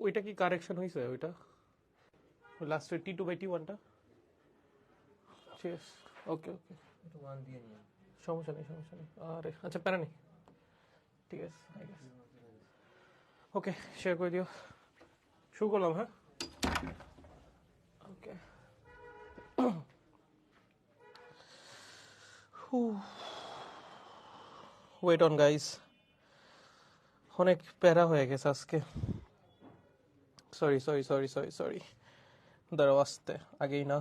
ওইটা কি কারেকশন হয়েছে ওইটা লাস্টের T2/T1টা ঠিক আছে ওকে ওকে সমস্যা নেই আরে আচ্ছা প্যারা নেই ঠিক আছে ওকে শেয়ার করে দিও শুরু করলাম হ্যাঁ ওকে ওয়েট অন গাইস অনেক প্যারা হয়ে গেছে আজকে সরি দাঁড়াও আসতে আগেই না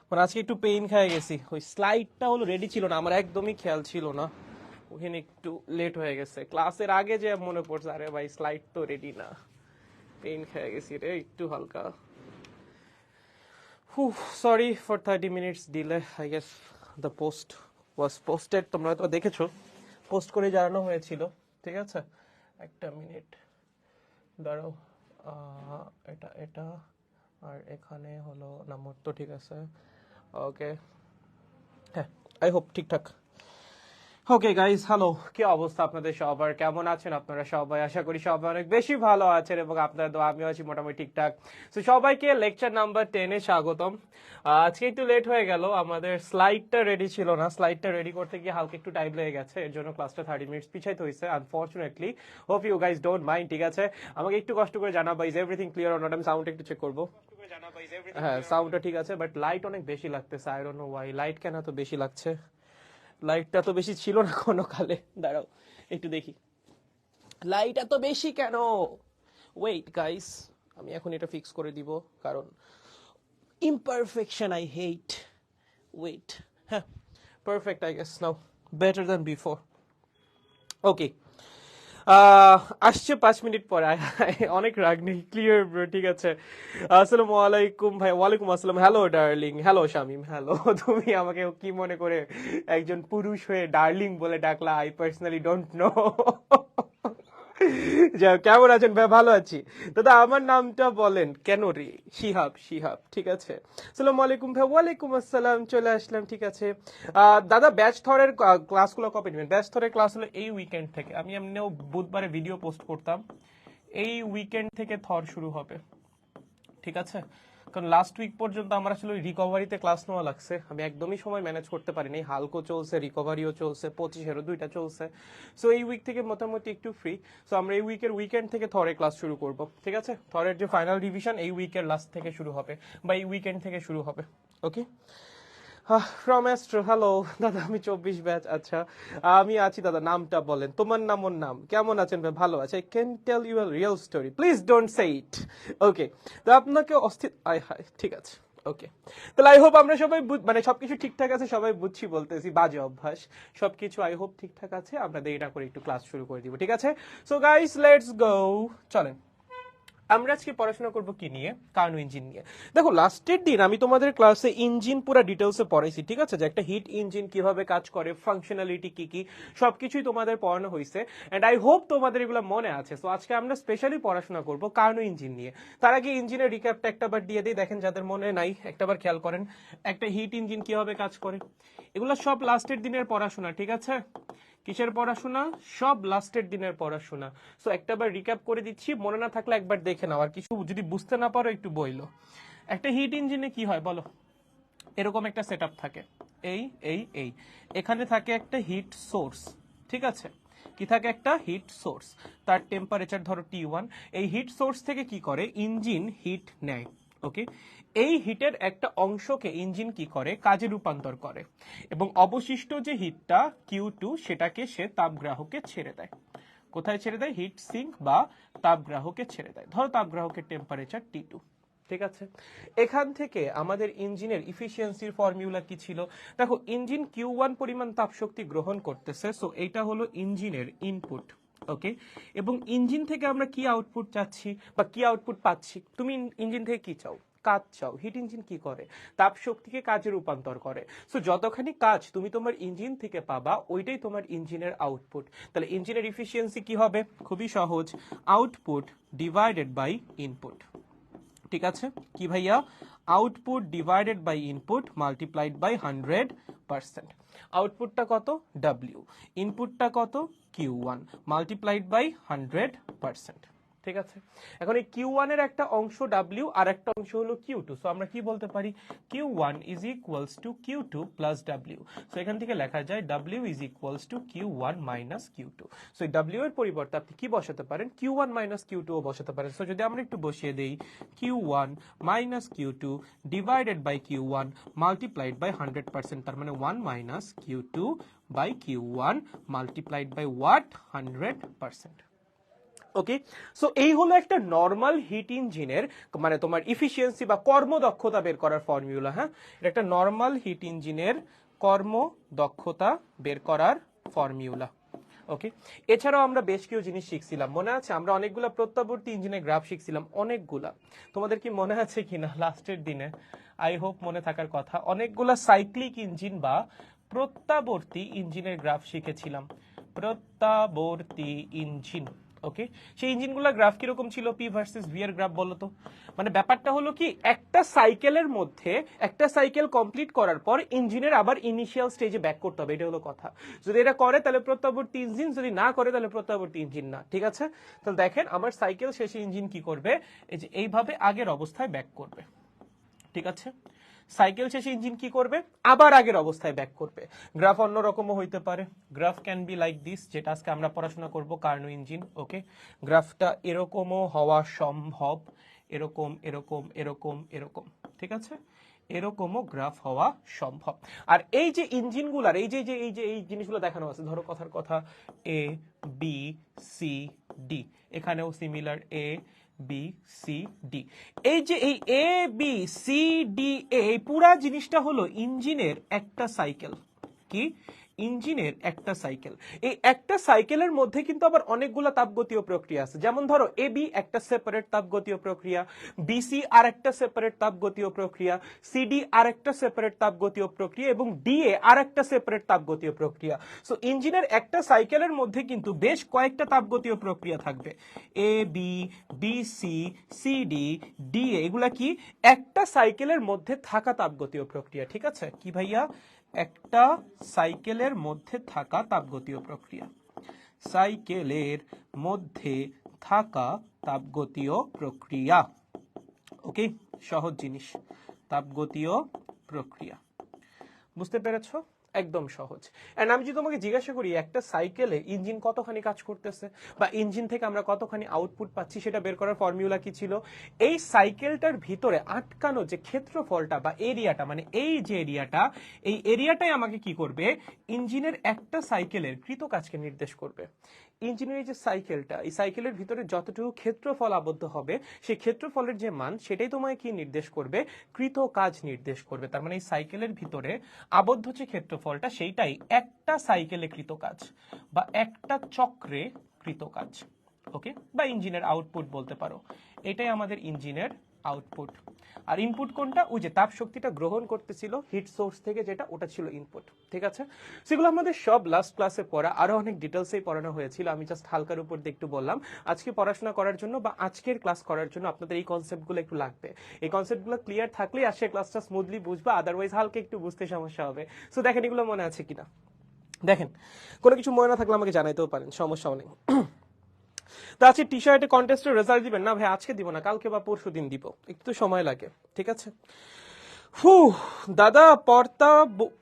মানে আজকে একটু পেইন খেয়ে গেছি ওই স্লাইডটা হলো রেডি ছিল না আমার একদমই খেয়াল ছিল না ওখানে একটু লেট হয়ে গেছে ক্লাসের আগে যে মনে পড়ছে আরে ভাই স্লাইড তো রেডি না পেইন খেয়ে গেছি রে একটু হালকা sorry for 30 minutes delay I guess the post was posted তোমরা হয়তো দেখেছো পোস্ট করে জানানো হয়েছিল ঠিক আছে একটা মিনিট দাঁড়াও এটা আর এখানে হলো নাম্বার তো ঠিক আছে ওকে হ্যাঁ আই হোপ ঠিকঠাক ওকে গাইস হ্যালো কি অবস্থা আপনাদের সবার কেমন আছেন আপনারা সবাই আশা করি সবাই অনেক বেশি ভালো আছেন এবং আপনারা তো আমিও আছি মোটামুটি ঠিকঠাক তো সবাইকে লেকচার নাম্বার 10 এ স্বাগতম আজকে একটু লেট হয়ে গেল আমাদের স্লাইডটা রেডি ছিল না স্লাইডটা রেডি করতে গিয়ে হালকা একটু টাইম লেগে গেছে এর জন্য ক্লাসটা 30 মিনিটস পিছাইতে হয়েছে unfortunately hope you guys don't mind ঠিক আছে আমাকে একটু কষ্ট করে জানাবো is everything clear or not আমি সাউন্ড একটু চেক করবো হ্যাঁ সাউন্ডটা ঠিক আছে বাট লাইট অনেক বেশি লাগতেছে I don't know Y light কেন এত বেশি লাগছে লাইটটা তো বেশি ছিল না কোনো কালে দাঁড়াও একটু দেখি লাইট এত বেশি কেন ওয়েট গাইস আমি এখন এটা ফিক্স করে দিব কারণ ইমপারফেকশন আই হেট ওয়েট হ্যাঁ perfect I guess now better than before ওকে আসছে 5 মিনিট পরে অনেক রাগ নেই ক্লিয়ার ঠিক আছে আসসালামু আলাইকুম ভাই ওয়ালাইকুম আসসালাম hello darling hello Shamim hello তুমি আমাকে কি মনে করে একজন পুরুষ হয়ে ডার্লিং বলে ডাকলা আই পার্সোনালি ডোন্ট নো কেমন আছেন ভাই ভালো আছি দাদা আমার নামটা বলেন কেন রে শিহাব ঠিক আছে আসসালামু আলাইকুম ভাই ওয়ালাইকুম আসসালাম চলে আসলাম ঠিক আছে দাদা ব্যাচ থরের ক্লাসগুলো কবে নেবেন ব্যাচ থরের ক্লাস হলো এই উইকেন্ড থেকে আমি এমনিও বুধবারে ভিডিও পোস্ট করতাম এই উইকেন্ড থেকে থর শুরু হবে ঠিক আছে কারণ লাস্ট উইক পর্যন্ত আমার আসলে রিকভারিতে ক্লাস নেওয়া লাগছে আমি একদমই সময় ম্যানেজ করতে পারিনি হালকো চলছে রিকভারিও চলছে 25-এরও 2টা চলছে সো এই উইক থেকে মোটামুটি একটু ফ্রি সো আমরা এই উইকের উইকেন্ড থেকে থরে ক্লাস শুরু করব ঠিক আছে থরের যে ফাইনাল রিভিশন এই উইকের লাস্ট থেকে শুরু হবে বা এই উইকেন্ড থেকে শুরু হবে ওকে ফ্রম অ্যাস্ট্রো হ্যালো দাদা আমি 24 ব্যাচ আচ্ছা আমি আছি দাদা নামটা বলেন তোমার নাম ওর নাম কেমন আছেন ভাই ভালো আছে I can tell you a real story please don't say it okay তো আপনাকে ঠিক আছে ওকে তাহলে আই হোপ আমরা সবাই মানে সবকিছু ঠিকঠাক আছে সবাই বুঝছি বলতেছি বাজে অভ্যাস সবকিছু আই হোপ ঠিকঠাক আছে আমরা দেরিটা করে একটু ক্লাস শুরু করে দিব ঠিক আছে সো গাইস লেটস গো চলেন আমরা আজকে পড়াশোনা করবো কি নিয়ে কার্নো ইঞ্জিন নিয়ে দেখো লাস্টের দিন আমি তোমাদের ক্লাসে ইঞ্জিন পুরো ডিটেলসে পড়াইছি ঠিক আছে যে একটা হিট ইঞ্জিন কিভাবে কাজ করে ফাংশনালিটি কি কি সবকিছুই তোমাদের পড়ানো হয়েছে এন্ড আই হোপ তোমাদের এগুলো মনে আছে সো আজকে আমরা স্পেশালি পড়াশোনা করবো কার্নো ইঞ্জিন নিয়ে তার আগে ইঞ্জিনের রিক্যাপটা একটাবার দিয়ে দিই দেখেন যাদের মনে নাই একটাবার খেয়াল করেন একটা হিট ইঞ্জিন কিভাবে কাজ করে এগুলো সব লাস্টের দিনের পড়াশোনা ঠিক আছে কিসের পড়াশোনা সব লাস্টের দিনের পড়াশোনা সো একটাবার রিক্যাপ করে দিচ্ছি মনে না থাকলে একবার দেখে নাও আর কিছু যদি বুঝতে না পারো একটু বইলো একটা হিট ইঞ্জিনে কি হয় বলো এরকম একটা সেটআপ থাকে এই এখানে থাকে একটা হিট সোর্স ঠিক আছে কি থাকে একটা হিট সোর্স তার টেম্পারেচার ধরো T1 এই হিট সোর্স থেকে কি করে ইঞ্জিন হিট নেয় ওকে এই হিটের একটা অংশকে ইঞ্জিন কি করে কাজে রূপান্তর করে এবং অবশিষ্ট যে হিটটা Q2 সেটাকে সে তাপগ্রাহকে ছেড়ে দেয় কোথায় ছেড়ে দেয় হিট সিঙ্ক বা তাপগ্রাহকে ছেড়ে দেয় ধরো তাপগ্রাহকের টেম্পারেচার T2 ঠিক আছে এখান থেকে আমাদের ইঞ্জিনের ইফিসিয়েন্সির ফর্মুলা কি ছিল দেখো ইঞ্জিন Q1 পরিমাণ তাপশক্তি গ্রহণ করতেছে সো এইটা হলো ইঞ্জিনের ইনপুট ওকে এবং ইঞ্জিন থেকে আমরা কি আউটপুট চাচ্ছি বা কি আউটপুট পাচ্ছি তুমি ইঞ্জিন থেকে কি চাও কাজ চাও হিট ইঞ্জিন কি করে তাপ শক্তিকে কাজে রূপান্তর করে সো যতখানি কাজ তুমি তোমার ইঞ্জিন থেকে পাবা ওইটাই তোমার ইঞ্জিনের আউটপুট তাহলে ইঞ্জিনের ইফিসিয়েন্সি কি হবে খুবই সহজ আউটপুট ডিভাইডেড বাই ইনপুট ঠিক আছে কি ভাইয়া output divided by input multiplied by 100% আউটপুটটা কত W ইনপুটটা কত Q1 মাল্টিপ্লাইড বাই 100% ঠিক আছে, এখন এই Q1 এর একটা অংশ W আর একটা অংশ হলো Q2, সো আমরা কি বলতে পারি Q1 is equals to Q2 plus W। So এখান থেকে লেখা যায় W is equals two Q1 minus Q2। So এই W এর পরিবর্তে আপনি কি বসাতে পারেন, Q1 মাইনাস Q2 ও বসাতে পারেন। সো যদি আমরা একটু বসিয়ে দেই Q1 minus Q2 divided by Q1 multiplied by 100%, তার মানে 1 minus Q2 by Q1 multiplied by what 100%। Okay, so এই হলো একটা নর্মাল হিট ইঞ্জিনের মানে তোমার ইফিসিয়েন্সি বা কর্মদক্ষতা বের করার ফর্মুলা। হ্যাঁ, এটা একটা নর্মাল হিট ইঞ্জিনের কর্মদক্ষতা বের করার ফর্মুলা। ওকে, এছাড়াও আমরা বেশ কিছু জিনিস শিখছিলাম, মনে আছে আমরা অনেকগুলা প্রত্যাবর্তী ইঞ্জিনের গ্রাফ শিখছিলাম, অনেকগুলা। তোমাদের কি মনে আছে কিনা লাস্টের দিনে? আই হোপ মনে থাকার কথা। অনেকগুলা সাইক্লিক ইঞ্জিন বা প্রত্যাবর্তী ইঞ্জিনের গ্রাফ শিখেছিলাম, প্রত্যাবর্তী ইঞ্জিন। ওকে, সেই ইঞ্জিনগুলোর গ্রাফ কিরকম ছিল, পি ভার্সেস ভি এর গ্রাফ বলতো। মানে ব্যাপারটা হলো কি, একটা সাইকেলের মধ্যে একটা সাইকেল কমপ্লিট করার পর ইঞ্জিনের আবার ইনিশিয়াল স্টেজে ব্যাক করতে হবে, এটা হলো কথা। যদি এটা করে তাহলে প্রত্যাবর্তী ইঞ্জিন, যদি না করে তাহলে প্রত্যাবর্তী ইঞ্জিন না। ঠিক আছে, তাহলে দেখেন আমার সাইকেল শেষে ইঞ্জিন কি করবে, এই যে এইভাবে আগের অবস্থায় ব্যাক করবে। ঠিক আছে, সাইকেল শেষে ইঞ্জিন কি করবে, আবার আগের অবস্থায় ব্যাক করবে। গ্রাফ অন্যরকমও হইতে পারে, graph can be like this, যেটা আজকে আমরা পড়াশোনা করব কার্নো ইঞ্জিন। ওকে, গ্রাফটা এরকমও হওয়া সম্ভব, এরকম এরকম এরকম এরকম। ঠিক আছে, এরকমও গ্রাফ হওয়া সম্ভব। আর এই যে ইঞ্জিনগুলার এই যে এই জিনিসগুলো দেখানো আছে, ধরো কথার কথা এ বি সি ডি, এখানেও similar A B C D. এই যে এই এ বি সি ডি এই পুরা জিনিসটা হলো ইঞ্জিনের একটা সাইকেল। কি, ইঞ্জিনের একটা সাইকেল। এই একটা সাইকেলের মধ্যে কিন্তু আবার অনেকগুলো তাপগতীয় প্রক্রিয়া আছে, যেমন ধরো এ বি একটা সেপারেট তাপগতীয় প্রক্রিয়া, বিসি আর একটা সেপারেট তাপগতীয় প্রক্রিয়া, সিডি আর একটা সেপারেট তাপগতীয় প্রক্রিয়া এবং ডিএ আর একটা সেপারেট তাপগতীয় প্রক্রিয়া। সো ইঞ্জিনের একটা সাইকেলের মধ্যে কিন্তু বেশ কয়েকটা তাপগতীয় প্রক্রিয়া থাকবে, A B BC CD DA, এগুলা কি একটা সাইকেলের মধ্যে থাকা তাপগতীয় প্রক্রিয়া। ঠিক আছে, কি ভাইয়া, একটা সাইকেলের মধ্যে থাকা তাপগতীয় প্রক্রিয়া, সাইকেলের মধ্যে থাকা তাপগতীয় প্রক্রিয়া। ওকে, সহজ জিনিস, তাপগতীয় প্রক্রিয়া। বুঝতে পেরেছো? একদম সহজ। এন্ড আমি যদি তোমাকে জিজ্ঞাসা করি একটা সাইকেলে ইঞ্জিন কতখানি কাজ করতেছে বা ইঞ্জিন থেকে আমরা কতখানি আউটপুট পাচ্ছি, সেটা বের করার ফর্মুলা কি ছিল, এই সাইকেলটার ভিতরে আটকানো যে ক্ষেত্রফলটা বা এরিয়াটা, মানে এই যে এরিয়াটা, এই এরিয়াটাই আমাকে কি করবে, ইঞ্জিনের একটা সাইকেলের কৃত কাজকে নির্দেশ করবে। ইঞ্জিনের এই যে সাইকেলটা, এই সাইকেলের ভিতরে যতটুকু ক্ষেত্রফল আবদ্ধ হবে, সেই ক্ষেত্রফলের যে মান সেটাই তোমায় কি নির্দেশ করবে, কৃত কাজ নির্দেশ করবে। তার মানে এই সাইকেলের ভিতরে আবদ্ধ যে ক্ষেত্রফলটা, সেইটাই একটা সাইকেলে কৃত কাজ বা একটা চক্রে কৃত কাজ। ওকে, বা ইঞ্জিনের আউটপুট বলতে পারো, এটাই আমাদের ইঞ্জিনের আউটপুট। আর ইনপুট কোনটা, ওই যে তাপ শক্তিটা গ্রহণ করতেছিল হিট সোর্স থেকে, যেটা ওটা ছিল ইনপুট। ঠিক আছে, সেগুলো আমাদের সব লাস্ট ক্লাসে পড়া, আরো অনেক ডিটেলসেই পড়ানো হয়েছিল, আমি জাস্ট হালকার উপর দিয়ে একটু বললাম। আজকে পড়াশোনা করার জন্য বা আজকের ক্লাস করার জন্য আপনাদের এই কনসেপ্টগুলো একটু লাগবে। এই কনসেপ্টগুলো ক্লিয়ার থাকলেই আজকের ক্লাসটা স্মুথলি বুঝবা, আদারওয়াইজ হালকা একটু বুঝতে সমস্যা হবে। সো দেখেন এগুলো মনে আছে কিনা, দেখেন কোনো কিছু মনে না থাকলে আমাকে জানাইতেও পারেন, সমস্যা নেই। তো আজকে টি শার্টে কন্টেস্টের রেজাল্ট দিবেন না ভাই? আজকে দিব না, কালকে বা পরশু দিন দিব, একটু সময় লাগে। ঠিক আছে, দাদা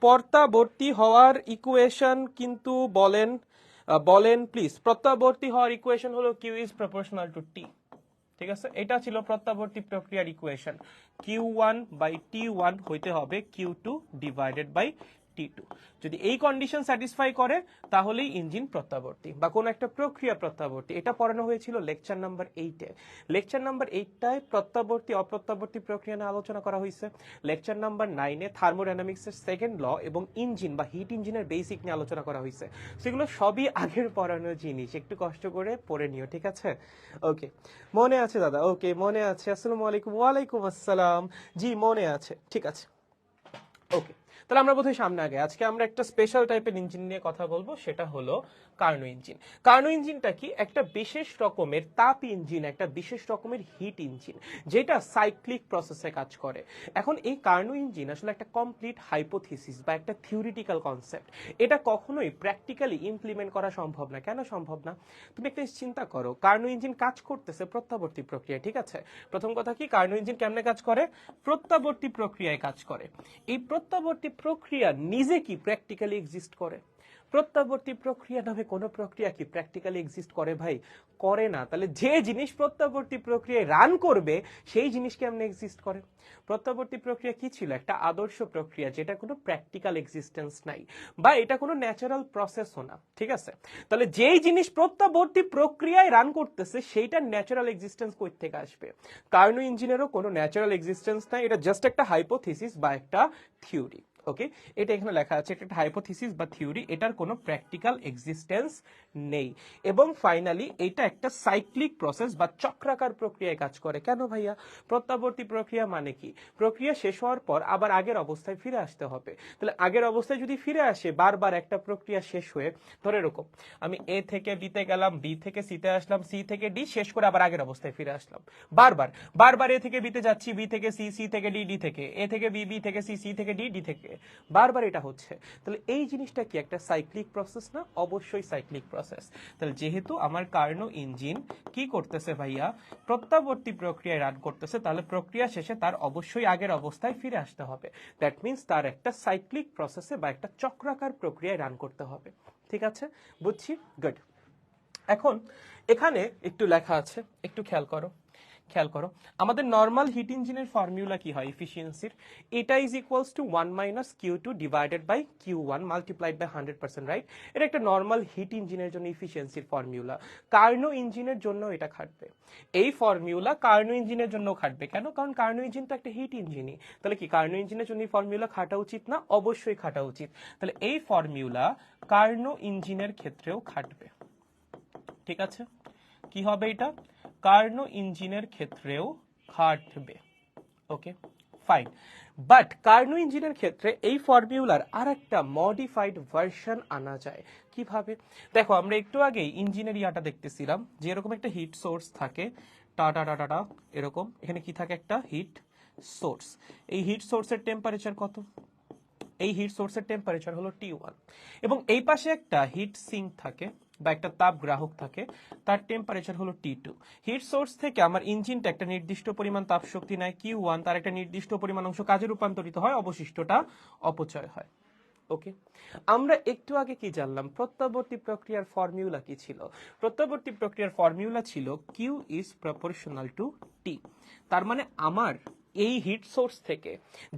পর্তাবর্তী হওয়ার ইকুয়েশন কিন্তু বলেন, বলেন প্লিজ। প্রত্যাবর্তী হওয়ার ইকুয়েশন হলো কিউ ইজ প্রপোর্শনাল টু টি। ঠিক আছে, এটা ছিল প্রত্যাবর্তী প্রক্রিয়ার ইকুয়েশন, Q1 বাই T1 হইতে হবে Q2 ডিভাইডেড বাই T2। যদি এই কন্ডিশন স্যাটিসফাই করে তাহলেই ইঞ্জিন প্রত্যাবর্তী বা কোন একটা প্রক্রিয়া প্রত্যাবর্তী। এটা পড়ানো হয়েছিল লেকচার নাম্বার 8-এ। লেকচার নাম্বার 8টায় প্রত্যাবর্তী অপ্রত্যাবর্তী প্রক্রিয়া নিয়ে আলোচনা করা হয়েছে। লেকচার নাম্বার 9-এ থার্মোডাইনামিক্সের সেকেন্ড ল এবং ইঞ্জিন বা হিট ইঞ্জিনের বেসিক নিয়ে আলোচনা করা হয়েছে। সেগুলো সবই আগের পড়ানো জিনিস, একটু কষ্ট করে পড়ে নিও। ঠিক আছে, ওকে, মনে আছে দাদা? ওকে, মনে আছে। আসসালামু আলাইকুম। ওয়ালাইকুম আসসালাম। জি মনে আছে, ঠিক আছে। ওকে, তাহলে আমরা বোধহয় সামনে আগে, আজকে আমরা একটা স্পেশাল টাইপের ইঞ্জিন নিয়ে কথা বলবো, সেটা হলো কার্নো ইঞ্জিন। কার্নো ইঞ্জিনটা কি? একটা বিশেষ রকমের তাপ ইঞ্জিন, একটা বিশেষ রকমের হিট ইঞ্জিন, যেটা সাইক্লিক প্রসেসে কাজ করে। এখন এই কার্নো ইঞ্জিন আসলে একটা কমপ্লিট হাইপোথিসিস বা একটা থিওরিটিক্যাল কনসেপ্ট। এটা কখনোই প্র্যাকটিক্যালি ইমপ্লিমেন্ট করা সম্ভব না। কেন সম্ভব না? তুমি একটা চিন্তা করো, কার্নো ইঞ্জিন কাজ করতেছে প্রত্যাবর্তী প্রক্রিয়া, ঠিক আছে? প্রথম কথা কি, কার্নো ইঞ্জিন কেমনে কাজ করে? প্রত্যাবর্তী প্রক্রিয়ায় কাজ করে। এই প্রত্যাবর্তী প্রক্রিয়া নিজে কি প্র্যাকটিক্যালি এক্সিস্ট করে? প্রত্যাবর্তী প্রক্রিয়া নামে কোন প্রক্রিয়া কি প্র্যাকটিক্যালি এক্সিস্ট করে ভাই? করে না। তাহলে যে জিনিস প্রত্যাবর্তী প্রক্রিয়ায় রান করবে সেই জিনিস কেমনে এক্সিস্ট করে? প্রত্যাবর্তী প্রক্রিয়া কি ছিল? একটা আদর্শ প্রক্রিয়া যেটা কোনো প্র্যাকটিক্যাল এক্সিস্টেন্স নাই, বা এটা কোনো ন্যাচারাল প্রসেসও না, ঠিক আছে? তাহলে যেই জিনিস প্রত্যাবর্তী প্রক্রিয়ায় রান করতেছে সেইটা ন্যাচারাল এক্সিস্টেন্স কই থেকে আসবে? কার্নো ইঞ্জিনেরও কোনো ন্যাচারাল এক্সিস্টেন্স নাই, এটা জাস্ট একটা হাইপোথিসিস বা একটা থিওরি। ওকে, এটা এখানে লেখা আছে, এটা একটা হাইপোথিসিস বা থিওরি, এটার কোনো প্র্যাকটিক্যাল এক্সিস্টেন্স নেই। এবং ফাইনালি এটা একটা সাইক্লিক প্রসেস বা চক্রাকার প্রক্রিয়ায় কাজ করে। কেন ভাইয়া? প্রত্যাবর্তী প্রক্রিয়া মানে কি? প্রক্রিয়া শেষ হওয়ার পর আবার আগের অবস্থায় ফিরে আসতে হবে। তাহলে আগের অবস্থায় যদি ফিরে আসে বারবার একটা প্রক্রিয়া শেষ হয়ে, ধরে এরকম আমি এ থেকে বিতে গেলাম, বি থেকে সিতে আসলাম, সি থেকে ডি, শেষ করে আবার আগের অবস্থায় ফিরে আসলাম, বারবার বারবার এ থেকে বিতে যাচ্ছি, বি থেকে সি, সি থেকে ডি, ডি থেকে এ থেকে বি, বি থেকে সি, সি থেকে ডি, ডি থেকে, বারবার এটা হচ্ছে। তাহলে এই জিনিসটা কি একটা সাইক্লিক প্রসেস না? অবশ্যই সাইক্লিক প্রসেস। তাহলে যেহেতু আমার কার্নো ইঞ্জিন কি করতেছে ভাইয়া? প্রত্যাবর্তী প্রক্রিয়ায় রান করতেছে, তাহলে প্রক্রিয়া শেষে তার অবশ্যই আগের অবস্থায় ফিরে আসতে হবে। দ্যাট মিন্স তার একটা সাইক্লিক প্রসেসে বা একটা চক্রাকার প্রক্রিয়ায় রান করতে হবে। ঠিক আছে, বুঝছি, গুড। এখন এখানে একটু লেখা আছে, একটু খেয়াল করো। আমাদের নর্মাল হিট ইঞ্জিনের ফর্মুলা কি হয় এফিসিয়েন্সির? এটা is equals to 1 minus Q2 divided by Q1 multiplied by 100%, right? এটা একটা নর্মাল হিট ইঞ্জিনের জন্য এফিসিয়েন্সির ফর্মুলা। কার্নো ইঞ্জিনের জন্য এটা খাটবে। এই ফর্মুলা কার্নো ইঞ্জিনের জন্য খাটবে। কেন? কারণ কার্নো ইঞ্জিন তো একটা হিট ইঞ্জিনই। তাহলে কি কার্নো ইঞ্জিনের জন্য এই ফর্মুলা খাটা উচিত না? অবশ্যই খাটা উচিত। তাহলে এই ফর্মুলা কার্নো ইঞ্জিনের ক্ষেত্রেও খাটবে। ঠিক আছে, কি হবে এটা? কার্নো ইঞ্জিনের ক্ষেত্রেও খাটবে। ওকে, ফাইন। বাট কার্নো ইঞ্জিনের ক্ষেত্রে এই ফর্মুলার আর একটা মডিফাইড ভার্সন আনা যায়। কিভাবে? দেখো, আমরা একটু আগেই ইঞ্জিনের ইয়াটা দেখতেছিলাম যে এরকম একটা হিট সোর্স থাকে, টাটা টাটা এরকম, এখানে কি থাকে? একটা হিট সোর্স। এই হিট সোর্সের টেম্পারেচার কত? এই হিট সোর্সের টেম্পারেচার হলো T1, এবং এই পাশে একটা হিট সিঙ্ক থাকে বা একটা তাপ গ্রাহক থাকে, তার টেম্পারেচার হলো T2। হিট সোর্স থেকে আমার ইঞ্জিনটা একটা নির্দিষ্ট পরিমাণ তাপ শক্তি নেয় Q1, তার একটা নির্দিষ্ট পরিমাণ অংশ কাজে রূপান্তরিত হয়, অবশিষ্টটা অপচয় হয়। ওকে, আমরা একটু আগে কি জানলাম? প্রত্যাবর্তী প্রক্রিয়ার ফর্মুলা কি ছিল? প্রত্যাবর্তী প্রক্রিয়ার ফর্মুলা ছিল Q is proportional to T। তার মানে আমার এই হিট সোর্স থেকে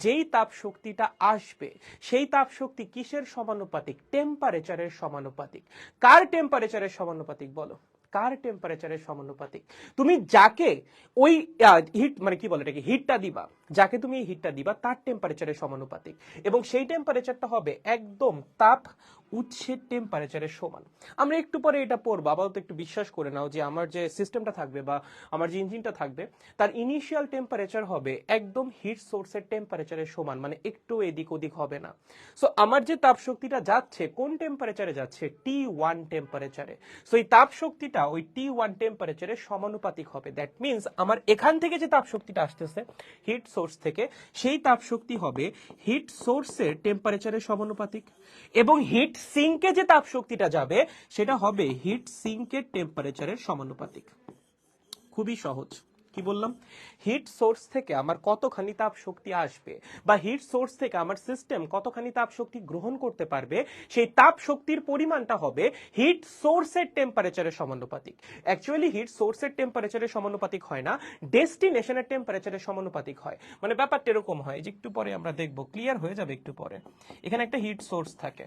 যেই তাপ শক্তিটা আসবে সেই তাপ শক্তি কিসের সমানুপাতিক? টেম্পারেচারের সমানুপাতিক। কার টেম্পারেচারের সমানুপাতিক বলো? কার টেম্পারেচারের সমানুপাতিক? তুমি যাকে ওই হিট মানে কি বলে এটাকে হিটটা দিবা, যাকে তুমি এই হিটটা দিবা তার টেম্পারেচারের সমানুপাতিক, এবং সেই টেম্পারেচারটা হবে একদম তাপ উৎসের টেম্পারেচারের সমান। আমরা একটু পরে এটা পড়বো, আপাতত একটু বিশ্বাস করে নাও যে আমার যে সিস্টেমটা থাকবে বা আমার যে ইঞ্জিনটা থাকবে তার ইনিশিয়াল টেম্পারেচার হবে একদম হিট সোর্সের টেম্পারেচারের সমান, মানে একটু এদিক ওদিক হবে না। সো আমার যে তাপ শক্তিটা যাচ্ছে কোন টেম্পারেচারে যাচ্ছে? T1 টেম্পারেচারে। সো এই তাপ শক্তিটা ওই T1 টেম্পারেচারের সমানুপাতিক হবে। দ্যাট মিন্স আমার এখান থেকে যে তাপ শক্তিটা আসতেছে হিট সোর্স থেকে, সেই তাপ শক্তি হবে হিট সোর্সের টেম্পারেচারের সমানুপাতিক, এবং হিট সিঙ্কে যে তাপ শক্তিটা যাবে সেটা হবে হিট সিঙ্কের টেম্পারেচারের সমানুপাতিক। খুবই সহজ। কি বললাম? হিট সোর্স থেকে আমার কতখানি তাপ শক্তি আসবে বা হিট সোর্স থেকে আমার সিস্টেম কতখানি তাপ শক্তি গ্রহণ করতে পারবে, সেই তাপ শক্তির পরিমাণটা হবে হিট সোর্সের টেম্পারেচারের সমানুপাতিক। অ্যাকচুয়ালি হিট সোর্সের টেম্পারেচারের সমানুপাতিক হয় না, ডেস্টিনেশনের টেম্পারেচারের সমানুপাতিক হয়। মানে ব্যাপারটা এরকম হয় যে একটু পরে আমরা দেখবো, ক্লিয়ার হয়ে যাবে একটু পরে। এখানে একটা হিট সোর্স থাকে,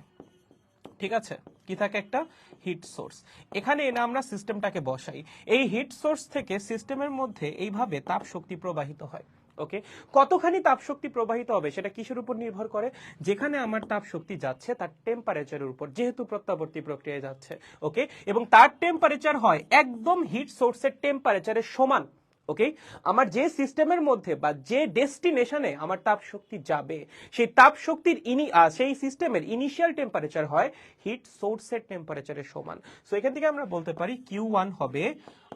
ঠিক আছে? কি থাকে? একটা হিট সোর্স। এখানে এনে আমরা সিস্টেমটাকে বসাই। এই হিট সোর্স থেকে সিস্টেমের মধ্যে এইভাবে তাপ শক্তি প্রবাহিত হয়। ওকে, কতখানি তাপ শক্তি প্রবাহিত হবে সেটা কিসের উপর নির্ভর করে? যেখানে আমার তাপ শক্তি যাচ্ছে তার টেম্পারেচারের উপর, যেহেতু প্রত্যাবর্তী প্রক্রিয়ায় যাচ্ছে। ওকে, এবং তার টেম্পারেচার হয় একদম হিট সোর্সের টেম্পারেচারের সমান। ওকে, আমার যে সিস্টেমের মধ্যে বা যে ডেস্টিনেশনে আমার তাপ শক্তি যাবে সেই তাপ শক্তির সেই সিস্টেমের ইনিশিয়াল টেম্পারেচার হয় হিট সোর্সের টেম্পারেচারের সমান। সো এখান থেকে আমরা বলতে পারি Q1 হবে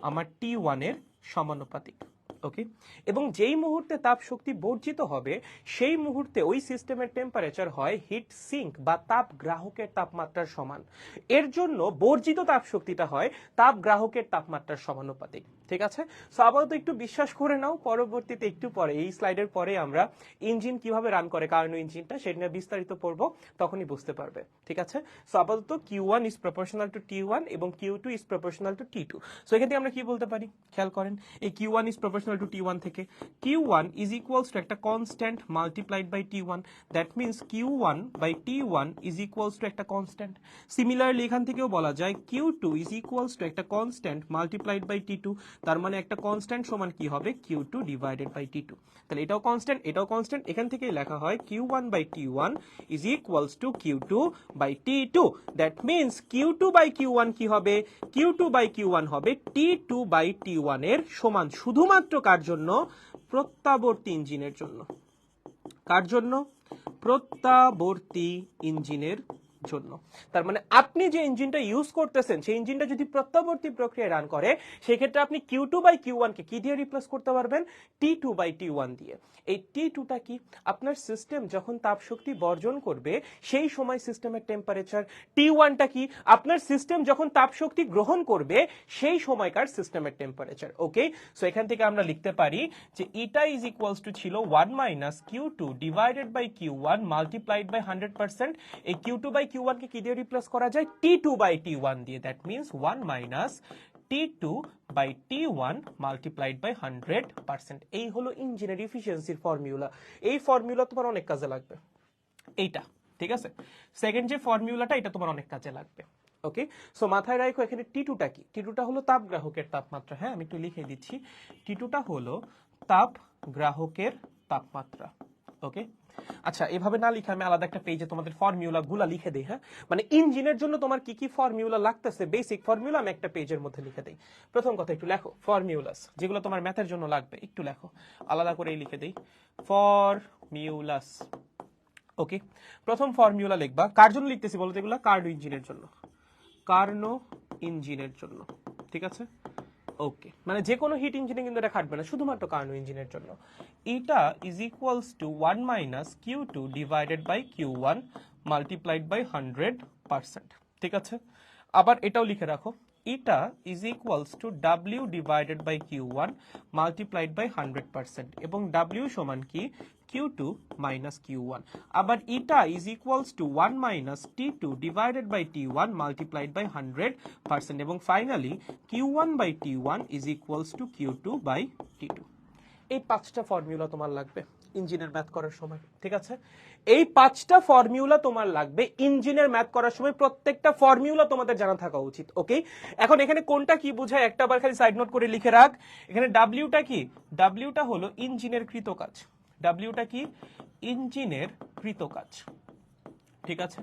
আমার T1 এর সমানুপাতিক। ওকে, এবং যেই মুহূর্তে তাপ শক্তি বর্জিত হবে সেই মুহূর্তে ওই সিস্টেমের টেম্পারেচার হয় হিট সিঙ্ক বা তাপ গ্রাহকের তাপমাত্রার সমান। এর জন্য বর্জিত তাপ শক্তিটা হয় তাপ গ্রাহকের তাপমাত্রার সমানুপাতিক। ঠিক আছে, সো আপাতত একটু বিশ্বাস করে নাও, পরবর্তীতে একটু পরে এই স্লাইডের পরে আমরা ইঞ্জিন কিভাবে রান করে কার্নো ইঞ্জিনটা সেটা নিয়ে বিস্তারিত পড়বো, তখনই বুঝতে পারবে। ঠিক আছে, সো আপাতত Q1 is proportional to T1 এবং Q2 is proportional to T2। So এখান থেকে আমরা কি বলতে পারি খেয়াল করেন, এই Q1 is proportional to T1 থেকে Q1 ইজ ইকুয়ালস টু একটা constant multiplied by T1, that means Q1 by T1 is equals to একটা কনস্ট্যান্ট। সিমিলারলি এখান থেকেও বলা যায় Q2 ইজ ইকুয়ালস টু একটা কনস্ট্যান্ট মাল্টিপ্লাইড বাই T2, তার মানে একটা কনস্ট্যান্ট সমান কি হবে Q2 ডিভাইডেড বাই T2। তাহলে এটাও কনস্ট্যান্ট এটাও কনস্ট্যান্ট, এখান থেকেই লেখা হয় Q1 by T1 is equals to Q2 by T2, that means Q2 by Q1 কি হবে, Q2 বাই Q1 হবে T2 বাই T1 এর সমান। শুধুমাত্র কার জন্য, প্রত্যাবর্তী ইঞ্জিনের জন্য। কার জন্য, প্রত্যাবর্তী ইঞ্জিনের জন্য। তার মানে আপনি যে ইঞ্জিনটা ইউজ করতেছেন সেই ইঞ্জিনটা যদি প্রত্যাবর্তী প্রক্রিয়ায় রান করে সেই ক্ষেত্রে আপনি Q2 বাই Q1 কে কি দিয়ে রিপ্লেস করতে পারবেন, T2 বাই T1 দিয়ে। এই T2টা কি, আপনার সিস্টেম যখন তাপ শক্তি বর্জন করবে সেই সময় সিস্টেমের টেম্পারেচার। T1টা কি, আপনার সিস্টেম যখন তাপ শক্তি গ্রহণ করবে সেই সময়কার সিস্টেমের টেম্পারেচার। ওকে, সো এখান থেকে আমরা লিখতে পারি যে এটা ইজ ইকুয়ালস টু ছিল 1 minus Q2 divided by Q1 multiplied by 100%। এই Q2 বাই Q1 কে কি দিয়ে রিপ্লেস করা যায়, T2 বাই T1 দিয়ে, that means 1 minus T2 by T1 multiplied by 100%। এই হলো ইঞ্জিনের এফিসিয়েন্সির ফর্মুলা। এই ফর্মুলা তোমার অনেক কাজে লাগবে এইটা। ঠিক আছে, সেকেন্ড যে ফর্মুলাটা এটা তোমার অনেক কাজে লাগবে। ওকে, সো মাথায় রাখো এখানে T2টা কি, T2টা হলো তাপ গ্রাহকের তাপমাত্রা। হ্যাঁ, আমি একটু লিখে দিচ্ছি, T2টা হলো তাপ গ্রাহকের তাপমাত্রা। ওকে, আচ্ছা এভাবে না লিখে আমি আলাদা একটা পেজে তোমাদের ফর্মুলা গুলা লিখে দেই। হ্যাঁ, মানে ইঞ্জিনের জন্য তোমার কি কি ফর্মুলা লাগতেছে, বেসিক ফর্মুলা আমি একটা পেজের মধ্যে লিখে দেই। প্রথম কথা একটু লেখো ফর্মুলাস, যেগুলো তোমার ম্যাথের জন্য লাগবে একটু লেখো, আলাদা করেই লিখে দেই ফর্মুলাস। ওকে, প্রথম ফর্মুলা লিখবা, কার জন্য লিখতেছি বলতো, এগুলো কার্নো ইঞ্জিনের জন্য, কার্নো ইঞ্জিনের জন্য। ঠিক আছে, ওকে, মানে যে কোনো হিট ইঞ্জিনে কিন্তু এটা খাটবে না, শুধুমাত্র কার্নো ইঞ্জিনের জন্য। এটা is equals to 1 minus Q2 divided by Q1 multiplied by 100%। ঠিক আছে, আবার এটাও লিখে রাখো, এটা is equals to W divided by Q1 multiplied by 100%, এবং W সমান কি Q2 মাইনাস Q1। আবার এটা is equals to 1 minus T2 divided by T1 multiplied by 100%, এবং finally Q1 by T1 is equals to Q2 by T2। এই পাঁচটা formula তোমার লাগবে ইঞ্জিনের ম্যাথ করার সময়। ঠিক আছে, এই পাঁচটা ফর্মুলা তোমার লাগবে ইঞ্জিনের ম্যাথ করার সময়, প্রত্যেকটা ফর্মুলা তোমাদের জানা থাকা উচিত। ওকে, এখন এখানে কোনটা কি বোঝায় একটা বার খালি সাইড নোট করে লিখে রাখ। এখানে ডাব্লিউটা কি, ডাব্লিউটা হলো ইঞ্জিনের কৃত কাজ, ডাব্লিউটা কি, ইঞ্জিনের কৃত কাজ। ঠিক আছে,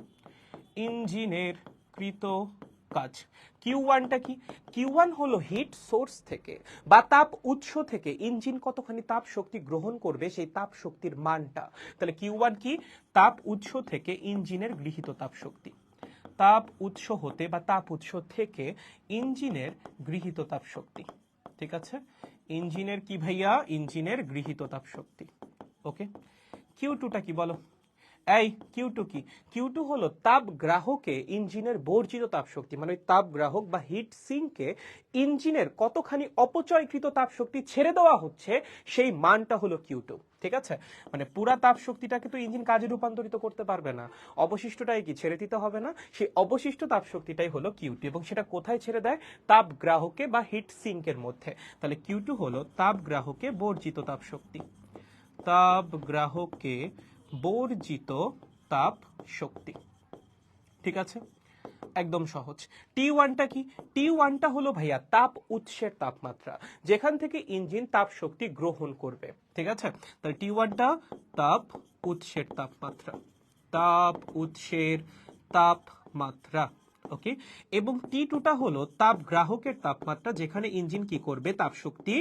ইঞ্জিনের কৃত কাজ। Q1টা কি, Q1 হলো হিট সোর্স থেকে বা তাপ উৎস থেকে ইঞ্জিন কতখানি তাপ শক্তি গ্রহণ করবে সেই তাপ শক্তির মানটা। তাহলে Q1 কি, তাপ উৎস থেকে ইঞ্জিনের গৃহীত তাপ শক্তি, তাপ উৎস হতে বা তাপ উৎস থেকে ইঞ্জিনের গৃহীত তাপ শক্তি। ঠিক আছে, ইঞ্জিনের কি ভাইয়া, ইঞ্জিনের গৃহীত তাপ শক্তি। ওকে, Q2টা কি বলো, এই Q2 কি, Q2 হলো তাপ গ্রাহকে ইঞ্জিনের বর্জিত তাপ শক্তি, মানে তাপ গ্রাহক বা হিট সিঙ্কে ইঞ্জিনের কতখানি অপচয়কৃত তাপ শক্তি ছেড়ে দেওয়া হচ্ছে সেই মানটা হলো Q2। ঠিক আছে, মানে পুরা তাপ শক্তিটাকে তো ইঞ্জিন কাজে রূপান্তরিত করতে পারবে না, অবশিষ্টটাই কি ছেড়ে দিতে হবে না, সেই অবশিষ্ট তাপ শক্তিটাই হলো Q2, এবং সেটা কোথায় ছেড়ে দেয়, তাপ গ্রাহকে বা হিট সিঙ্কের মধ্যে। তাহলে Q2 হলো তাপ গ্রাহকে বর্জিত তাপ শক্তি, তাপ গ্রাহকে বর্জিত তাপ শক্তি। ঠিক আছে, একদম সহজ। T1টা কি, T1টা হলো ভাইয়া তাপ উৎসের তাপমাত্রা, যেখান থেকে ইঞ্জিন তাপ শক্তি গ্রহণ করবে। ঠিক আছে, তাহলে T1টা তাপ উৎসের তাপমাত্রা, তাপ উৎসের তাপমাত্রা। ওকে, এবং T2টা হলো তাপ গ্রাহকের তাপমাত্রা, যেখানে ইঞ্জিন কি করবে, তাপ শক্তি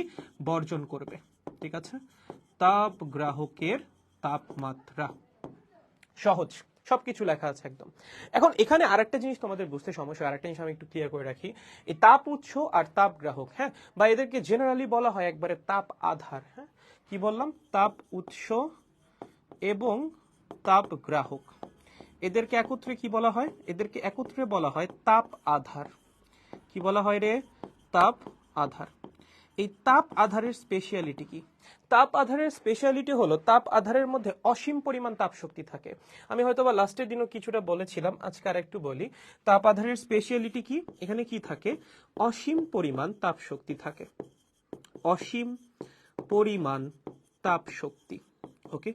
বর্জন করবে। ঠিক আছে, তাপ গ্রাহকের তাপমাত্রা। সহজ, সবকিছু লেখা আছে একদম। এখন এখানে আরেকটা জিনিস তোমাদের বুঝতে সমস্যা, আরেকটা জিনিস আমি একটু ক্লিয়ার করে রাখি। এই তাপ উৎস আর তাপ গ্রাহক, হ্যাঁ, বা এদেরকে জেনারেলি বলা হয় একবারে তাপ আধার। হ্যাঁ, কি বললাম, তাপ উৎস এবং তাপ গ্রাহক, এদেরকে একত্রে কি বলা হয়, এদেরকে একত্রে বলা হয় তাপ আধার। কি বলা হয় রে, তাপ আধার। এই তাপ আধারের স্পেশালিটি কি? তাপ আধারের স্পেশালিটি হলো তাপ আধারের মধ্যে অসীম পরিমাণ তাপ শক্তি থাকে। আমি হয়তোবা লাস্টের দিনও কিছুটা বলেছিলাম, আজকে আর একটু বলি। তাপ আধারের স্পেশালিটি কি? এখানে কি থাকে, অসীম পরিমাণ তাপ শক্তি থাকে, অসীম পরিমাণ তাপ শক্তি। ওকে,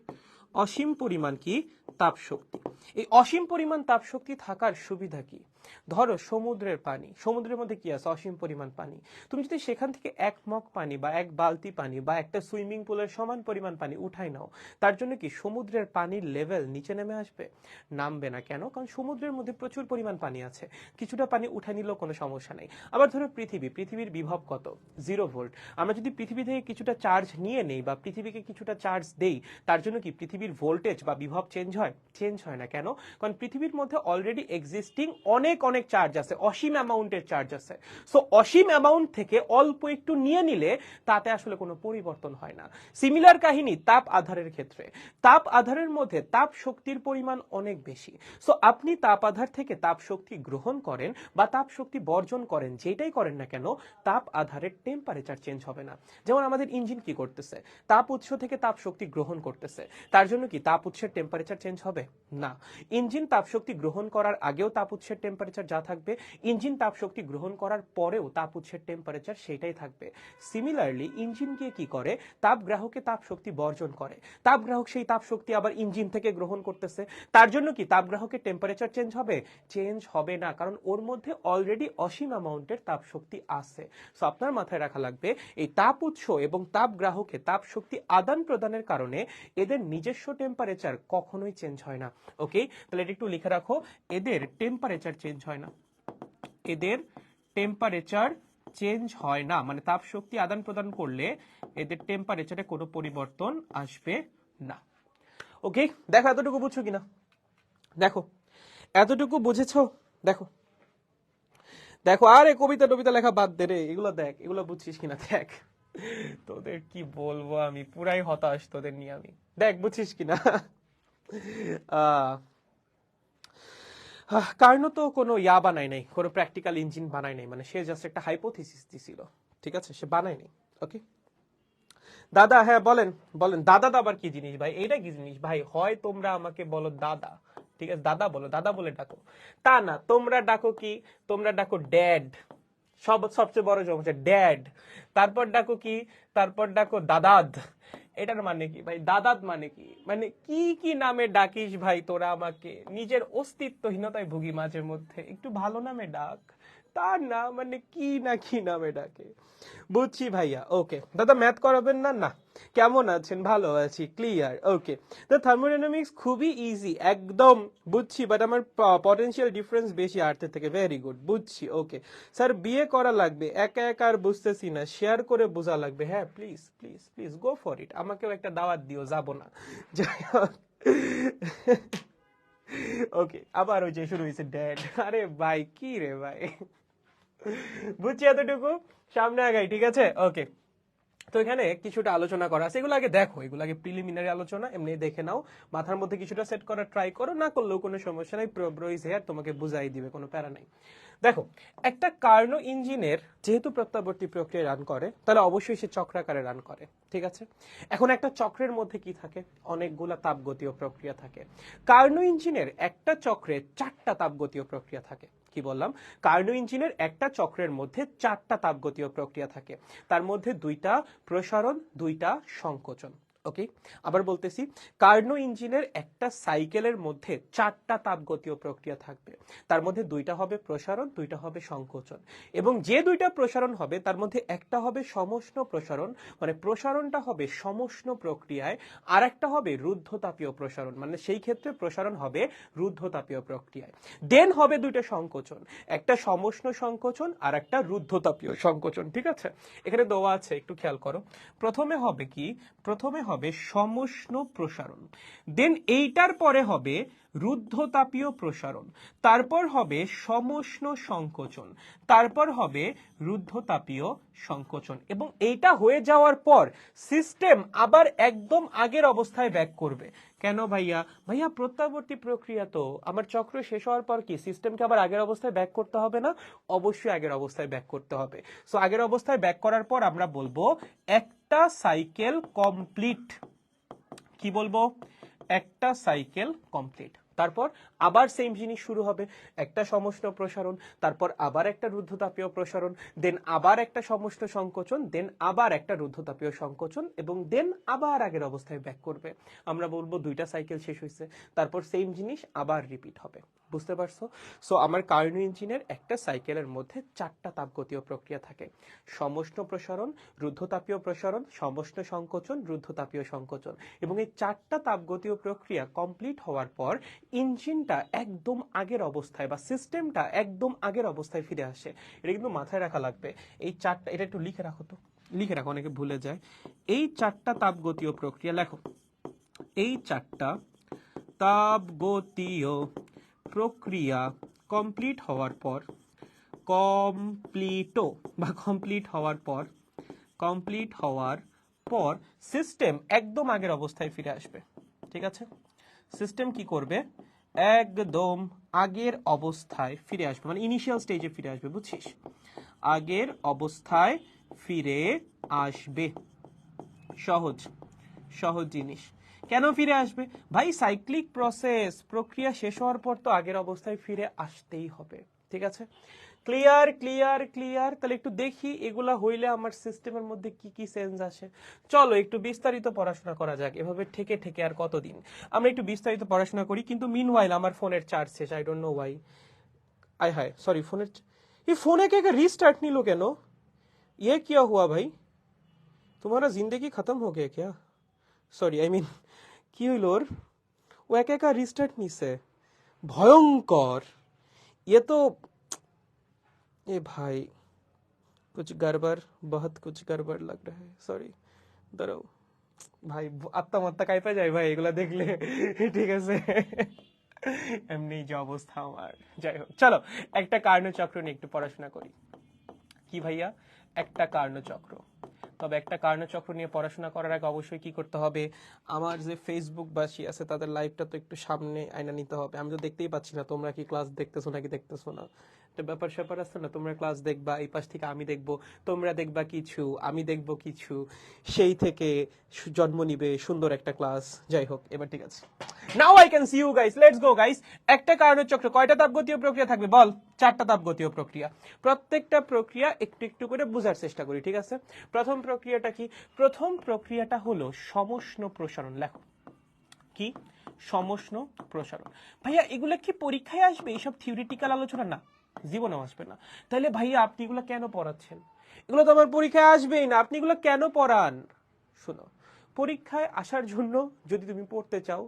অসীম পরিমাণ কি, তাপ শক্তি। এই অসীম পরিমাণ তাপ শক্তি থাকার সুবিধা কি? ধরো সমুদ্রের পানি, সমুদ্রের মধ্যে কি আছে, অসীম পরিমাণ পানি। তুমি যদি সেখান থেকে এক মগ পানি বা এক বালতি পানি বা একটা সুইমিং পুলের সমান পরিমাণ পানি উঠাই নাও, তার জন্য কি সমুদ্রের পানির লেভেল নিচে নেমে আসবে? নামবে না। কেন? কারণ সমুদ্রের মধ্যে প্রচুর পরিমাণ পানি আছে, কিছুটা পানি উঠে নিলেও কোনো সমস্যা নেই। আবার ধরো পৃথিবীর বিভব কত, 0 ভোল্ট। আমরা যদি পৃথিবী থেকে কিছুটা চার্জ নিয়ে নেই বা পৃথিবীকে কিছুটা চার্জ দেই, তার জন্য কি পৃথিবীর ভোল্টেজ বা বিভব চেঞ্জ হয়? চেঞ্জ হয় না। কেন? কারণ পৃথিবীর মধ্যে অলরেডি এক্সিস্টিং অনেক চার্জ আছে, অসীম অ্যামাউন্টের চার্জ আছে। সো অসীম অ্যামাউন্ট থেকে অল্প একটু নিয়ে নিলে তাতে আসলে কোনো পরিবর্তন হয় না। সিমিলার কাহিনী তাপ আধারের ক্ষেত্রে। তাপ আধারের মধ্যে তাপ শক্তির পরিমাণ অনেক বেশি। সো আপনি তাপ আধার থেকে তাপ শক্তি গ্রহণ করেন বা তাপ শক্তি বর্জন করেন, যেটাই করেন না কেন, তাপ আধারের টেম্পারেচার চেঞ্জ হবে না। যেমন আমাদের ইঞ্জিন কি করতেছে, তাপ উৎস থেকে তাপ শক্তি গ্রহণ করতেছে, তার জন্য কি তাপ উৎসের টেম্পারেচার চেঞ্জ হবে না। ইঞ্জিন তাপ শক্তি গ্রহণ করার আগেও তাপ উৎসের টেম্পারেচার যা থাকবে, ইঞ্জিন তাপ শক্তি গ্রহণ করার পরেও তাপ উৎসের টেম্পারেচার সেটাই থাকবে। সিমিলারলি ইঞ্জিন গিয়ে কি করে, তাপ গ্রাহকে তাপ শক্তি বর্জন করে, তাপ গ্রাহক সেই তাপ শক্তি আবার ইঞ্জিন থেকে গ্রহণ করতেছে, তার জন্য কি তাপ গ্রাহকের টেম্পারেচার চেঞ্জ হবে? চেঞ্জ হবে না, কারণ ওর মধ্যে অলরেডি অসীম অ্যামাউন্টের তাপ শক্তি আছে। সো আপনার মাথায় রাখা লাগবে, এই তাপ উৎস এবং তাপ গ্রাহকে তাপ শক্তি আদান প্রদানের কারণে এদের নিজস্ব টেম্পারেচার কখনোই চেঞ্জ হয় না। ওকে, তাহলে এটা একটু লিখে রাখো, এদের টেম্পারেচার চেঞ্জ হয় না, এদের টেম্পারেচার চেঞ্জ হয় না, মানে তাপ শক্তি আদান প্রদান করলে এদের টেম্পারেচারে কোনো পরিবর্তন আসবে না। ওকে, দেখো এতটুকু বুঝছো কিনা, দেখো এতটুকু বুঝেছো, দেখো দেখো, আরে কবিতা টবিতা লেখা বাদ দে রে, এগুলো দেখ, এগুলো বুঝছিস কিনা দেখ। তোদের কি বলবো, আমি পুরাই হতাশ তোদের নিয়ে। আমি দেখ বুঝছিস কিনা। আহ কার্নো তো কোনো বানায় নাই, কোনো প্র্যাকটিক্যাল ইঞ্জিন বানায় নাই, মানে সে জাস্ট একটা হাইপোথিসিস দিছিল। ঠিক আছে, সে বানায় নাই। ওকে দাদা, হ্যাঁ বলেন বলেন। দাদা তো আবার কি জিনিস ভাই, এটা কি জিনিস ভাই? হয় তোমরা আমাকে বলো দাদা, ঠিক আছে, দাদা বলো, দাদা বলে ডাকো। তা না, তোমরা ডাকো কি, তোমরা ডাকো ড্যাড। সবচেয়ে বড় সমস্যা ড্যাড। তারপর ডাকো কি, তারপর ডাকো দাদাদ। এটার মানে কি ভাই, দাদাদ মানে কি? মানে কি কি নামে ডাকিস ভাই তোরা আমাকে? নিজের অস্তিত্বহীনতায় ভুগি মাঝে মধ্যে, একটু ভালো নামে ডাক। তা না, মানে কি না কি নামে ডাকে। বুঝছি ভাইয়া। ওকে দাদা, ম্যাথ করাবেন না? না। কেমন আছেন? ভালো আছি, ক্লিয়ার। ওকে, তো থার্মোডাইনামিক্স খুবই ইজি একদম, বুঝছি, বাট আমার পটেনশিয়াল ডিফারেন্স বেশি আর্থের থেকে। ভেরি গুড, বুঝছি। ওকে স্যার, বিয়ে করা লাগবে, একা একা আর বুঝতেছি না, শেয়ার করে বোঝা লাগবে। হ্যাঁ please please please go for it, আমাকেও একটা দাওয়াত দিও, যাবো না। যাই হোক, ওকে, আবার ওই যে শুরু হয়েছে ড্যাড। আরে ভাই কি রে ভাই, বুঝছি এতটুকু, সামনে আগাই। ঠিক আছে, ওকে। তো এখানে কিছুটা আলোচনা করা আছে, এগুলো আগে দেখো, এগুলো আগে প্রিলিমিনারি আলোচনা, এমনি দেখে নাও, মাথার মধ্যে কিছুটা সেট করার ট্রাই করো, না করলেও কোনো সমস্যা নাই, ব্রো ইজ হিয়ার, তোমাকে বুঝাই দিবে, কোনো প্যারা নাই। দেখো, একটা কার্নো ইঞ্জিনের যেহেতু প্রত্যাবর্তী প্রক্রিয়া রান করে, তাহলে অবশ্যই সে চক্রাকারে রান করে। ঠিক আছে, এখন একটা চক্রের মধ্যে কি থাকে, অনেকগুলা তাপগতীয় প্রক্রিয়া থাকে। কার্নো ইঞ্জিনের একটা চক্রে 4টা তাপগতীয় প্রক্রিয়া থাকে। কি বললাম, কার্নো ইঞ্জিনের একটা চক্রের মধ্যে 4টা তাপগতীয় প্রক্রিয়া থাকে, তার মধ্যে 2টা প্রসারণ, 2টা সংকোচন। ওকে, আবার বলতেছি, কার্নো ইঞ্জিনের একটা সাইকেলের মধ্যে 4টা তাপগতীয় প্রক্রিয়া থাকবে। তার মধ্যে 2টা হবে প্রসারণ, 2টা হবে সংকোচন, এবং যে 2টা প্রসারণ হবে তার মধ্যে একটা হবে সমষ্ণ প্রসারণ, মানে প্রসারণটা হবে সমষ্ণ প্রক্রিয়ায়, আর একটা হবে রুদ্ধতাপীয় প্রসারণ, মানে সেই ক্ষেত্রে প্রসারণ হবে রুদ্ধতাপীয় প্রক্রিয়ায়। দেন হবে 2টা সংকোচন, একটা সমষ্ণ সংকোচন আর একটা রুদ্ধতাপীয় সংকোচন। ঠিক আছে, এখানে দেওয়া আছে, একটু খেয়াল করো। প্রথমে হবে কি, প্রথমে হবে সমষ্ণ প্রসারণ, দেন এইটার পরে হবে রুদ্ধতাপীয় প্রসারণ, তারপর হবে সমষ্ণ সংকোচন, তারপর হবে রুদ্ধতাপীয় সংকোচন, এবং এইটা হয়ে যাওয়ার পর সিস্টেম আবার একদম আগের অবস্থায় ব্যাক করবে। কেন ভাইয়া? ভাইয়া প্রত্যাবর্তী প্রক্রিয়া তো, আমার চক্র শেষ হওয়ার পর কি সিস্টেমকে আবার আগের অবস্থায় ব্যাক করতে হবে না? অবশ্যই আগের অবস্থায় ব্যাক করতে হবে। সো আগের অবস্থায় ব্যাক করার পর আমরা বলবো একটা সাইকেল কমপ্লিট। কি বলবো? একটা সাইকেল কমপ্লিট। তারপর আবার সেম জিনিস শুরু হবে, একটা সমষ্ণ প্রসারণ, তারপর আবার একটা রুদ্ধতাপীয় প্রসারণ, দেন আবার একটা সমষ্ণ সংকোচন, দেন আবার একটা রুদ্ধতাপীয় সংকোচন, এবং দেন আবার আগের অবস্থায় ব্যাক করবে। আমরা বলবো 2টা সাইকেল শেষ হয়েছে, তারপর সেম জিনিস আবার রিপিট হবে। বুঝতে পারছো? সো আমার কার্নো ইঞ্জিনের একটা সাইকেলের মধ্যে 4টা তাপগতীয় প্রক্রিয়া থাকে, সমষ্ণ প্রসারণ, রুদ্ধতাপীয় প্রসারণ, সমষ্ণ সংকোচন, রুদ্ধতাপীয় সংকোচন, এবং এই 4টা তাপগতীয় প্রক্রিয়া কমপ্লিট হওয়ার পর ইঞ্জিনটা একদম আগের অবস্থায় বা সিস্টেমটা একদম আগের অবস্থায় ফিরে আসে। এটা কিন্তু মাথায় রাখা লাগবে। এই 4টা, এটা একটু লিখে রাখো তো, লিখে রাখো, অনেকে ভুলে যায়। এই 4টা তাপগতীয় প্রক্রিয়া লেখো, এই 4টা তাপগতীয় প্রক্রিয়া কমপ্লিট হওয়ার পর, কমপ্লিট হওয়ার পর সিস্টেম একদম আগের অবস্থায় ফিরে আসবে। ঠিক আছে, সিস্টেম কি করবে? একদম আগের অবস্থায় ফিরে আসবে, মানে ইনিশিয়াল স্টেজে ফিরে আসবে। বুঝছিস? আগের অবস্থায় ফিরে আসবে। সহজ সহজ জিনিস। কেন ফিরে আসবে ভাই? সাইক্লিক প্রসেস, প্রক্রিয়া শেষ হওয়ার পর তো আগের অবস্থায় ফিরে আসতেই হবে। ঠিক আছে, ক্লিয়ার ক্লিয়ার ক্লিয়ার। তাহলে একটু দেখি এগুলা হইলে আমার সিস্টেমের মধ্যে কি কি সেন্স আসে। চলো একটু বিস্তারিত পড়াশোনা করা যাক, এভাবে ঠেকে ঠেকে আর কতদিন। আমরা একটু বিস্তারিত পড়াশোনা করি, কিন্তু মিনওয়াইল আমার ফোনের চার্জ শেষ, আই ডোন্ট নো ওয়াই। আয় হায়, সরি, ফোনের এই ফোনে কে রিস্টার্ট নিল কেন? ये क्या हुआ भाई? तुम्हारा जिंदगी खत्म हो गया क्या? সরি, আই মিন কি হইল ওর? ও একা একা রিস্টার্ট নিছে, ভয়ঙ্কর। ये तो, ए भाई कुछ गड़बड़, बहुत कुछ गड़बड़ लग रहा है, সরি, দাঁড়াও ভাই, আত্মহত্যা কাইপা যায় ভাই এগুলা দেখলে। ঠিক আছে, এমনি যে অবস্থা আমার। যাই হোক, চলো একটা কার্ণচক্র নিয়ে একটু পড়াশোনা করি। কি ভাইয়া? একটা কার্ণচক্র। তবে একটা কার্ণচক্র নিয়ে পড়াশোনা করার আগে অবশ্যই কি করতে হবে? আমার যে ফেসবুক বাসী আছে তাদের লাইভটা তো একটু সামনে আয়না নিতে হবে। আমি তো দেখতেই পাচ্ছি না তোমরা কি ক্লাস দেখতেছো নাকি দেখতেছো না। একটা ব্যাপার স্যাপার আছে না, তোমরা ক্লাস দেখবা, এই পাশ থেকে আমি দেখবো, তোমরা দেখবা কিছু, আমি দেখবো কিছু, সেই থেকে জন্ম নিবে সুন্দর একটা ক্লাস। যাই হোক, এবার ঠিক আছে, now I can see you guys, let's go guys. একটা কার্ণচক্র কয়টা তাপগতীয় প্রক্রিয়া থাকবে বল? 4টা তাপগতীয় প্রক্রিয়া। প্রত্যেকটা প্রক্রিয়া একটু একটু করে বোঝার চেষ্টা করি। ঠিক আছে, প্রথম প্রক্রিয়াটা কি? প্রথম প্রক্রিয়াটা হলো সমষ্ণ প্রসারণ। লেখো কি? সমষ্ণ প্রসারণ। ভাইয়া এগুলা কি পরীক্ষায় আসবে? এইসব থিওরিটিক্যাল আলোচনা না, জীবনেও আসবে না। তাহলে ভাইয়া আপনি এগুলো কেন পড়াচ্ছেন? এগুলো তো আমার পরীক্ষায় আসবেই না, আপনি এগুলো কেন পড়ান? শোনো, পরীক্ষায় আসার জন্য যদি তুমি পড়তে চাও,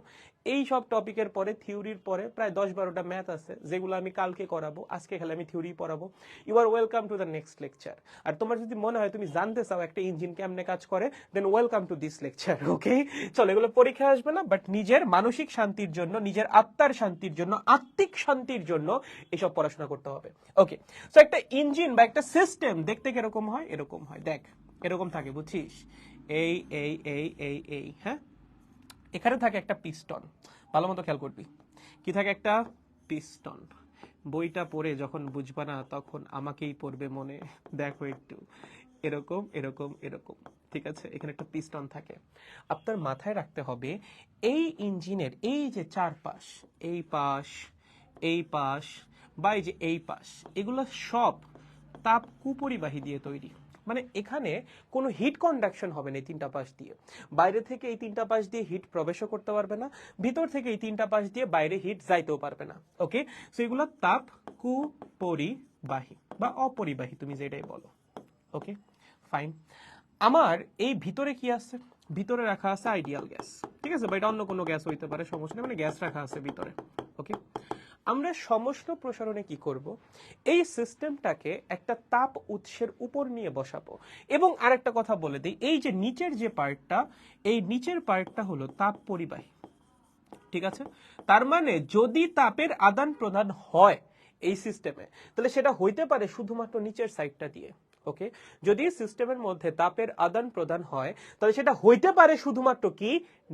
এই সব টপিকের পরে, থিওরির পরে প্রায় 10-12টা ম্যাথ আছে, যেগুলো আমি কালকে করাবো, আজকে খালি আমি থিওরি পড়াবো। You are welcome to the next lecture. আর তোমার যদি মনে হয় তুমি জানতে চাও একটা ইঞ্জিন কেমনে কাজ করে, দেন ওয়েলকাম টু দিস লেকচার। ওকে, চলো, এগুলো পরীক্ষায় আসবে না, বাট নিজের মানসিক শান্তির জন্য, নিজের আত্মার শান্তির জন্য, আত্মিক শান্তির জন্য এসব পড়াশোনা করতে হবে। ওকে, সো একটা ইঞ্জিন বা একটা সিস্টেম দেখতে কিরকম হয়? এরকম হয়, দেখ এরকম থাকে, বুঝছিস? এই এই এই এই এই, হ্যাঁ, এখানে থাকে একটা পিস্টন। ভালো মতো খেয়াল করবি, কি থাকে? একটা পিস্টন। বইটা পড়ে যখন বুঝবা না তখন আমাকেই পড়বে মনে। দেখো একটু, এরকম এরকম এরকম। ঠিক আছে, এখানে একটা পিস্টন থাকে। আপনার মাথায় রাখতে হবে এই ইঞ্জিনের এই যে চারপাশ, এই পাশ, এই পাশ, বা এই যে এই পাশ, এগুলো সব তাপ কুপরিবাহী দিয়ে তৈরি, মানে এখানে কোনো হিট কন্ডাকশন হবে না এই তিনটা পাশ দিয়ে, বাইরে থেকে এই তিনটা পাশ দিয়ে হিট প্রবেশও করতে পারবে না, ভিতর থেকে এই তিনটা পাশ দিয়ে বাইরে হিট যাইতেও পারবে না। ওকে, সো এগুলো তাপ কুপরিবাহী বা অপরিবাহী, তুমি যেটাই বলো। Okay fine. আমার এই ভিতরে কি আছে, ভিতরে রাখা আছে আইডিয়াল গ্যাস, ঠিক আছে, বা এটা অন্য কোনো গ্যাস হইতে পারে, সমস্যা নেই, মানে গ্যাস রাখা আছে ভিতরে। ওকে, আমরা সমষ্ণ প্রসারণে কি করব, এই সিস্টেমটাকে একটা তাপ উৎসের উপর নিয়ে বসাবো। এবং আরেকটা কথা বলে দিই, এই যে নিচের যে পার্টটা, এই নিচের পার্টটা হলো তাপ পরিবাহী, ঠিক আছে। তার মানে যদি তাপের আদান প্রদান হয় এই সিস্টেমে, তাহলে সেটা হইতে পারে শুধুমাত্র নিচের সাইডটা দিয়ে। ওকে, যদি সিস্টেমের মধ্যে তাপের আদান প্রদান হয় তাহলে সেটা হইতে পারে শুধুমাত্র কি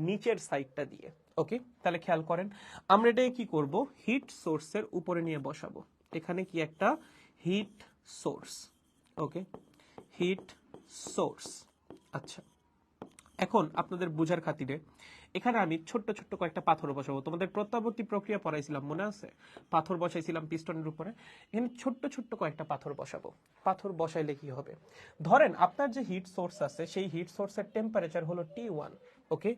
নিচের সাইডটা দিয়ে। ওকে, তাহলে খেয়াল করেন, আমরা এটাকে কি করব, হিট সোর্সের উপরে নিয়ে বসাবো। এখানে কি একটা হিট সোর্স, ওকে, হিট সোর্স। আচ্ছা, এখন আপনাদের বোঝার খাতিরে এখানে আমি ছোট্ট ছোট্ট কয়েকটা পাথর বসাবো। তোমাদের প্রত্যাবর্তী প্রক্রিয়া পড়াইছিলাম, মনে আছে? পাথর বসাইছিলাম পিস্টনের উপরে, এখানে ছোট্ট ছোট্ট কয়েকটা পাথর বসাবো। পাথর বসাইলে কি হবে, ধরেন আপনার যে হিট সোর্স আছে সেই হিট সোর্সের টেম্পারেচার হলো T1, ওকে,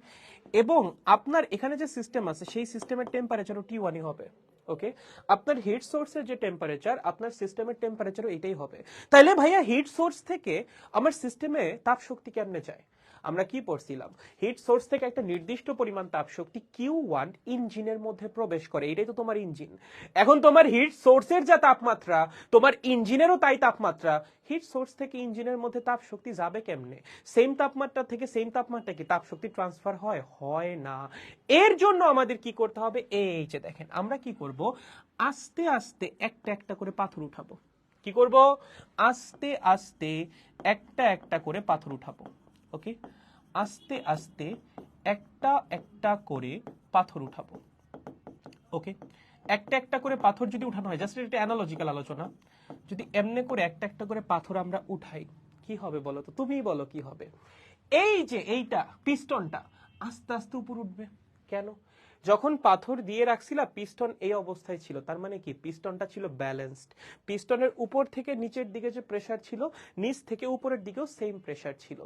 এবং আপনার এখানে যে সিস্টেম আছে সেই সিস্টেমের টেম্পারেচারও T1ই হবে। ওকে, আপনার হিট সোর্সের যে টেম্পারেচার আপনার সিস্টেমের টেম্পারেচারও এটাই হবে। তাইলে ভাইয়া হিট সোর্স থেকে আমার সিস্টেমে তাপ শক্তি কেমনে যায়? আমরা কি পড়ছিলাম, হিট সোর্স থেকে একটা নির্দিষ্ট পরিমাণ তাপ শক্তি Q1 ইঞ্জিনের মধ্যে প্রবেশ করে, এটাই তো তোমার ইঞ্জিন। এখন তোমার হিট সোর্সের যা তাপমাত্রা তোমার ইঞ্জিনেরও তাই তাপমাত্রা, হিট সোর্স থেকে ইঞ্জিনের মধ্যে তাপ শক্তি যাবে কেমনে? সেম তাপমাত্রা থেকে সেম তাপমাত্রা কি তাপ শক্তি ট্রান্সফার হয়? হয় না। এর জন্য আমাদের কি করতে হবে, এই যে দেখেন আমরা কি করব, আস্তে আস্তে একটা একটা করে পাথর উঠাবো। কি করব, আস্তে আস্তে একটা একটা করে পাথর উঠাবো। ওকে, আস্তে আস্তে একটা একটা করে পাথর উঠাবো। ওকে, একটা একটা করে পাথর যদি উঠানো হয়, জাস্ট এটা অ্যানালজিক্যাল আলোচনা, যদি এমনি করে একটা একটা করে পাথর আমরা উঠাই কি হবে বলো তো, তুমিই বলো কি হবে? এই যে এইটা পিস্টনটা আস্তে আস্তে উপর উঠবে। কেন? যখন পাথর দিয়ে রাখছিলা পিস্টন এই অবস্থায় ছিল, তার মানে কি পিস্টনটা ছিল ব্যালেন্সড। পিস্টনের উপর থেকে নিচের দিকে যে প্রেসার ছিল নিচ থেকে উপরের দিকেও সেম প্রেসার ছিল।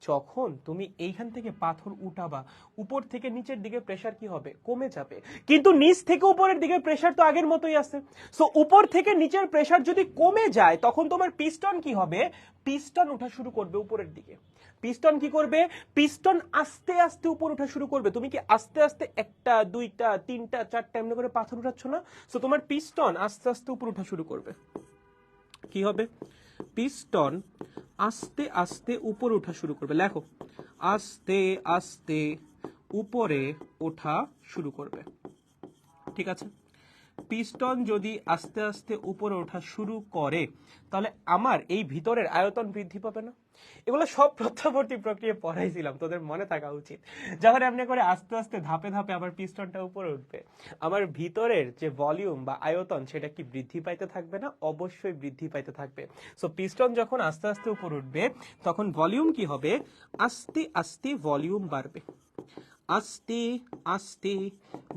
যখন তুমি এইখান থেকে পাথর উঠাবা উপর থেকে নিচের দিকে প্রেসার কি হবে, কমে যাবে, কিন্তু নিচ থেকে উপরের দিকে প্রেসার তো আগের মতোই আছে। সো উপর থেকে নিচের প্রেসার যদি কমে যায় তখন তোমার পিস্টন কি হবে, পিস্টন ওঠা শুরু করবে উপরের দিকে। পিস্টন কি করবে, পিস্টন আস্তে আস্তে উপর ওঠা শুরু করবে। তুমি কি আস্তে আস্তে একটা দুইটা তিনটা চারটা এমনি করে পাথর উঠাচ্ছ না? সো তোমার পিস্টন আস্তে আস্তে উপর ওঠা শুরু করবে। কি হবে, পিস্টন আস্তে আস্তে উপরে ওঠা শুরু করবে। লেখো, আস্তে আস্তে উপরে ওঠা শুরু করবে। ঠিক আছে, পিস্টন যদি আস্তে আস্তে উপরে ওঠা শুরু করে তাহলে আমার এই ভিতরের আয়তন বৃদ্ধি পাবে না? এগুলো সব প্রত্যাবর্তী প্রক্রিয়া পড়াইছিলাম, তোদের মনে থাকা উচিত। যখন এমনি করে আস্তে আস্তে ধাপে ধাপে আবার পিস্টনটা উপরে উঠবে, আমার ভিতরের যে ভলিউম বা আয়তন সেটা কি বৃদ্ধি পাইতে থাকবে না? অবশ্যই বৃদ্ধি পাইতে থাকবে। সো পিস্টন যখন আস্তে আস্তে উপরে উঠবে তখন ভলিউম কি হবে, আস্তে আস্তে ভলিউম বাড়বে, আস্তে আস্তে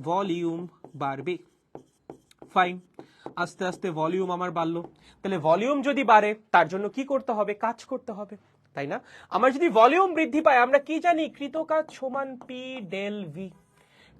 ভলিউম বাড়বে। ফাইন, আস্তে আস্তে ভলিউম আমার বাড়লো। তাহলে ভলিউম যদি বাড়ে তার জন্য কি করতে হবে, কাজ করতে হবে, তাই না? আমার যদি ভলিউম বৃদ্ধি পায় আমরা কি জানি, কৃতকাজ সমান পি ডেল ভি।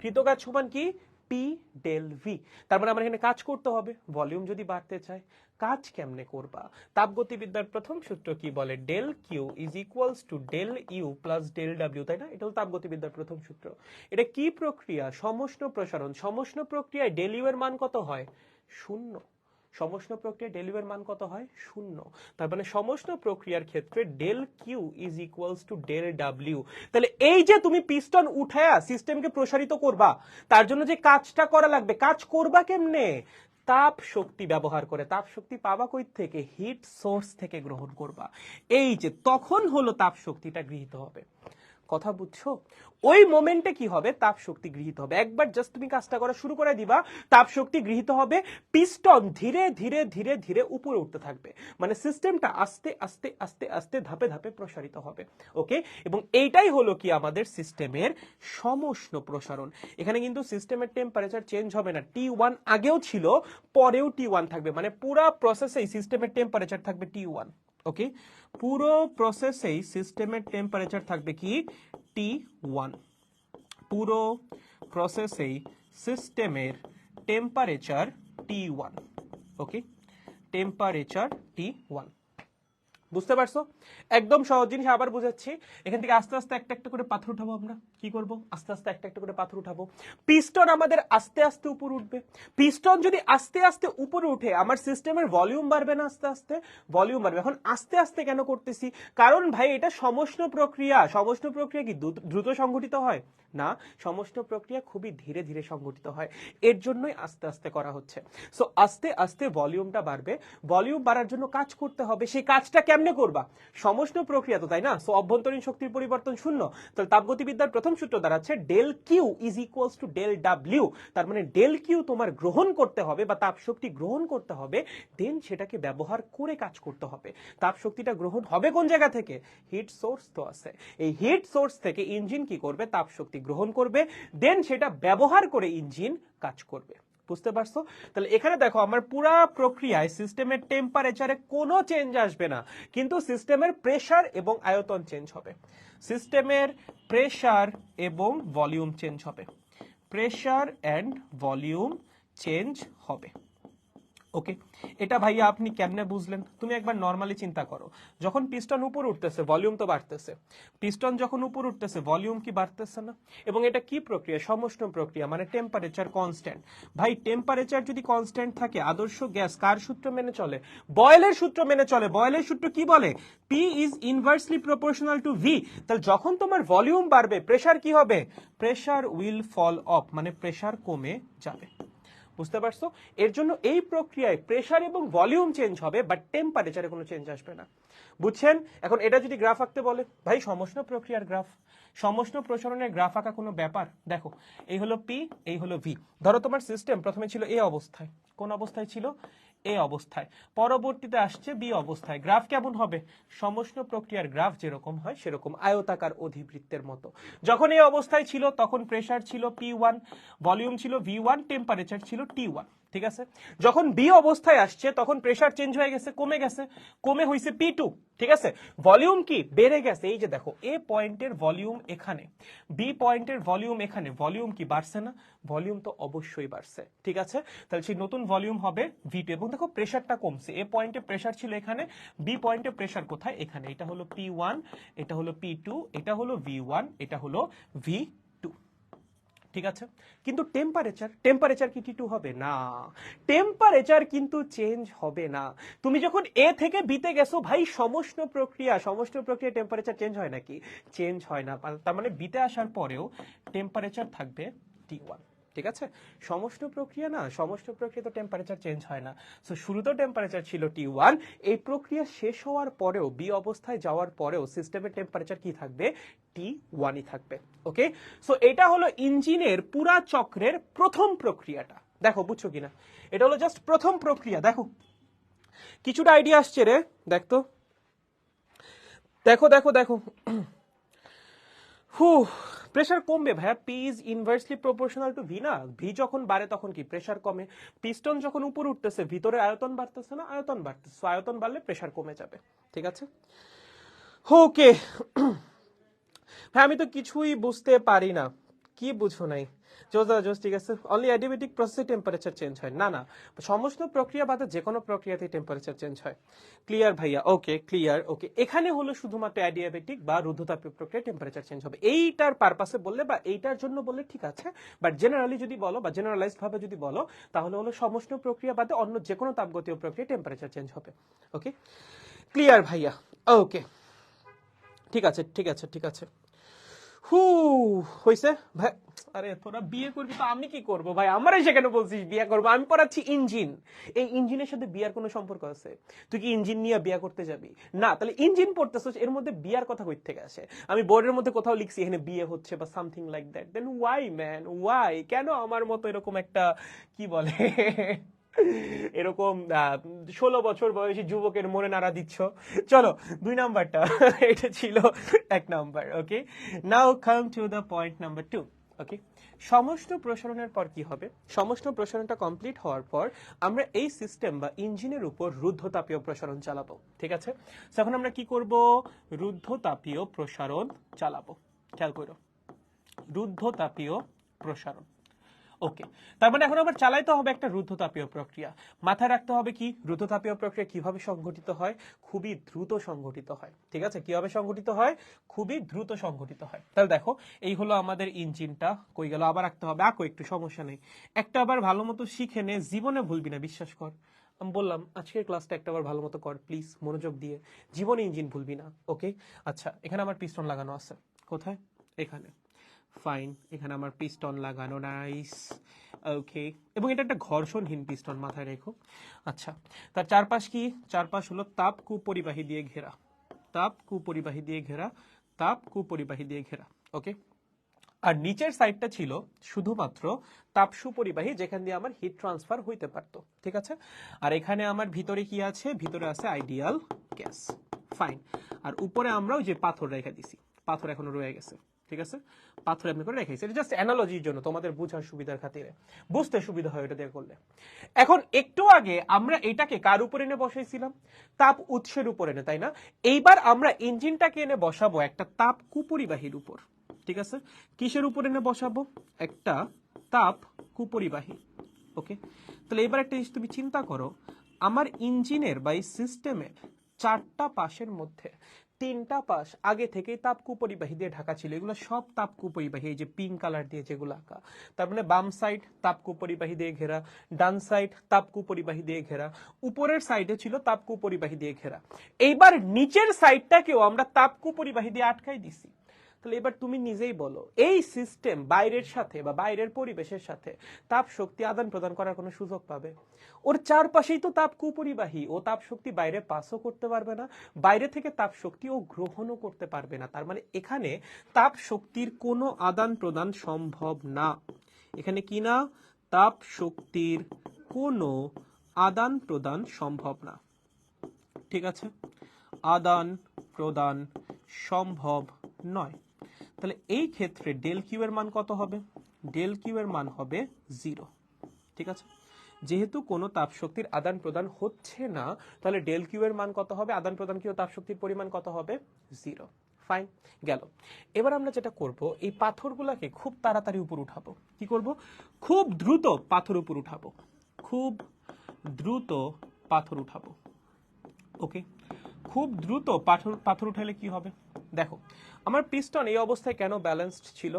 কৃতকাজ সমান কি, পি ডেল ভি। তার মানে আমার এখানে কাজ করতে হবে ভলিউম যদি বাড়তে চায়। কাজ কেমনে করবা? তাপগতিবিদ্যার প্রথম সূত্র কি বলে, del Q is equals to del U plus del W, তাই না? এটা হলো তাপগতিবিদ্যার প্রথম সূত্র। এটা কি প্রক্রিয়া, সমষ্ণ প্রসারণ। সমষ্ণ প্রক্রিয়ায় ডেল ইউ এর মান কত হয়, শূন্য। সমষ্ণ প্রক্রিয়া ডেল ইউ এর মান কত হয়, শূন্য। তার মানে সমষ্ণ প্রক্রিয়ার ক্ষেত্রে del Q is equals to del W. তাহলে এই যে তুমি পিস্টন উঠায়া সিস্টেমকে প্রসারিত করবা, তার জন্য যে কাজটা করা লাগবে, কাজ করবা কেমনে, তাপ শক্তি ব্যবহার করে। তাপ শক্তি পাবা কই থেকে, হিট সোর্স থেকে গ্রহণ করবা। এই যে তখন হলো তাপ শক্তিটা গৃহীত হবে। কথা বুঝছো? ওই মোমেন্টে কি হবে, তাপ শক্তি গৃহীত হবে। একবার জাস্ট তুমি কাজটা করা শুরু করে দিবা, তাপ শক্তি গৃহীত হবে, পিস্টন ধীরে ধীরে ধীরে ধীরে উপরে উঠতে থাকবে, মানে সিস্টেমটা আস্তে আস্তে আস্তে আস্তে ধাপে ধাপে প্রসারিত হবে। ওকে, এবং এইটাই হলো কি আমাদের সিস্টেমের সমষ্ণ প্রসারণ। এখানে কিন্তু সিস্টেমের টেম্পারেচার চেঞ্জ হবে না, T1 আগেও ছিল, পরেও T1 থাকবে, মানে পুরো প্রসেসেই সিস্টেমের টেম্পারেচার থাকবে T1। ওকে, পুরো প্রসেসেই সিস্টেমের টেম্পারেচার থাকবে কি T1। পুরো প্রসেসেই সিস্টেমের টেম্পারেচার T1। ওকে, টেম্পারেচার T1। বুঝতে পারছো? একদম সহজ জিনিস, আবার বুঝাচ্ছি। এখান থেকে আস্তে আস্তে একটা একটা করে পাথর উঠাবো। আমরা কি করব? আস্তে আস্তে একটা একটা করে পাথর উঠাবো। পিস্টন আমাদের আস্তে আস্তে উপরে উঠবে। পিস্টন যদি আস্তে আস্তে উপরে উঠে, আমার সিস্টেমের ভলিউম বাড়বে না? আস্তে আস্তে ভলিউম বাড়বে। এখন আস্তে আস্তে কেন করতেছি? কারণ ভাই এটা সমষ্ণ প্রক্রিয়া। সমষ্ণ প্রক্রিয়া কি দ্রুত সংঘটিত হয় না? সমষ্ণ প্রক্রিয়া খুবই ধীরে ধীরে সংঘটিত হয়, এর জন্যই আস্তে আস্তে করা হচ্ছে। সো আস্তে আস্তে ভলিউমটা বাড়বে। ভলিউম বাড়ার জন্য কাজ করতে হবে। সেই কাজটা কেমনে করবা? সমষ্ণ প্রক্রিয়া তো, তাই না? সো অভ্যন্তরীণ শক্তির পরিবর্তন শূন্য। তাহলে তাপগতিবিদ্যার প্রথম সূত্র দাঁড়াচ্ছে del Q is equals to del W. তার মানে ডেল কিউ তোমার গ্রহণ করতে হবে বা তাপ শক্তি গ্রহণ করতে হবে, দেন সেটাকে ব্যবহার করে কাজ করতে হবে। তাপ শক্তিটা গ্রহণ হবে কোন জায়গা থেকে? হিট সোর্স তো আছে। এই হিট সোর্স থেকে ইঞ্জিন কি করবে? তাপ শক্তি গ্রহণ করবে, দেন সেটা ব্যবহার করে ইঞ্জিন কাজ করবে। বুঝতে পারছো? তাহলে এখানে দেখো আমার পুরো প্রক্রিয়ায় সিস্টেমের টেম্পারেচারে কোনো চেঞ্জ আসবে না, কিন্তু সিস্টেমের প্রেসার এবং আয়তন চেঞ্জ হবে। সিস্টেমের প্রেসার এবং ভলিউম চেঞ্জ হবে। প্রেসার এন্ড ভলিউম চেঞ্জ হবে। ওকে, এটা ভাইয়া আপনি কেমনে বুঝলেন? তুমি একবার নরমালি চিন্তা করো, যখন পিস্টন উপর উঠতেছে ভলিউম তো বাড়তেছে, পিস্টন যখন উপর উঠতেছে ভলিউম কি বাড়তেছে না? এবং এটা কি প্রক্রিয়া? সমষ্ণ প্রক্রিয়া, মানে টেম্পারেচার কনস্ট্যান্ট। ভাই টেম্পারেচার যদি কনস্ট্যান্ট থাকে, আদর্শ গ্যাস কার সূত্র মেনে চলে? বয়েলের সূত্র মেনে চলে। বয়েলের সূত্র কি বলে? P is inversely proportional to V। তাহলে যখন তোমার ভলিউম বাড়বে, প্রেসার কি হবে? প্রেসার উইল ফল অফ, মানে প্রেসার কমে যাবে। বুঝতে পারছো? এর জন্য এই প্রক্রিয়ায় প্রেসার এবং ভলিউম চেঞ্জ হবে, বাট টেম্পারেচারে কোনো চেঞ্জ আসবে না। বুঝছেন? এখন এটা যদি গ্রাফ আঁকতে বলে, ভাই সমষ্ণ প্রক্রিয়ার গ্রাফ, সমষ্ণ প্রসারণের গ্রাফ আঁকা কোনো ব্যাপার? দেখো, এই হলো পি, এই হলো ভি। ধরো তোমার সিস্টেম প্রথমে ছিল এ অবস্থায়। কোন অবস্থায় ছিল? এ অবস্থায়। পরবর্তীতে আসছে বি অবস্থায়। গ্রাফ কেমন হবে? সমষ্ণ প্রক্রিয়ার গ্রাফ যেরকম হয় সেরকম, আয়তাকার অধিবৃত্তের মতো। যখন এই অবস্থায় ছিল তখন প্রেসার ছিল P1, ভলিউম ছিল V1, টেম্পারেচার ছিল T1। ঠিক আছে? যখন বি অবস্থায় আসছে তখন প্রেসার চেঞ্জ হয়ে গেছে, কমে গেছে, কমে হইছে P2। ঠিক আছে? ভলিউম কি বেড়ে গেছে। এই যে দেখো, এ পয়েন্টের ভলিউম এখানে, বি পয়েন্টের ভলিউম এখানে, ভলিউম কি বাড়ছে না? ভলিউম তো অবশ্যই বাড়ছে। ঠিক আছে? তাহলে সেই নতুন ভলিউম হবে V2। এবং দেখো প্রেসারটা কমছে। এ পয়েন্টে প্রেসার ছিল এখানে, বি পয়েন্টে প্রেসার কোথায়? এখানে। এটা হলো P1, এটা হলো P2, এটা হলো V1, এটা হলো V2। ঠিক আছে? কিন্তু টেম্পারেচার কি T2 হবে? না, টেম্পারেচার কিন্তু চেঞ্জ হবে না। তুমি যখন এ থেকে বিতে গেছো, ভাই সমষ্ণ প্রক্রিয়া, সমষ্ণ প্রক্রিয়া টেম্পারেচার চেঞ্জ হয় নাকি? চেঞ্জ হয় না। তার মানে বিতে আসার পরেও টেম্পারেচার থাকবে T1। ঠিক আছে? সমষ্ণ প্রক্রিয়া না, সমষ্ণ প্রক্রিয়া তো টেম্পারেচার চেঞ্জ হয় না। সো শুরুতেও টেম্পারেচার ছিল T1, এই প্রক্রিয়া শেষ হওয়ার পরেও, বি অবস্থায় যাওয়ার পরেও সিস্টেমের টেম্পারেচার কি থাকবে? T1ই থাকবে। ওকে, সো এটা হলো ইঞ্জিনের পুরা চক্রের প্রথম প্রক্রিয়াটা। দেখো বুঝছো কিনা? এটা হলো জাস্ট প্রথম প্রক্রিয়া। দেখো কিছুটা আইডিয়া আসছে রে। দেখতো, দেখো দেখো দেখো। হু, প্রেসার কমবে ভাইয়া। P is inversely proportional to V না? ভি যখন বাড়ে তখন কি প্রেসার কমে। পিস্টন যখন উপর উঠতেছে, ভিতরে আয়তন বাড়তেছে না? আয়তন বাড়তেছে। আয়তন বাড়লে প্রেসার কমে যাবে। ঠিক আছে? ওকে। হ্যাঁ, আমি তো কিছুই বুঝতে পারি না। কি বুঝো নাই? জোস, ঠিক আছে। অনলি অ্যাডিয়াবেটিক প্রসেসে টেম্পারেচার চেঞ্জ হয় না? না, সমস্ত প্রক্রিয়া বাদে যে কোনো প্রক্রিয়াতেই টেম্পারেচার চেঞ্জ হয়। ক্লিয়ার ভাইয়া? ওকে, ক্লিয়ার। ওকে, এখানে হলো শুধুমাত্র অ্যাডিয়াবেটিক বা রুদ্ধতাপীয় প্রক্রিয়া টেম্পারেচার চেঞ্জ হবে। এইটার পারপাসে বললে বা এইটার জন্য বললে ঠিক আছে, বাট জেনারেলি যদি বলো বা জেনারেলাইজড ভাবে যদি বলো, তাহলে হলো সমস্ত প্রক্রিয়া বাদে অন্য যে কোনো তাপগতীয় প্রক্রিয়া টেম্পারেচার চেঞ্জ হবে। ওকে, ক্লিয়ার ভাইয়া? ওকে, ঠিক আছে, ঠিক আছে, ঠিক আছে। হু হইছে ভাই। আরে তোরা বিয়ে করবি তো আমি কি করব ভাই, আমারই সেখানে বলছিস বিয়ে করবো, আমি পড়াচ্ছি ইঞ্জিন। এই ইঞ্জিনের সাথে বিয়ার কোনো সম্পর্ক আছে? তুই কি ইঞ্জিন নিয়ে বিয়ে করতে যাবি? না, তাহলে ইঞ্জিন পড়তেছিস, এর মধ্যে বিয়ার কথা কই থেকে আসে? আমি বোর্ডের মধ্যে কোথাও লিখছি এখানে বিয়ে হচ্ছে বা something like that, then why man why? কেন আমার মতো এরকম একটা কি বলে এরকম 16 বছর বয়সী যুবকের মনে নাড়া দিচ্ছ? চলো 2 নাম্বারটা এটা ছিল 1 number. Okay, now come to the point number 2। Okay, সমষ্ণ প্রসারণের পর কি হবে? সমষ্ণ প্রসারণটা কমপ্লিট হওয়ার পর আমরা এই সিস্টেম বা ইঞ্জিনের উপর রুদ্ধতাপীয় প্রসারণ চালাবো। ঠিক আছে, এখন আমরা কি করব? রুদ্ধতাপীয় প্রসারণ চালাবো। খেয়াল করো, রুদ্ধতাপীয় প্রসারণ। ওকে, তার মানে এখন আবার চালাইতে হবে একটা রুদ্ধতাপীয় প্রক্রিয়া। মাথায় রাখতে হবে কি রুদ্ধতাপীয় প্রক্রিয়া কিভাবে সংঘটিত হয়? খুবই দ্রুত সংঘটিত হয়। ঠিক আছে, কিভাবে সংঘটিত হয়? খুবই দ্রুত সংঘটিত হয়। তাহলে দেখো, এই হলো আমাদের ইঞ্জিনটা। কই গেল? আবার রাখতে হবে, আকো একটু সমস্যা নেই। একটা আবার ভালো মতো শিখে নে, জীবনে ভুলবি না, বিশ্বাস কর। আমি বললাম আজকের ক্লাসটা একটা আবার ভালো মতো কর প্লিজ, মনোযোগ দিয়ে। জীবনে ইঞ্জিন ভুলবি না। ওকে, আচ্ছা এখানে আমার পিস্টন লাগানো আছে। কোথায়? এখানে। ফাইন, এখানে আমার পিস্টন লাগানো, নাইস। ওকে, এবং এটা একটা ঘর্ষণহীন পিস্টন, মাথায় রেখো। আচ্ছা, তার চারপাশ কি? চারপাশ হলো তাপ কুপরিবাহী দিয়ে ঘেরা, তাপ কুপরিবাহী দিয়ে ঘেরা, তাপ কুপরিবাহী দিয়ে ঘেরা। ওকে, আর নিচের সাইডটা ছিল শুধুমাত্র তাপ সুপরিবাহী, যেখান দিয়ে আমার হিট ট্রান্সফার হইতে পারতো। ঠিক আছে, আর এখানে আমার ভিতরে কি আছে? ভিতরে আছে আইডিয়াল গ্যাস। ফাইন, আর উপরে আমরা ওই যে পাথর রেখে দিছি, পাথর এখনো রয়ে গেছে। ঠিক আছে, পাথর এমনি করে রেখেছি, এটা জাস্ট অ্যানালজির জন্য, তোমাদের বোঝার সুবিধার খাতিরে, বুঝতে সুবিধা হয় এটা দিয়ে করলে। এখন একটু আগে আমরা এটাকে কার উপরে এনে বসাইছিলাম? তাপ উৎসের উপর এনে, তাই না? এইবার আমরা ইঞ্জিনটাকে এনে বসাবো একটা তাপ কুপরিবাহীর উপর। ঠিক আছে, কিসের উপর এনে বসাবো? একটা তাপ কুপরিবাহী। ওকে, তাহলে এবার একটা জিনিস তুমি চিন্তা করো, আমার ইঞ্জিনের বা এই সিস্টেমের 4টা পাশের মধ্যে 3টা পাশ আগে থেকেই তাপ কুপরিবাহী দিয়ে ঢাকা ছিল। এগুলো সব তাপ কুপরিবাহী, এই যে পিঙ্ক কালার দিয়ে যেগুলো আঁকা। তার মানে বাম সাইড তাপ কুপরিবাহী দিয়ে ঘেরা, ডান সাইড তাপ কুপরিবাহী দিয়ে ঘেরা, উপরের সাইডে ছিল তাপ কুপরিবাহী দিয়ে ঘেরা। এইবার নিচের সাইডটাকেও আমরা তাপ কুপরিবাহী দিয়ে আটকাই দিছি। তাহলে এবার তুমি নিজেই বলো, এই সিস্টেম বাইরের সাথে বা বাইরের পরিবেশের সাথে তাপ শক্তি আদান প্রদান করার কোনো সুযোগ পাবে? ওর চারপাশেই তো তাপ কুপরিবাহী, ও তাপ শক্তি বাইরে পাসও করতে পারবে না, বাইরে থেকে তাপ শক্তি ও গ্রহণও করতে পারবে না। তার মানে এখানে তাপ শক্তির কোনো আদান প্রদান সম্ভব না। এখানে কি না? তাপ শক্তির কোনো আদান প্রদান সম্ভব না। ঠিক আছে, আদান প্রদান সম্ভব নয়। তাহলে এই ক্ষেত্রে ডেল কিউ এর মান কত হবে? ডেল কিউ এর মান হবে 0। ঠিক আছে, যেহেতু কোনো তাপ শক্তির আদান প্রদান হচ্ছে না, তাহলে ডেল কিউ এর মান কত হবে? আদান প্রদান কিউ তাপ শক্তির পরিমাণ কত হবে? 0। ফাইন, গেল। এবার আমরা যেটা করব, এই পাথরগুলোকে খুব তাড়াতাড়ি উপর উঠাবো। কি করব? খুব দ্রুত পাথর উপর উঠাবো, খুব দ্রুত পাথর উঠাবো। ওকে, খুব দ্রুত পাথর উঠালে কি হবে? দেখো, আমার পিস্টন এই অবস্থায় কেন ব্যালেন্সড ছিল?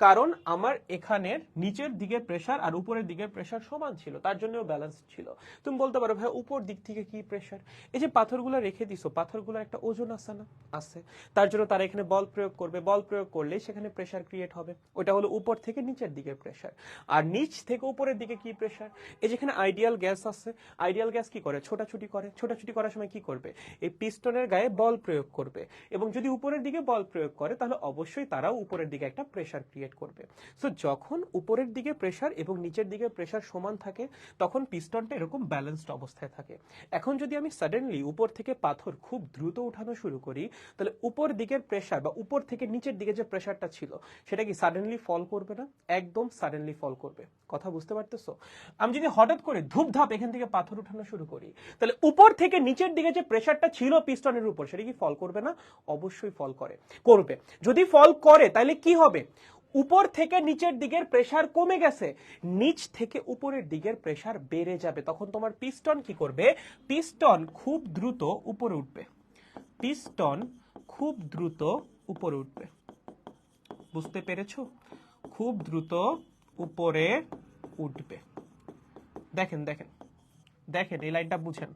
কারণ আমার এখানের নিচের দিকের প্রেসার আর উপরের দিকের প্রেসার সমান ছিল, তার জন্যও ব্যালেন্সড ছিল। তুমি বলতে পারো ভাই উপর দিক থেকে কি প্রেসার? এই যে পাথরগুলো রেখে দিছো, পাথরগুলোর একটা ওজন আছে না? আছে, তার জন্য তারা এখানে বল প্রয়োগ করবে, বল প্রয়োগ করলে সেখানে প্রেসার ক্রিয়েট হবে। ওটা হলো উপর থেকে নিচের দিকের প্রেসার। আর নিচ থেকে উপরের দিকে কি প্রেসার? এই যেখানে আইডিয়াল গ্যাস আছে, আইডিয়াল গ্যাস কি করে? ছোটাছুটি করে। ছোটাছুটি করার সময় কি করবে? এই পিস্টনের গায়ে বল প্রয়োগ করবে, এবং যদি উপরের দিকে বল প্রয়োগ করে তাহলে অবশ্যই তারাও উপরের দিকে একটা প্রেসার ক্রিয়েট করবে। সো যখন উপরের দিকে প্রেসার এবং নিচের দিকে প্রেসার সমান থাকে, তখন পিস্টনটা এরকম ব্যালেন্সড অবস্থায় থাকে। এখন যদি আমি সাডেনলি উপর থেকে পাথর খুব দ্রুত উঠানো শুরু করি, তাহলে উপর দিকের প্রেসার বা উপর থেকে নিচের দিকে যে প্রেসারটা ছিল সেটা কি সাডেনলি ফল করবে না? একদম সাডেনলি ফল করবে। কথা বুঝতে পারতেছো? আমি যদি হঠাৎ করে ধূপধাপ এখান থেকে পাথর উঠানো শুরু করি, তাহলে উপর থেকে নিচের দিকে যে প্রেসারটা ছিল পিস্টনের উপর, সেটা কি ফল করবে না? অবশ্যই ফল করবে। যদি ফল করে তাহলে কি হবে? উপর থেকে নিচের দিকের প্রেসার কমে গেছে, নিচ থেকে উপরের দিকের প্রেসার বেড়ে যাবে। তখন তোমার পিস্টন কি করবে? পিস্টন খুব দ্রুত উপরে উঠবে, পিস্টন খুব দ্রুত উপরে উঠবে। বুঝতে পেরেছো? খুব দ্রুত উপরে উঠবে। দেখেন দেখেন, দেখেন এই লাইনটা বুঝেন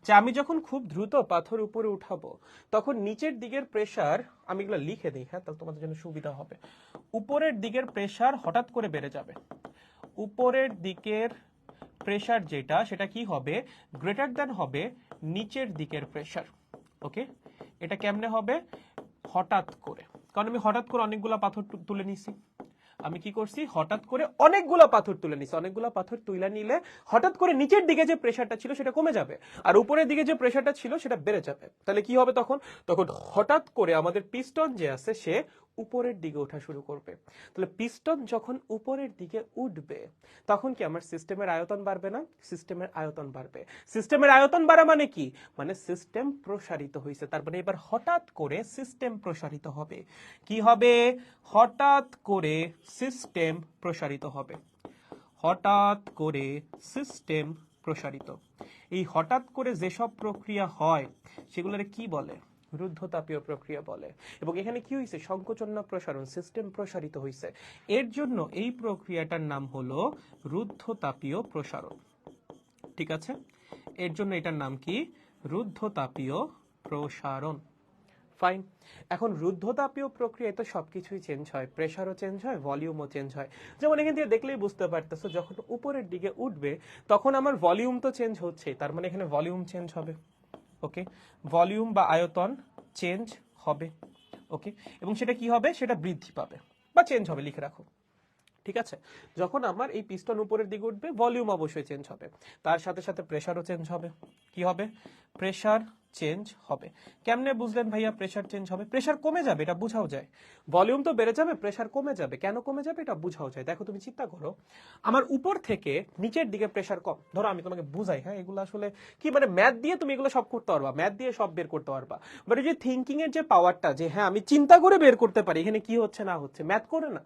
যে আমি যখন খুব দ্রুত পাথর উপরে উঠাবো তখন নিচের দিকের প্রেসার, আমি এগুলো লিখে দিই, হ্যাঁ, তাহলে তোমাদের জন্য সুবিধা হবে। উপরের দিকের প্রেসার হঠাৎ করে বেড়ে যাবে। উপরের দিকের প্রেসার যেটা, সেটা কি হবে, গ্রেটার দ্যান হবে নিচের দিকের প্রেসার। ওকে, এটা কেমনে হবে, হঠাৎ করে, কারণ আমি হঠাৎ করে অনেকগুলা পাথর তুলে নিছি। আমি কি করছি, হঠাৎ করে অনেকগুলা পাথর তুলে নিছি। অনেকগুলা পাথর তুলে নিলে হঠাৎ করে নিচের দিকে যে প্রেসারটা ছিল সেটা কমে যাবে, আর উপরের দিকে যে প্রেসারটা ছিল সেটা বেড়ে যাবে। তাহলে কি হবে তখন, তখন হঠাৎ করে আমাদের পিস্টন যে আছে সে উপরের দিকে ওঠা শুরু করবে। তাহলে পিস্টন যখন উপরের দিকে উঠবে তখন কি আমার সিস্টেমের আয়তন বাড়বে না, সিস্টেমের আয়তন বাড়বে। সিস্টেমের আয়তন বাড়া মানে কি, মানে সিস্টেম প্রসারিত হয়েছে। তার মানে এবার হঠাৎ করে সিস্টেম প্রসারিত হবে। কি হবে, হঠাৎ করে সিস্টেম প্রসারিত হবে। হঠাৎ করে সিস্টেম প্রসারিত। এই হঠাৎ করে যেসব প্রক্রিয়া হয় সেগুলোরে কি বলে, রুদ্ধতাপীয় প্রক্রিয়া বলে। এবং এখানে কি হয়েছে, সংকোচন না প্রসারণ, সিস্টেম প্রসারিত হয়েছে। এর জন্য এই প্রক্রিয়াটার নাম হলো রুদ্ধতাপীয় প্রসারণ। ঠিক আছে, এর জন্য এটার নাম কি, রুদ্ধতাপীয় প্রসারণ। ফাইন। এখন রুদ্ধতাপীয় প্রক্রিয়ায় তো সবকিছুই চেঞ্জ হয়, প্রেসারও চেঞ্জ হয়, ভলিউমও চেঞ্জ হয়। যেমন এখান থেকে দেখলেই বুঝতে পারতেছো, যখন উপরের দিকে উঠবে তখন আমার ভলিউম তো চেঞ্জ হচ্ছে, তার মানে এখানে ভলিউম চেঞ্জ হবে। ওকে, ভলিউম বা আয়তন চেঞ্জ হবে। ওকে, এবং সেটা কি হবে, সেটা বৃদ্ধি পাবে বা চেঞ্জ হবে, লিখে রাখো। ঠিক আছে, যখন আমার এই পিস্টন উপরের দিকে উঠবে ভলিউম অবশ্যই চেঞ্জ হবে, তার সাথে সাথে প্রেসারও চেঞ্জ হবে। কি হবে, প্রেসার চেঞ্জ হবে। কেমনে বুঝলেন ভাইয়া প্রেসার চেঞ্জ হবে, প্রেসার কমে যাবে এটা বুঝাও যায়। ভলিউম তো বেড়ে যাবে, প্রেসার কমে যাবে, কেন কমে যাবে এটা বুঝাও যায়। দেখো তুমি চিন্তা করো, আমার উপর থেকে নিচের দিকে প্রেসার কম, ধরো আমি তোমাকে বুঝাই, হ্যাঁ, এগুলো আসলে কি, মানে ম্যাথ দিয়ে তুমি এগুলো সব করতে পারবা, ম্যাথ দিয়ে সব বের করতে পারবা, বাট এই যে থিঙ্কিং এর যে পাওয়ারটা, যে হ্যাঁ আমি চিন্তা করে বের করতে পারি এখানে কি হচ্ছে না হচ্ছে, ম্যাথ করে না,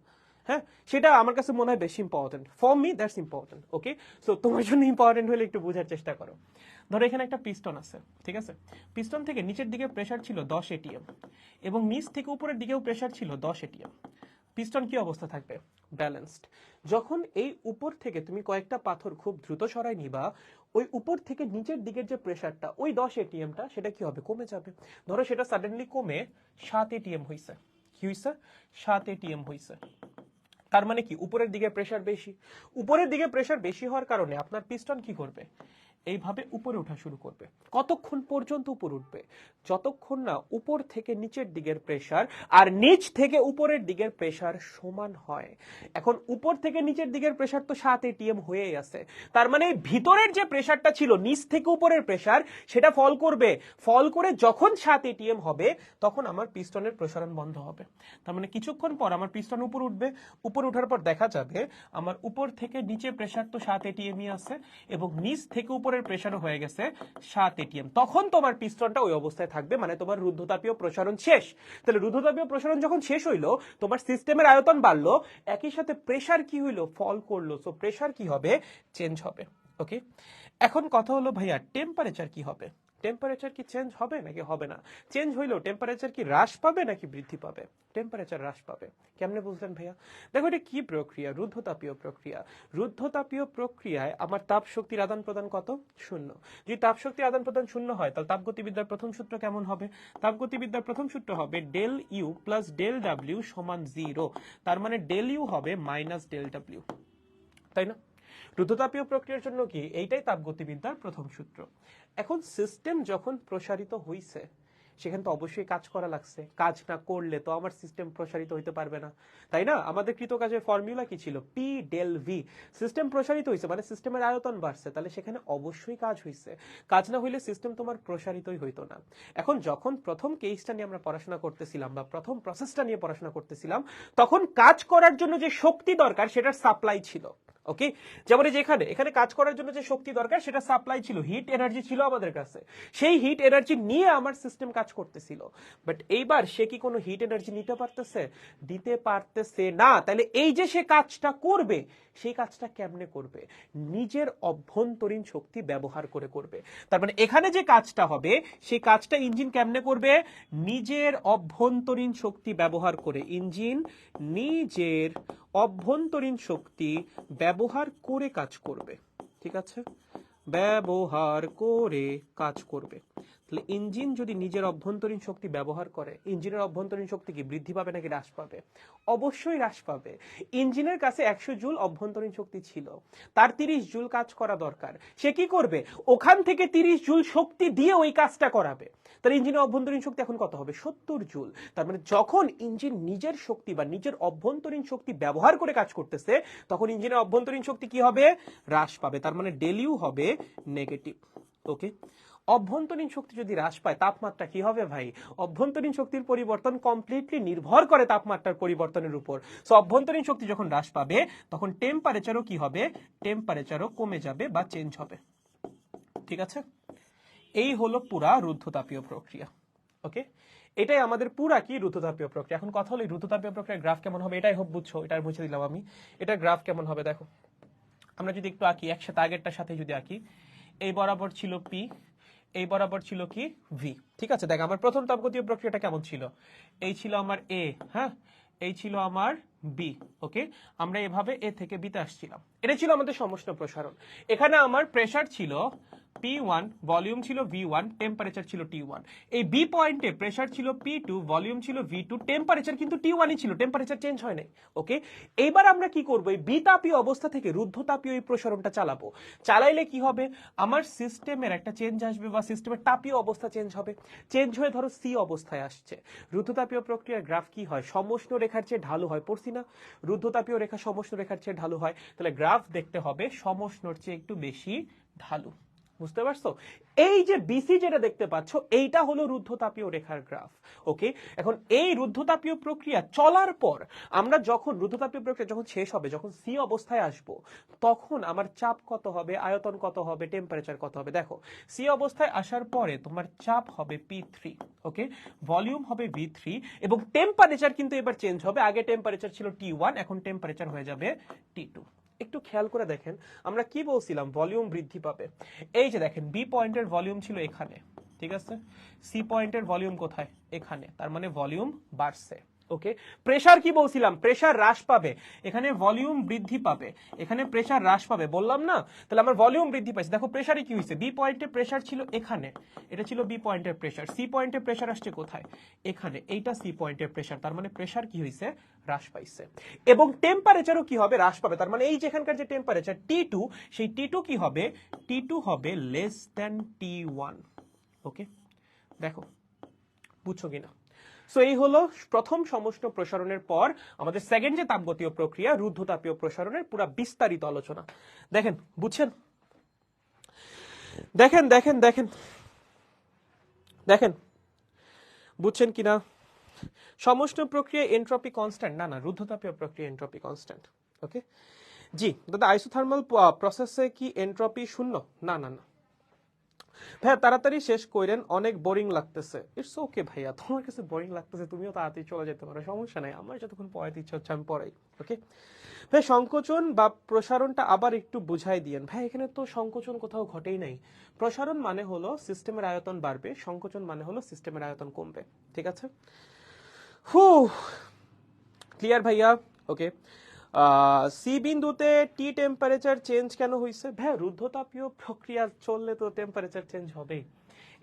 হ্যাঁ, সেটা আমার কাছে মনে হয় বেশি important. For me that's important. Okay, so তোমার জন্য ইম্পর্টেন্ট হলে একটু বোঝার চেষ্টা করো। ধরো এখানে একটা পিস্টন আছে, ঠিক আছে, পিস্টন থেকে নিচের দিকে প্রেসার ছিল 10 এটিএম এবং নিচ থেকে উপরের দিকেও প্রেসার ছিল 10 এটিএম। পিস্টন কি অবস্থা থাকবে, ব্যালেন্সড। যখন এই উপর থেকে তুমি কয়েকটা পাথর খুব দ্রুত সরাই নিবা, ওই উপর থেকে নিচের দিকের যে প্রেসারটা, ওই 10 এটিএমটা সেটা কি হবে, কমে যাবে। ধরো সেটা সাডেনলি কমে 7 এটিএম হইছে। কি হইছে, 7 এটিএম হইছে। তার মানে কি, উপরের দিকে প্রেসার বেশি। উপরের দিকে প্রেসার বেশি হওয়ার কারণে আপনার পিস্টন কি করবে, এইভাবে উপরে ওঠা শুরু করবে। কতক্ষণ পর্যন্ত উপর উঠবে, যতক্ষণ না উপর থেকে নিচের দিকের প্রেসার আর নিচ থেকে উপরের দিকের প্রেসার সমান হয়। এখন উপর থেকে নিচের দিকের প্রেসার তো 7 এটিএম হয়েই আছে, তার মানে ভিতরের যে প্রেসারটা ছিল নিচ থেকে উপরের প্রেসার, সেটা ফল করবে। ফল করে যখন 7 এটিএম হবে তখন আমার পিস্টনের প্রসারণ বন্ধ হবে। তার মানে কিছুক্ষণ পর আমার পিস্টন উপর উঠবে, উপর উঠার পর দেখা যাবে আমার উপর থেকে নিচে প্রেসার তো 7 এটিএমই আছে এবং নিচ থেকে উপরে প্রেসারও হয়ে গেছে 7 এটিএম। তখন তোমার পিস্টনটা ওই অবস্থায় থাকবে, মানে তোমার রুদ্ধতাপীয় প্রসারণ শেষ। তাহলে রুদ্ধতাপীয় প্রসারণ যখন শেষ হইলো, তোমার সিস্টেমের আয়তন বাড়লো, একই সাথে প্রেসার কি হইলো, ফল করলো। সো প্রেসার কি হবে, চেঞ্জ হবে। ওকে, এখন কথা হলো ভাইয়া টেম্পারেচার কি হবে, টেম্পারেচার কি চেঞ্জ হবে নাকি হবে না? চেঞ্জ হইলেও টেম্পারেচার কি হ্রাস পাবে নাকি বৃদ্ধি পাবে? টেম্পারেচার হ্রাস পাবে। কেমনে বুঝলেন ভাইয়া? দেখো এটা কি প্রক্রিয়া, রুদ্ধতাপীয় প্রক্রিয়া। রুদ্ধতাপীয় প্রক্রিয়ায় আমার তাপ শক্তির আদান প্রদান কত, শূন্য। যদি তাপ শক্তির আদান প্রদান শূন্য হয় তাহলে তাপগতিবিদ্যার প্রথম সূত্র কেমন হবে? তাপগতিবিদ্যার প্রথম সূত্র হবে del U plus del W সমান 0। তার মানে ডেল ইউ হবে মাইনাস ডেল ডাব্লিউ, তাই না? রুদ্ধতাপীয় প্রক্রিয়ার জন্য কি এইটাই তাপগতিবিদ্যার প্রথম সূত্র। এখন সিস্টেম যখন প্রসারিত হইছে সেখানে তো অবশ্যই কাজ করা লাগছে, কাজ না করলে তো আমার সিস্টেম প্রসারিত হইতে পারবে না, তাই না? আমাদের কৃতকাজের ফর্মুলা কি ছিল, পি ডেল ভি। সিস্টেম প্রসারিত হইছে মানে সিস্টেমের আয়তন বাড়ছে, তাহলে সেখানে অবশ্যই কাজ হইছে। কাজ না হইলে সিস্টেম তোমার প্রসারিতই হইতো না। এখন যখন প্রথম কেসটা নিয়ে আমরা পড়াশোনা করতেছিলাম বা প্রথম প্রসেসটা নিয়ে পড়াশোনা করতেছিলাম, তখন কাজ করার জন্য যে শক্তি দরকার সেটার সাপ্লাই ছিল। ওকে, যেমন যেখানে এখানে কাজ করার জন্য যে শক্তি দরকার সেটা সাপ্লাই ছিল, হিট এনার্জি ছিল আমাদের কাছে, সেই হিট এনার্জি নিয়ে আমার সিস্টেম কাজ করতেছিল। বাট এইবার সে কি কোনো হিট এনার্জি নিতে পারতেছে, দিতে পারতেছে না। তাহলে এই যে সে কাজটা করবে, সেই কাজটা কেমনে করবে, নিজের অভ্যন্তরীণ শক্তি ব্যবহার করে করবে। তার মানে এখানে যে কাজটা হবে সেই কাজটা ইঞ্জিন কেমনে করবে, নিজের অভ্যন্তরীণ শক্তি ব্যবহার করে। ইঞ্জিন নিজের অভ্যন্তরীণ শক্তি ব্যবহার করে কাজ করবে। ঠিক আছে, ব্যবহার করে কাজ করবে। তাহলে ইঞ্জিন যদি নিজের অভ্যন্তরীণ শক্তি ব্যবহার করে, ইঞ্জিনের অভ্যন্তরীণ শক্তি কি বৃদ্ধি পাবে নাকি হ্রাস পাবে? অবশ্যই হ্রাস পাবে। ইঞ্জিনের কাছে 100 জুল অভ্যন্তরীণ শক্তি ছিল, তার 30 জুল কাজ করা দরকার, সে কি করবে? ওখান থেকে 30 জুল শক্তি দিয়ে ওই কাজটা করাবে। তাহলে ইঞ্জিনের অভ্যন্তরীণ শক্তি এখন কত হবে? 70 জুল। তার মানে যখন ইঞ্জিন নিজের শক্তি বা নিজের অভ্যন্তরীণ শক্তি ব্যবহার করে কাজ করতেছে, তখন ইঞ্জিনের অভ্যন্তরীণ শক্তি কি হবে? হ্রাস পাবে। তার মানে ডেল ইউ হবে নেগেটিভ। ওকে, অভ্যন্তরীণ শক্তি যদি হ্রাস পায়, তাপমাত্রা কি হবে ভাই? অভ্যন্তরীণ শক্তির পরিবর্তন কমপ্লিটলি নির্ভর করে তাপমাত্রার পরিবর্তনের উপর। সো অভ্যন্তরীণ শক্তি যখন হ্রাস পাবে, তখন টেম্পারেচারও কি হবে? টেম্পারেচারও কমে যাবে বা চেঞ্জ হবে। ঠিক আছে, এই হলো পুরা রুদ্ধতাপীয় প্রক্রিয়া। ওকে, এটাই আমাদের পুরা কি রুদ্ধতাপীয় প্রক্রিয়া। এখন কথা হলো রুদ্ধতাপীয় প্রক্রিয়ার গ্রাফ কেমন হবে, এটাই হোক বুঝছো, এটা বুঝে দিলাম আমি। এটা গ্রাফ কেমন হবে দেখো, আমরা যদি একটু আঁকি একসাথে, আগেরটার সাথে যদি আঁকি, এই বরাবর ছিল পি, এই বরাবর ছিল কি ভি। ঠিক আছে, দেখ আমার প্রথম তাপগতীয় প্রক্রিয়াটা কেমন ছিল, এই ছিল আমার এ, হ্যাঁ, এই ছিল আমার বি। ওকে, আমরা এভাবে এ থেকে বিতে আসছিলাম, এটা ছিল আমাদের সমষ্ণ প্রসারণ। এখানে আমার প্রেসার ছিল P1, ভলিউম ছিল V1, টেম্পারেচার ছিল T1। এই বি পয়েন্টে প্রেসার ছিল P2, ভলিউম ছিল V2, টেম্পারেচার কিন্তু T1ই ছিল, টেম্পারেচার চেঞ্জ হয় নাই। ওকে, এইবার আমরা কি করব? এই বিতাপীয় অবস্থা থেকে রুদ্ধতাপীয় এই প্রসারণটা চালাবো। চালাইলে কি হবে? আমার সিস্টেমের একটা চেঞ্জ আসবে বা সিস্টেমের তাপীয় অবস্থা চেঞ্জ হবে। চেঞ্জ হয়ে ধরো সি অবস্থায় আসছে। রুদ্ধতাপীয় প্রক্রিয়ার গ্রাফ কি হয়? সমষ্ণ রেখার চেয়ে ঢালু হয়, পড়ছি না? রুদ্ধতাপীয় রেখা সমষ্ণ রেখার চেয়ে ঢালু হয়, তাহলে গ্রাফ দেখতে হবে সমষ্ণর চেয়ে একটু বেশি ঢালু। বুঝতে পারছো? এই যে বিসি যেটা দেখতে পাচ্ছ, এইটা হলো রুদ্ধতাপীয় রেখার গ্রাফ। ওকে, এখন এই রুদ্ধতাপীয় প্রক্রিয়া চলার পর আমরা যখন রুদ্ধতাপীয় প্রক্রিয়া যখন শেষ হবে, যখন সি অবস্থায় আসব, তখন আমার চাপ কত হবে, আয়তন কত হবে, টেম্পারেচার কত হবে? দেখো, সি অবস্থায় আসার পরে তোমার চাপ হবে P3, ওকে, ভলিউম হবে V3, এবং টেম্পারেচার কিন্তু এবার চেঞ্জ হবে। আগে টেম্পারেচার ছিল T1, এখন টেম্পারেচার হয়ে যাবে T2। একটু খেয়াল করে দেখেন, আমরা কি বলছিলাম? ভলিউম বৃদ্ধি পাবে। এই যে দেখেন, বি পয়েন্টের ভলিউম ছিল এখানে, ঠিক আছে, সি পয়েন্টের ভলিউম কোথায়? এখানে, তার মানে ভলিউম বাড়ছে। ওকে, প্রেসার কি বলছিলাম? প্রেসার হ্রাস পাবে। এখানে ভলিউম বৃদ্ধি পাবে, এখানে প্রেসার হ্রাস পাবে, বললাম না? তাহলে আমার ভলিউম বৃদ্ধি পাইছে। দেখো প্রেসারে কি হয়েছে, বি পয়েন্টে প্রেসার ছিল এখানে, এটা ছিল বি পয়েন্টের প্রেসার, সি পয়েন্টে প্রেসার আসছে কোথায়? এখানে, এইটা সি পয়েন্টের প্রেসার, তার মানে প্রেসার কি হয়েছে? হ্রাস পাইছে। এবং টেম্পারেচারও কি হবে? হ্রাস পাবে। তার মানে এই যেখানকার যে টেম্পারেচার T2, সেই T2 কি হবে? T2 হবে লেস দ্যান T1। ওকে, দেখো বুঝছো কিনা? সো এই হলো প্রথম সমষ্ণ প্রসারণের পর আমাদের সেকেন্ড যে তাপগতীয় প্রক্রিয়া, রুদ্ধতাপীয় প্রসারণের পুরা বিস্তারিত আলোচনা। দেখেন, বুঝছেন? দেখেন দেখেন দেখেন দেখেন, বুঝছেন কিনা? সমষ্ণ প্রক্রিয়া এন্ট্রপি কনস্ট্যান্ট না, না, রুদ্ধতাপীয় প্রক্রিয়া এন্ট্রপি কনস্ট্যান্ট। ওকে, জি দাদা, আইসোথার্মাল প্রসেসে কি এন্ট্রপি শূন্য? না না না ভাইয়া, তাড়াতাড়ি শেষ করেন, অনেক বোরিং লাগতেছে। ইটস ওকে ভাইয়া, তোমার কাছে বোরিং লাগতেছে, তুমিও তাড়াতাড়ি চলে যেতে পারো, সমস্যা নাই, আমার যতক্ষণ পড়াইতে ইচ্ছা হচ্ছে আমি পড়াই। ওকে ভাই, সংকোচন বা প্রসারণটা আবার একটু বুঝাই দিয়েন। ভাই এখানে তো সংকোচন কোথাও ঘটেই নাই। প্রসারণ মানে হলো সিস্টেমের আয়তন বাড়বে, সংকোচন মানে হলো সিস্টেমের আয়তন কমবে। ঠিক আছে, হু, ক্লিয়ার ভাইয়া? ওকে, সি বিন্দুতে টি টেম্পারেচার চেঞ্জ কেন হয়েছে? ভাই রুদ্ধতাপীয় প্রক্রিয়া চললে তো টেম্পারেচার চেঞ্জ হবেই।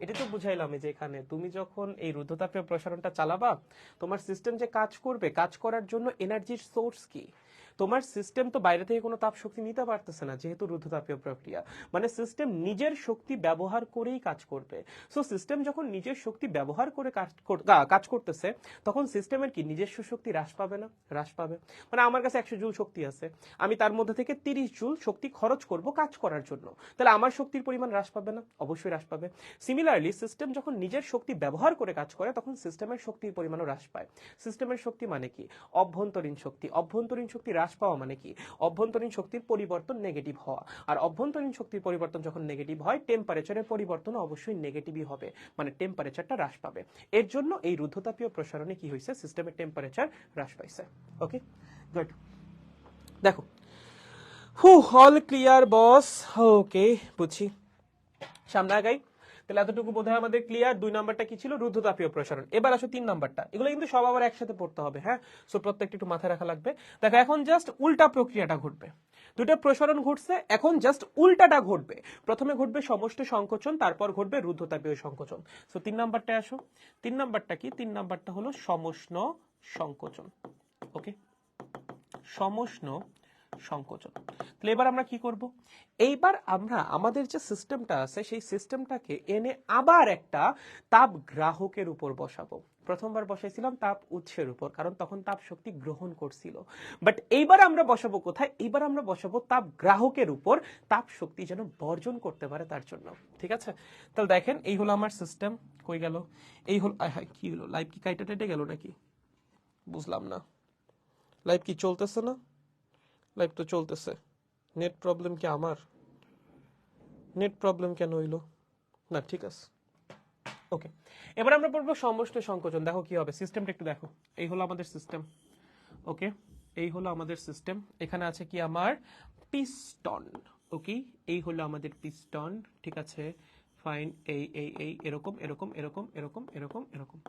এটা তো বুঝাইলাম যে এখানে তুমি যখন এই রুদ্ধতাপীয় প্রসারণটা চালাবা, তোমার সিস্টেম যে কাজ করবে, কাজ করার জন্য এনার্জির সোর্স কি? তোমার সিস্টেম তো বাইরে থেকে কোনো তাপ শক্তি নিতে পারতেছে না, যেহেতু রুদ্ধতাপীয় প্রক্রিয়া, মানে সিস্টেম নিজের শক্তি ব্যবহার করেই কাজ করবে। সো সিস্টেম যখন নিজের শক্তি ব্যবহার করে কাজ করতেছে, তখন সিস্টেমের কি নিজস্ব শক্তি হ্রাস পাবে না? হ্রাস পাবে। মানে আমার কাছে 100 জুল শক্তি আছে, আমি তার মধ্যে থেকে 30 জুল শক্তি খরচ করব কাজ করার জন্য, তাহলে আমার শক্তির পরিমাণ হ্রাস পাবে না? অবশ্যই হ্রাস পাবে। সিমিলারলি সিস্টেম যখন নিজের শক্তি ব্যবহার করে কাজ করে, তখন সিস্টেমের শক্তির পরিমাণও হ্রাস পায়। সিস্টেমের শক্তি মানে কি? অভ্যন্তরীণ শক্তি। অভ্যন্তরীণ শক্তি হ্রাস পাওয়া মানে কি? অভ্যন্তরীণ শক্তির পরিবর্তন নেগেটিভ হওয়া। আর অভ্যন্তরীণ শক্তির পরিবর্তন যখন নেগেটিভ হয়, টেম্পারেচারের পরিবর্তন অবশ্যই নেগেটিভই হবে, মানে টেম্পারেচারটা হ্রাস পাবে। এর জন্য এই রুদ্ধতাপীয় প্রসারণে কি হয়েছে? সিস্টেমের টেম্পারেচার হ্রাস পাইছে। ওকে, গুড। দেখো, অল ক্লিয়ার বস? ওকে, বুঝছি। সামনে আগাই। তাহলে এতটুকু বোধহয় আমাদের ক্লিয়ার। 2 নাম্বারটা কি ছিল? রুদ্ধতাপীয় প্রসারণ। এবার আসো 3 নাম্বারটা। এগুলো কিন্তু সব আবার একসাথে পড়তে হবে, হ্যাঁ, সো প্রত্যেকটা একটু মাথায় রাখা লাগবে। দেখো এখন জাস্ট উল্টা প্রক্রিয়াটা ঘটবে। দুটো প্রসারণ ঘটছে, এখন জাস্ট উল্টাটা ঘটবে। প্রথমে ঘটবে সমষ্টি সংকোচন, তারপর ঘটবে রুদ্ধতাপীয় সংকোচন। সো 3 নাম্বারটা আসো। 3 নাম্বারটা কি? 3 নাম্বারটা হলো সমষ্ণ সংকোচন। ওকে, সমষ্ণ সংকোচন। তাহলে এবার আমরা কি করব? এইবার আমরা আমাদের যে সিস্টেমটা আছে সেই সিস্টেমটাকে এনে আবার একটা তাপ গ্রাহকের উপর বসাবো। প্রথমবার বসাইছিলাম তাপ উৎসের উপর, কারণ তখন তাপ শক্তি গ্রহণ করছিল। বাট এইবার আমরা বসাবো কোথায়? এইবার আমরা বসাবো তাপ গ্রাহকের উপর, তাপ শক্তি যেন বর্জন করতে পারে তার জন্য। ঠিক আছে, তাহলে দেখেন এই হলো আমার সিস্টেম। কই গেল? এই হলো, কি হলো? লাইভ কি কাইটা টেটে গেল নাকি? বুঝলাম না। লাইভ কি চলতেছে না? লাইভ তো চলতেছে। নেট প্রবলেম কি আমার? নেট প্রবলেম কেন হইলো না? ঠিক আছে, ওকে। এবার আমরা পড়বো সমষ্টি সংকোচন। দেখো কি হবে, সিস্টেমটা একটু দেখো। এই হলো আমাদের সিস্টেম। ওকে, এই হলো আমাদের সিস্টেম। এখানে আছে কি আমার পিস্টন। ওকে, এই হলো আমাদের পিস্টন। ঠিক আছে, ফাইন। এই এই এই এরকম এরকম এরকম এরকম এরকম এরকম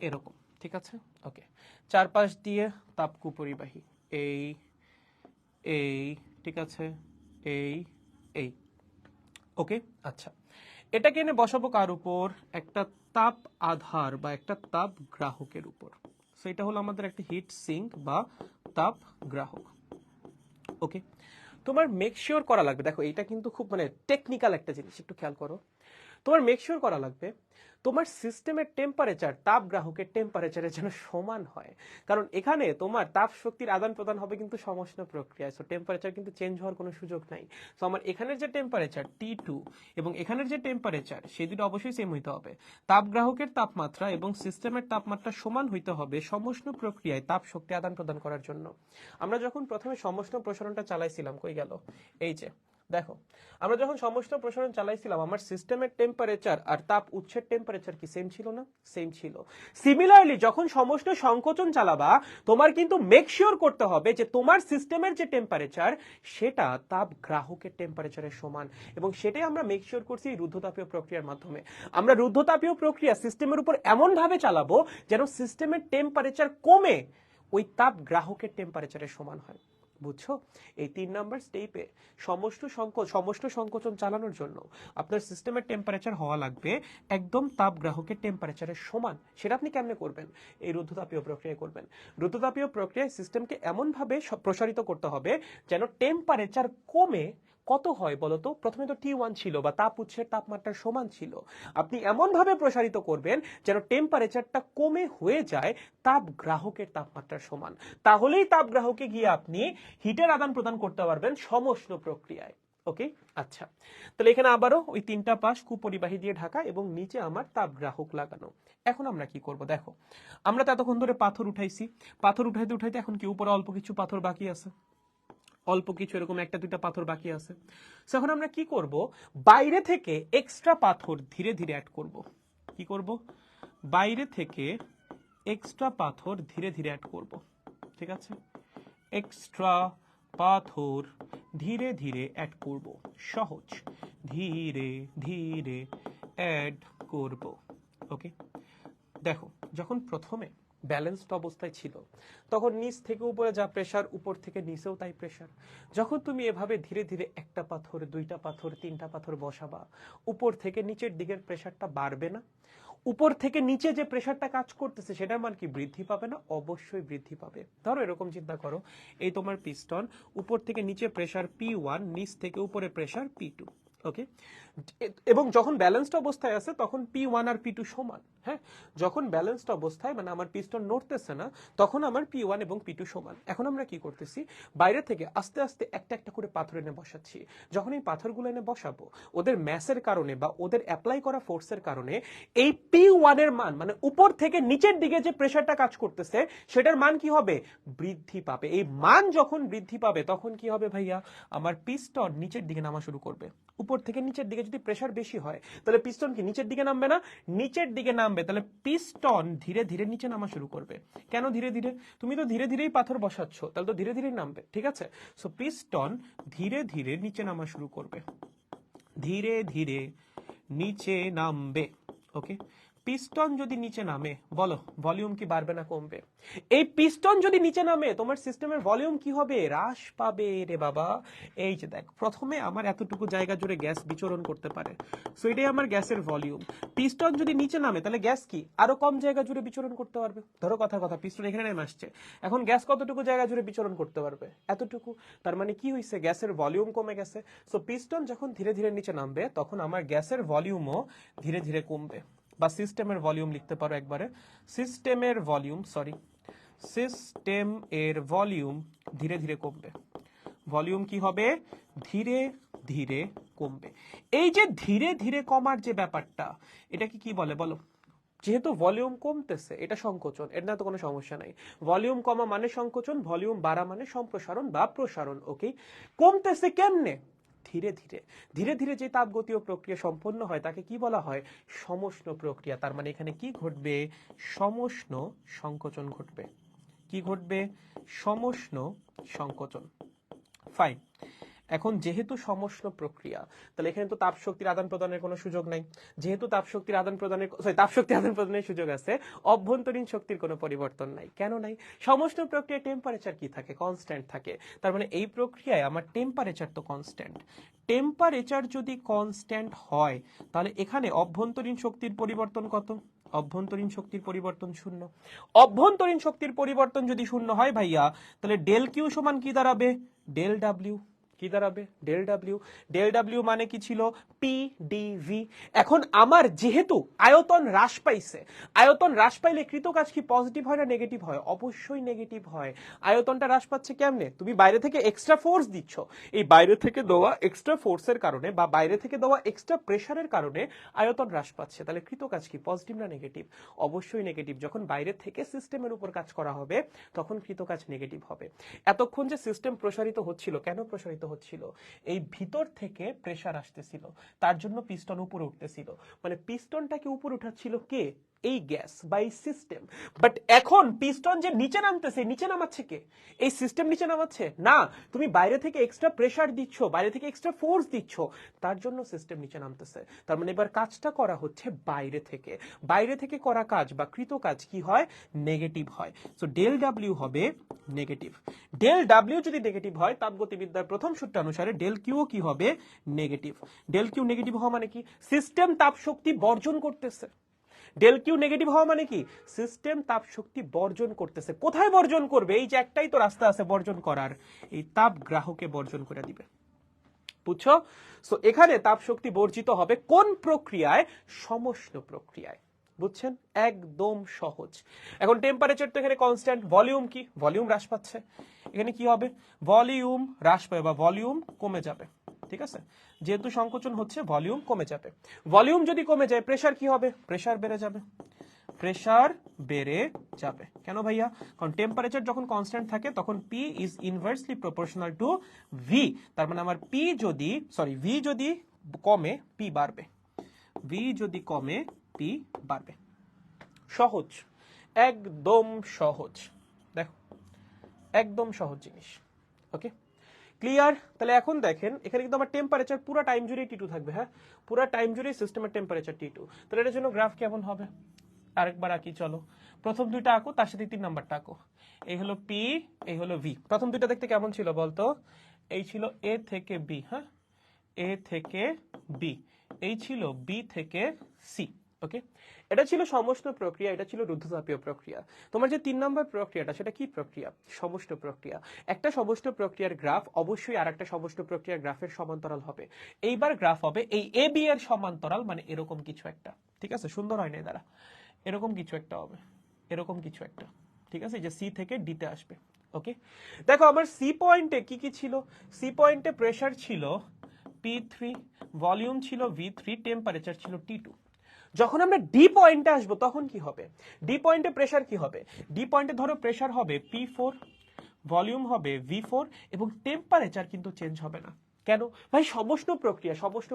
এরকম। ঠিক আছে, ওকে। চারপাশ দিয়ে তাপ কুপরিবাহী। এই এই ঠিক আছে, এই এই। ওকে, আচ্ছা, এটাকে এনে বসাবো কার উপর? একটা তাপ আধার বা একটা তাপ গ্রাহকের উপর। সো এটা হলো আমাদের একটা হিট সিঙ্ক বা তাপ গ্রাহক। ওকে, তোমার মেক শিওর করা লাগবে, দেখো এইটা কিন্তু খুব মানে টেকনিক্যাল একটা জিনিস, একটু খেয়াল করো। তোমার মেক শিওর করা লাগবে তোমার সিস্টেমের টেম্পারেচার তাপ গ্রাহকের টেম্পারেচারের যেন সমান হয়। কারণ এখানে তোমার তাপ শক্তির আদান প্রদান হবে কিন্তু সমষ্ণ প্রক্রিয়ায়, সো টেম্পারেচার কিন্তু চেঞ্জ হওয়ার কোনো সুযোগ নাই। সো আমার এখানের যে টেম্পারেচার T2 এবং এখানের যে টেম্পারেচার, সেই দুটো অবশ্যই সেম হইতে হবে। তাপ গ্রাহকের তাপমাত্রা এবং সিস্টেমের তাপমাত্রা সমান হইতে হবে সমষ্ণ প্রক্রিয়ায় তাপ শক্তি আদান প্রদান করার জন্য। আমরা যখন প্রথমে সমষ্ণ প্রসারণটা চালাইছিলাম, কই গেল? এই যে দেখো, আমরা যখন সমষ্ণ প্রসারণ চালাইছিলাম, আমার সিস্টেমের টেম্পারেচার আর তাপ উৎসের টেম্পারেচার কি সেম ছিল না? সেম ছিল। সিমিলারলি যখন সমষ্ণ সংকোচন চালাবা, তোমার কিন্তু মেক শিওর করতে হবে যে তোমার সিস্টেমের যে টেম্পারেচার সেটা তাপ গ্রাহকের টেম্পারেচারের সমান, এবং সেটাই আমরা মেক শিওর করছি রুদ্ধতাপীয় প্রক্রিয়ার মাধ্যমে। আমরা রুদ্ধতাপীয় প্রক্রিয়া সিস্টেমের উপর এমন ভাবে চালাবো যেন সিস্টেমের টেম্পারেচার কমে ওই তাপ গ্রাহকের টেম্পারেচারের সমান হয়। বুঝছো? এই 3 নাম্বার স্টেপে সমষ্ণ সংকোচন চালানোর জন্য আপনার সিস্টেমের টেম্পারেচার হওয়া লাগবে একদম তাপ গ্রাহকের টেম্পারেচারের সমান। সেটা আপনি কেমনে করবেন? এই রুদ্ধতাপীয় প্রক্রিয়ায় করবেন। রুদ্ধতাপীয় প্রক্রিয়ায় সিস্টেমকে এমন ভাবে প্রসারিত করতে হবে যেন টেম্পারেচার কমে কত হয় বলতো? প্রথমে তো T1 ছিল বা তাপ উৎসের তাপমাত্রার সমান ছিল। আপনি এমন ভাবে প্রসারিত করবেন যেন টেম্পারেচারটা কমে হয়ে যায় তাপ গ্রাহকের তাপমাত্রার সমান। তাহলেই তাপ গ্রাহকে গিয়ে আপনি হিটের আদান প্রদান করতে পারবেন সমষ্ণ প্রক্রিয়ায়। ওকে, আচ্ছা, তাহলে এখানে আবারও ওই 3টা পাশ কুপরিবাহী দিয়ে ঢাকা এবং নিচে আমার তাপ গ্রাহক লাগানো। এখন আমরা কি করব? দেখো, আমরা তো এতক্ষণ ধরে পাথর উঠাইছি, পাথর উঠাইতে উঠাইতে এখন কি উপরে অল্প কিছু পাথর বাকি আছে, অল্প কিছু এরকম একটা দুইটা পাথর বাকি আছে। এখন আমরা কি করব? বাইরে থেকে এক্সট্রা পাথর ধীরে ধীরে অ্যাড করব। কি করব? বাইরে থেকে এক্সট্রা পাথর ধীরে ধীরে অ্যাড করব। ঠিক আছে, এক্সট্রা পাথর ধীরে ধীরে অ্যাড করব। সহজ, ধীরে ধীরে অ্যাড করব। ওকে, দেখো, যখন প্রথমে ব্যালেন্সড অবস্থায় ছিল তখন নিচ থেকে উপরে যা প্রেসার, উপর থেকে নিচেও তাই প্রেসার। যখন তুমি এভাবে ধীরে ধীরে একটা পাথর, দুইটা পাথর, তিনটা পাথর বসাবা, উপর থেকে নিচের দিকের প্রেসারটা বাড়বে না? উপর থেকে নিচে যে প্রেসারটা কাজ করতেছে সেটার মান কি বৃদ্ধি পাবে না? অবশ্যই বৃদ্ধি পাবে। ধরো এরকম চিন্তা করো, এই তোমার পিস্টন, উপর থেকে নিচে প্রেসার P1, নিচ থেকে উপরে প্রেসার P2। ওকে, এবং যখন ব্যালেন্সড অবস্থায় আছে তখন P1 আর P2 সমান। হ্যাঁ, যখন ব্যালেন্সড অবস্থায় মানে আমার পিস্টন নড়তেছে না তখন আমার P1 এবং P2 সমান। এখন আমরা কি করতেছি? বাইরে থেকে আস্তে আস্তে একটা একটা করে পাথর এনে বসাচ্ছি। যখন এই পাথরগুলো এনে বসাবো, ওদের ম্যাসের কারণে বা ওদের অ্যাপ্লাই করা ফোর্সের কারণে এই P1 এর মান মানে উপর থেকে নিচের দিকে যে প্রেসারটা কাজ করতেছে সেটার মান কি হবে? বৃদ্ধি পাবে। এই মান যখন বৃদ্ধি পাবে তখন কি হবে ভাইয়া? আমার পিস্টন নিচের দিকে নামা শুরু করবে। উপর থেকে নিচের দিকে যদি প্রেসার বেশি হয় তাহলে পিস্টন কি নিচের দিকে নামবে না? নিচের দিকে নামবে। তাহলে পিস্টন ধীরে ধীরে নিচে নামা শুরু করবে। কেন ধীরে ধীরে? তুমি তো ধীরে ধীরেই পাথর বসাচ্ছ, তাহলে তো ধীরে ধীরে নামবে। ঠিক আছে, সো পিস্টন ধীরে ধীরে নিচে নামা শুরু করবে। ধীরে ধীরে নিচে নামবে। ওকে, পিস্টন যদি নিচে নামে, বলো ভলিউম কি বাড়বে না কমবে? এই পিস্টন যদি নিচে নামে তোমার সিস্টেমের ভলিউম কি হবে? হ্রাস পাবে রে বাবা। এই যে দেখ, প্রথমে আমার এতটুকু জায়গা জুড়ে গ্যাস বিচরণ করতে পারে, সো এটাই আমার গ্যাসের ভলিউম। পিস্টন যদি নিচে নামে তাহলে গ্যাস কি আরো কম জায়গা জুড়ে বিচরণ করতে পারবে। ধরো কথার কথা, পিস্টন এখানে নেমে আসছে, এখন গ্যাস কতটুকু জায়গা জুড়ে বিচরণ করতে পারবে? এতটুকু। তার মানে কি হয়েছে? গ্যাসের ভলিউম কমে গেছে। সো পিস্টন যখন ধীরে ধীরে নিচে নামবে তখন আমার গ্যাসের ভলিউমও ধীরে ধীরে কমবে। বা সিস্টেমের ভলিউম লিখতে পারো একবারে, সিস্টেমের ভলিউম, সরি, সিস্টেম এর ভলিউম ধীরে ধীরে কমবে। ভলিউম কি হবে? ধীরে ধীরে কমবে। এই যে ধীরে ধীরে কমার যে ব্যাপারটা, এটাকে কি বলে বলো? যেহেতু ভলিউম কমতেছে, এটা সংকোচন, এর না তো কোনো সমস্যা নাই। ভলিউম কমা মানে সংকোচন, ভলিউম বাড়া মানে সম্প্রসারণ বা প্রসারণ। ওকে, কমতেছে কেমনে? ধীরে ধীরে। ধীরে ধীরে যে তাপগতীয় প্রক্রিয়া সম্পন্ন হয় তাকে কি বলা হয়? সমষ্ণ প্রক্রিয়া। তার মানে এখানে কি ঘটবে? সমষ্ণ সংকোচন ঘটবে। কি ঘটবে? সমষ্ণ সংকোচন। ফাইন। এখন যেহেতু সমষ্ণ প্রক্রিয়া, তাহলে এখানে তো তাপ শক্তির আদান প্রদানের কোনো সুযোগ নাই। যেহেতু তাপ শক্তির আদান প্রদানের সুযোগ আছে, অভ্যন্তরীণ শক্তির কোনো পরিবর্তন নাই। কেন নাই? সমষ্ণ প্রক্রিয়ায় টেম্পারেচার কি থাকে? কনস্ট্যান্ট থাকে। তার মানে এই প্রক্রিয়ায় আমার টেম্পারেচার তো কনস্ট্যান্ট। টেম্পারেচার যদি কনস্ট্যান্ট হয় তাহলে এখানে অভ্যন্তরীণ শক্তির পরিবর্তন কত? অভ্যন্তরীণ শক্তির পরিবর্তন শূন্য। অভ্যন্তরীণ শক্তির পরিবর্তন যদি শূন্য হয় ভাইয়া, তাহলে ডেল কিউ সমান কি দাঁড়াবে? Del W. কি দাঁড়াবে? Del W. ডেল ডাব্লিউ মানে কি ছিল? P dV. এখন আমার যেহেতু আয়তন হ্রাস পাইছে, আয়তন হ্রাস পাইলে কৃতকাজ কি পজিটিভ হয় না নেগেটিভ হয়? অবশ্যই নেগেটিভ হয়। আয়তনটা হ্রাস পাচ্ছে কেমনে? তুমি বাইরে থেকে এক্সট্রা ফোর্স দিচ্ছ, এই বাইরে থেকে দেওয়া এক্সট্রা ফোর্সের কারণে বা বাইরে থেকে দেওয়া এক্সট্রা প্রেসারের কারণে আয়তন হ্রাস পাচ্ছে। তাহলে কৃতকাজ কি পজিটিভ না নেগেটিভ? অবশ্যই নেগেটিভ। যখন বাইরে থেকে সিস্টেমের উপর কাজ করা হবে তখন কৃতকাজ নেগেটিভ হবে। এতক্ষণ যে সিস্টেম প্রসারিত হচ্ছিল, কেন প্রসারিত হচ্ছিল? এই ভিতর থেকে প্রেসার আসতেছিল, তার জন্য পিস্টন উপরে উঠতেছিল। মানে পিস্টনটাকে উপরে উঠাচ্ছিল কে? এই গ্যাস বা এই সিস্টেম। বাট এখন পিস্টন যে নিচে নামতেছে, নিচে নামাচ্ছে কে? এই সিস্টেম নিচে নামাচ্ছে না। তুমি বাইরে থেকে এক্সট্রা প্রেসার দিচ্ছ, বাইরে থেকে এক্সট্রা ফোর্স দিচ্ছ, তার জন্য সিস্টেম নিচে নামতেছে। তার মানে এবার কাজটা করা হচ্ছে বাইরে থেকে। বাইরে থেকে করা কাজ বা কৃত কাজ কি হয়? নেগেটিভ হয়। সো ডেল ডাব্লিউ হবে নেগেটিভ। ডেল ডাব্লিউ যদি নেগেটিভ হয়, তাপগতিবিদ্যার প্রথম সূত্র অনুসারে ডেল কিউ কি হবে? নেগেটিভ। ডেল কিউ নেগেটিভ হওয়া মানে কি? সিস্টেম তাপ শক্তি বর্জন করতেছে। ডেল কিউ নেগেটিভ হওয়া মানে কি? সিস্টেম তাপ শক্তি বর্জন করতেছে। কোথায় বর্জন করবে? এই যে একটাই তো রাস্তা আছে বর্জন করার, এই তাপ গ্রাহকে বর্জন করে দিবে। বুঝছো? সো এখানে তাপ শক্তি বর্জিত হবে কোন প্রক্রিয়ায়? সমষ্ণ প্রক্রিয়ায়। বুঝছেন? একদম সহজ। এখন টেম্পারেচার তো এখানে কনস্ট্যান্ট, ভলিউম কি? ভলিউম হ্রাস পাচ্ছে। এখানে কি হবে? ভলিউম হ্রাস পাবে বা ভলিউম কমে যাবে। ঠিক আছে, যেহেতু সংকোচন হচ্ছে ভলিউম কমে যাবে। ভলিউম যদি কমে যায় প্রেসার কি হবে? প্রেসার বেড়ে যাবে। প্রেসার বেড়ে যাবে। কেন ভাইয়া? কারণ টেম্পারেচার যখন কনস্ট্যান্ট থাকে তখন P is inversely proportional to V. তার মানে আমার ভি যদি কমে পি বাড়বে। ভি যদি কমে পি বাড়বে। সহজ, একদম সহজ। দেখো, একদম সহজ জিনিস। ওকে, ক্লিয়ার? তাহলে এখন দেখেন এখানে কিন্তু আমার টেম্পারেচার পুরো টাইম জুড়ে টি2 থাকবে। হ্যাঁ, পুরো টাইম জুড়ে সিস্টেমের টেম্পারেচার টি2। তাহলে এটার জন্য গ্রাফ কেমন হবে? আরেকবার আঁকি, চলো। প্রথম দুইটা আঁকো, তার সাথে 3 নাম্বারটা আঁকো। এই হলো পি, এই হলো ভি। প্রথম দুইটা দেখতে কেমন ছিল বলতো? এই ছিল এ থেকে বি। হ্যাঁ, এ থেকে বি। এই ছিল বি থেকে সি। ওকে, এটা ছিল সমষ্ণ প্রক্রিয়া, এটা ছিল রুদ্ধতাপীয় প্রক্রিয়া। তোমার যে 3 নম্বর প্রক্রিয়াটা, সেটা কি প্রক্রিয়া? সমষ্ণ প্রক্রিয়া। একটা সমষ্ণ প্রক্রিয়ার গ্রাফ অবশ্যই আর একটা সমষ্ণ প্রক্রিয়ার গ্রাফের সমান্তরাল হবে। এইবার গ্রাফ হবে এই এ বি এর সমান্তরাল, মানে এরকম কিছু একটা। ঠিক আছে, সুন্দর হয় না দ্বারা, এরকম কিছু একটা হবে, এরকম কিছু একটা। ঠিক আছে, যে সি থেকে ডিতে আসবে। ওকে, দেখো আমার সি পয়েন্টে কি কি ছিল? সি পয়েন্টে প্রেসার ছিল P3, ভলিউম ছিল V3, টেম্পারেচার ছিল T2। যখন আমরা ডি পয়েন্টে আসবো তখন কি হবে? ডি পয়েন্টে প্রেসার কি হবে? ডি পয়েন্টে ধরো প্রেসার হবে P4, ভলিউম হবে V4 এবং টেম্পারেচার কিন্তু চেঞ্জ হবে না। কেন ভাই? সমষ্ণ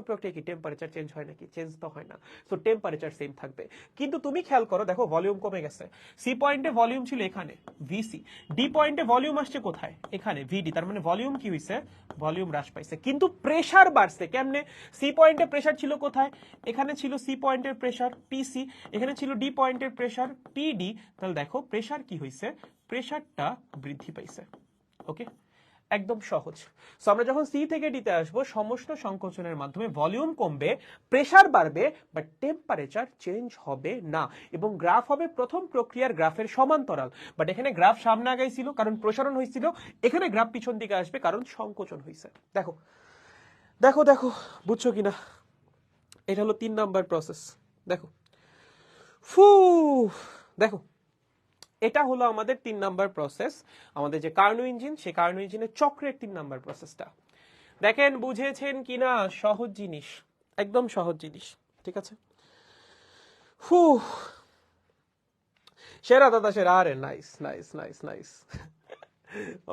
প্রক্রিয়া কি টেম্পারেচার চেঞ্জ হয় নাকি? চেঞ্জ তো হয় না। সো টেম্পারেচার সেম থাকবে। কিন্তু তুমি খেয়াল করো, দেখো ভলিউম কমে গেছে। সি পয়েন্টে ভলিউম ছিল এখানে ভিসি, ডি পয়েন্টে ভলিউম আসছে কোথায়? এখানে ভিডি। তার মানে ভলিউম কি হইছে? ভলিউম হ্রাস পাইছে, কিন্তু প্রেসার বাড়ছে কেমনে? সি পয়েন্টে প্রেসার ছিল কোথায়? এখানে ছিল সি পয়েন্টের প্রেসার পিসি, এখানে ছিল ডি পয়েন্টের প্রেসার পিডি। তাহলে দেখো প্রেসার কি হইছে? প্রেসারটা বৃদ্ধি পাইছে। ওকে, একদম সহজ। সো আমরা যখন সি থেকে ডিতে আসবো, সমষ্ণ সংকোচনের মাধ্যমে ভলিউম কমবে, প্রেসার বাড়বে, বাট টেম্পারেচার চেঞ্জ হবে না, এবং গ্রাফ হবে প্রথম প্রক্রিয়ার গ্রাফের সমান্তরাল। বাট এখানে গ্রাফ সামনে আগাইছিল কারণ প্রসারণ হয়েছিল, এখানে গ্রাফ পিছন দিকে আসবে কারণ সংকোচন হয়েছে। দেখো দেখো দেখো, বুঝছো কিনা? এটা হলো 3 নাম্বার প্রসেস। দেখো, ফু, দেখো এটা হলো আমাদের 3 নাম্বার প্রসেস। আমাদের যে কার্নো ইঞ্জিন, সেই কার্নো ইঞ্জিনের চক্রের 3 নাম্বার প্রসেসটা। দেখেন বুঝেছেন কিনা? সহজ জিনিস, একদম সহজ জিনিস, ঠিক আছে? হু, সেরা দাদা সেরা। আরে নাইস নাইস নাইস নাইস।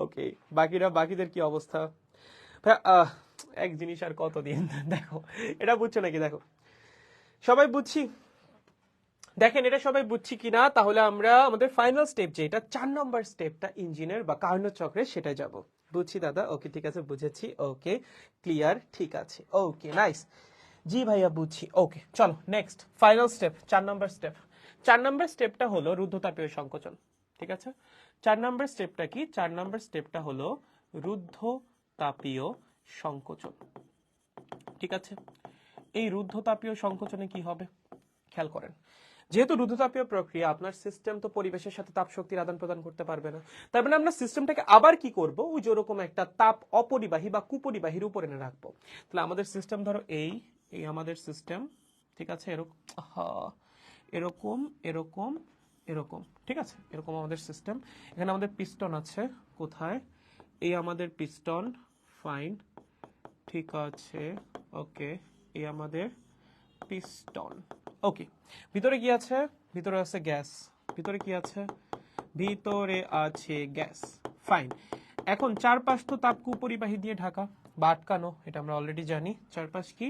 ওকে, বাকিদের কি অবস্থা? এক জিনিস আর কতদিন? দেখো, এটা বুঝছো নাকি? দেখো, সবাই বুঝছি? দেখেন এটা সবাই বুঝছি কিনা? তাহলে আমরা আমাদের ফাইনাল স্টেপ, যেটা 4 নম্বর স্টেপটা ইঞ্জিনের বা কার্নো চক্রের, সেটাই যাব। বুঝছি দাদা, ওকে ঠিক আছে, বুঝেছি, ওকে ক্লিয়ার, ঠিক আছে, ওকে নাইস। জি ভাইয়া বুঝছি, ওকে চলো নেক্সট ফাইনাল স্টেপ, 4 নম্বর স্টেপ। 4 নম্বর স্টেপটা হলো রুদ্ধতাপীয় সংকোচন, ঠিক আছে? 4 নম্বর স্টেপটা কি? 4 নম্বর স্টেপটা হলো রুদ্ধতাপীয় সংকোচন, ঠিক আছে? এই রুদ্ধতাপীয় সংকোচনে কি হবে খেয়াল করেন। যেহেতু রুদ্ধতাপীয় প্রক্রিয়া, আপনার সিস্টেম তো পরিবেশের সাথে তাপ শক্তির আদান প্রদান করতে পারবে না। তার মানে আমরা সিস্টেমটাকে আবার কি করব? ওই যেরকম একটা তাপ অপরিবাহী বা কুপরিবাহীর উপর এনে রাখবো। তাহলে আমাদের সিস্টেম ধরো এই এই আমাদের সিস্টেম, ঠিক আছে? এরকম এরকম এরকম এরকম, ঠিক আছে? এরকম আমাদের সিস্টেম। এখানে আমাদের পিস্টন আছে কোথায়? এই আমাদের পিস্টন, ফাইন, ঠিক আছে, ওকে। এই আমাদের পিস্টন, ওকে। ভিতরে কি আছে? ভিতরে আছে গ্যাস। ভিতরে কি আছে? ভিতরে আছে গ্যাস, ফাইন। এখন চারপাশ তো তাপ কুপরিবাহী দিয়ে ঢাকা বা আটকানো, এটা আমরা অলরেডি জানি। চারপাশ কি?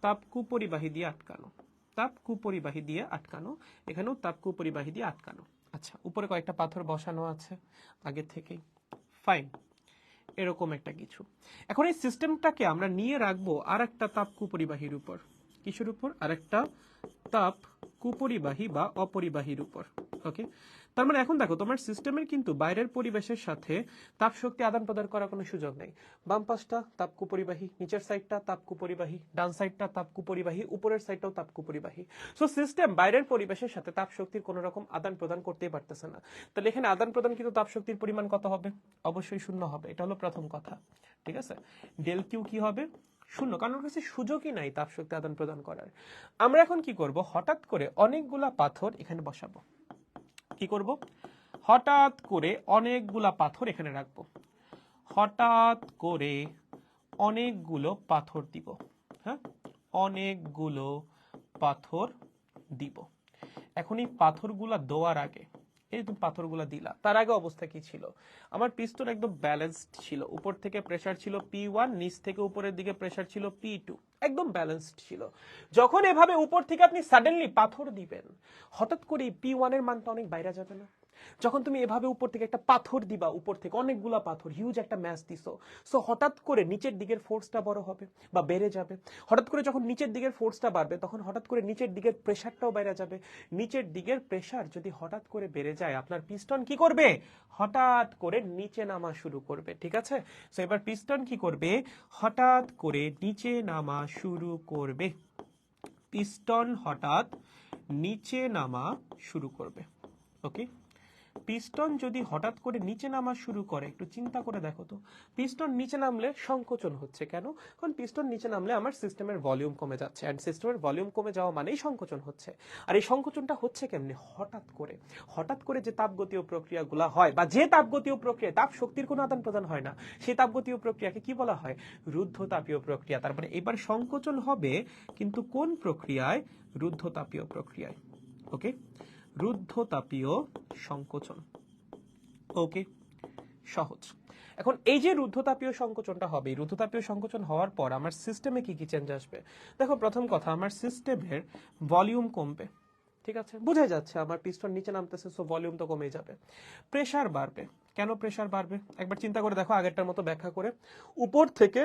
তাপ কুপরিবাহী দিয়ে আটকানো, তাপ কুপরিবাহী দিয়ে আটকানো। এখানেও তাপ কুপরিবাহী দিয়ে আটকানো। আচ্ছা, উপরে কয়েকটা পাথর বসানো আছে আগে থেকেই, ফাইন, এরকম একটা কিছু। এখন এই সিস্টেমটাকে আমরা নিয়ে রাখবো আর একটা তাপ কুপরিবাহীর উপর। কিসের উপর? আর একটা তাপ কুপরিবাহী বা অপরিবাহীর উপর, ওকে। তার মানে এখন দেখো, তোমার সিস্টেমের কিন্তু বাইরের পরিবেশের সাথে তাপ শক্তি আদান প্রদান করার কোনো সুযোগ নেই। বাম পাশটা তাপ কুপরিবাহী, নিচের সাইডটা তাপ কুপরিবাহী, ডান সাইডটা তাপ কুপরিবাহী, উপরের সাইডটাও তাপ কুপরিবাহী। সো সিস্টেম বাইরের পরিবেশের সাথে তাপ শক্তির কোনো রকম আদান প্রদান করতেই পারতেছে না। তাহলে এখানে আদান প্রদান কিন্তু তাপ শক্তির পরিমাণ কত হবে? অবশ্যই শূন্য হবে। এটা হলো প্রথম কথা, ঠিক আছে? ডেল কিউ কি হবে? শূন্য, কারণ ওর কাছে সুযোগই নাই তাপ শক্তি আদান প্রদান করার। আমরা এখন কি করব? হঠাৎ করে অনেকগুলা পাথর এখানে বসাবো। কি করব? হঠাৎ করে অনেকগুলা পাথর এখানে রাখবো। হঠাৎ করে অনেকগুলো পাথর দিব, হ্যাঁ, অনেকগুলো পাথর দিব। এখন এই পাথরগুলা দেওয়ার আগে, এই তুমি পাথরগুলা দিলা, তার আগে অবস্থা কি ছিল? আমার পিস্টন একদম ব্যালেন্সড ছিল। উপর থেকে প্রেসার ছিল P1, নিচ থেকে উপরের দিকে প্রেসার ছিল P2, একদম ব্যালেন্সড ছিল। যখন এভাবে উপর থেকে আপনি সাডেনলি পাথর দিবেন, হঠাৎ করে P1 এর মানটা অনেক বাইরে যাবে না? যখন তুমি এভাবে উপর থেকে একটা পাথর দিবা, উপর থেকে অনেকগুলা পাথর, হিউজ একটা ম্যাস দিছো, সো হঠাৎ করে নিচের দিকের ফোর্সটা বড় হবে বা বেড়ে যাবে। হঠাৎ করে যখন নিচের দিকের ফোর্সটা বাড়বে, তখন হঠাৎ করে নিচের দিকের প্রেসারটাও বেড়ে যাবে। নিচের দিকের প্রেসার যদি হঠাৎ করে বেড়ে যায়, আপনার পিস্টন কি করবে? হঠাৎ করে নিচে নামা শুরু করবে, ঠিক আছে? সো এবার পিস্টন কি করবে? হঠাৎ করে নিচে নামা শুরু করবে। পিস্টন হঠাৎ নিচে নামা শুরু করবে, ওকে। পিস্টন যদি হঠাৎ করে নিচে নামা শুরু করে, একটু চিন্তা করে দেখো তো, পিস্টন নিচে নামলে সংকোচন হচ্ছে কেন? কারণ পিস্টন নিচে নামলে আমার সিস্টেমের ভলিউম কমে যাচ্ছে, এন্ড সিস্টেমের ভলিউম কমে যাওয়া মানেই সংকোচন হচ্ছে। আর এই সংকোচনটা হচ্ছে কেমনে? হঠাৎ করে। হঠাৎ করে যে তাপগতীয় প্রক্রিয়াগুলো হয়, বা যে তাপগতীয় প্রক্রিয়া তাপ শক্তির কোনো আদান প্রদান হয় না, সেই তাপগতীয় প্রক্রিয়াকে কি বলা হয়? রুদ্ধতাপীয় প্রক্রিয়া। তার মানে এবার সংকোচন হবে, কিন্তু কোন প্রক্রিয়ায়? রুদ্ধতাপীয় প্রক্রিয়ায়, ওকে। রুদ্ধতাপীয় সংকোচন, ওকে, সহজ। এখন এই যে রুদ্ধতাপীয় সংকোচনটা হবে, এই রুদ্ধতাপীয় সংকোচন হওয়ার পর আমার সিস্টেমে কি কি চেঞ্জ আসবে? দেখো প্রথম কথা, আমার সিস্টেমের ভলিউম কমবে, ঠিক আছে, বোঝাই যাচ্ছে আমার পিস্টন নিচে নামতেছে, সো ভলিউম তো কমে যাবে। প্রেসার বাড়বে। কেন প্রেসার বাড়বে একবার চিন্তা করে দেখো, আগেরটার মতো ব্যাখ্যা করে। উপর থেকে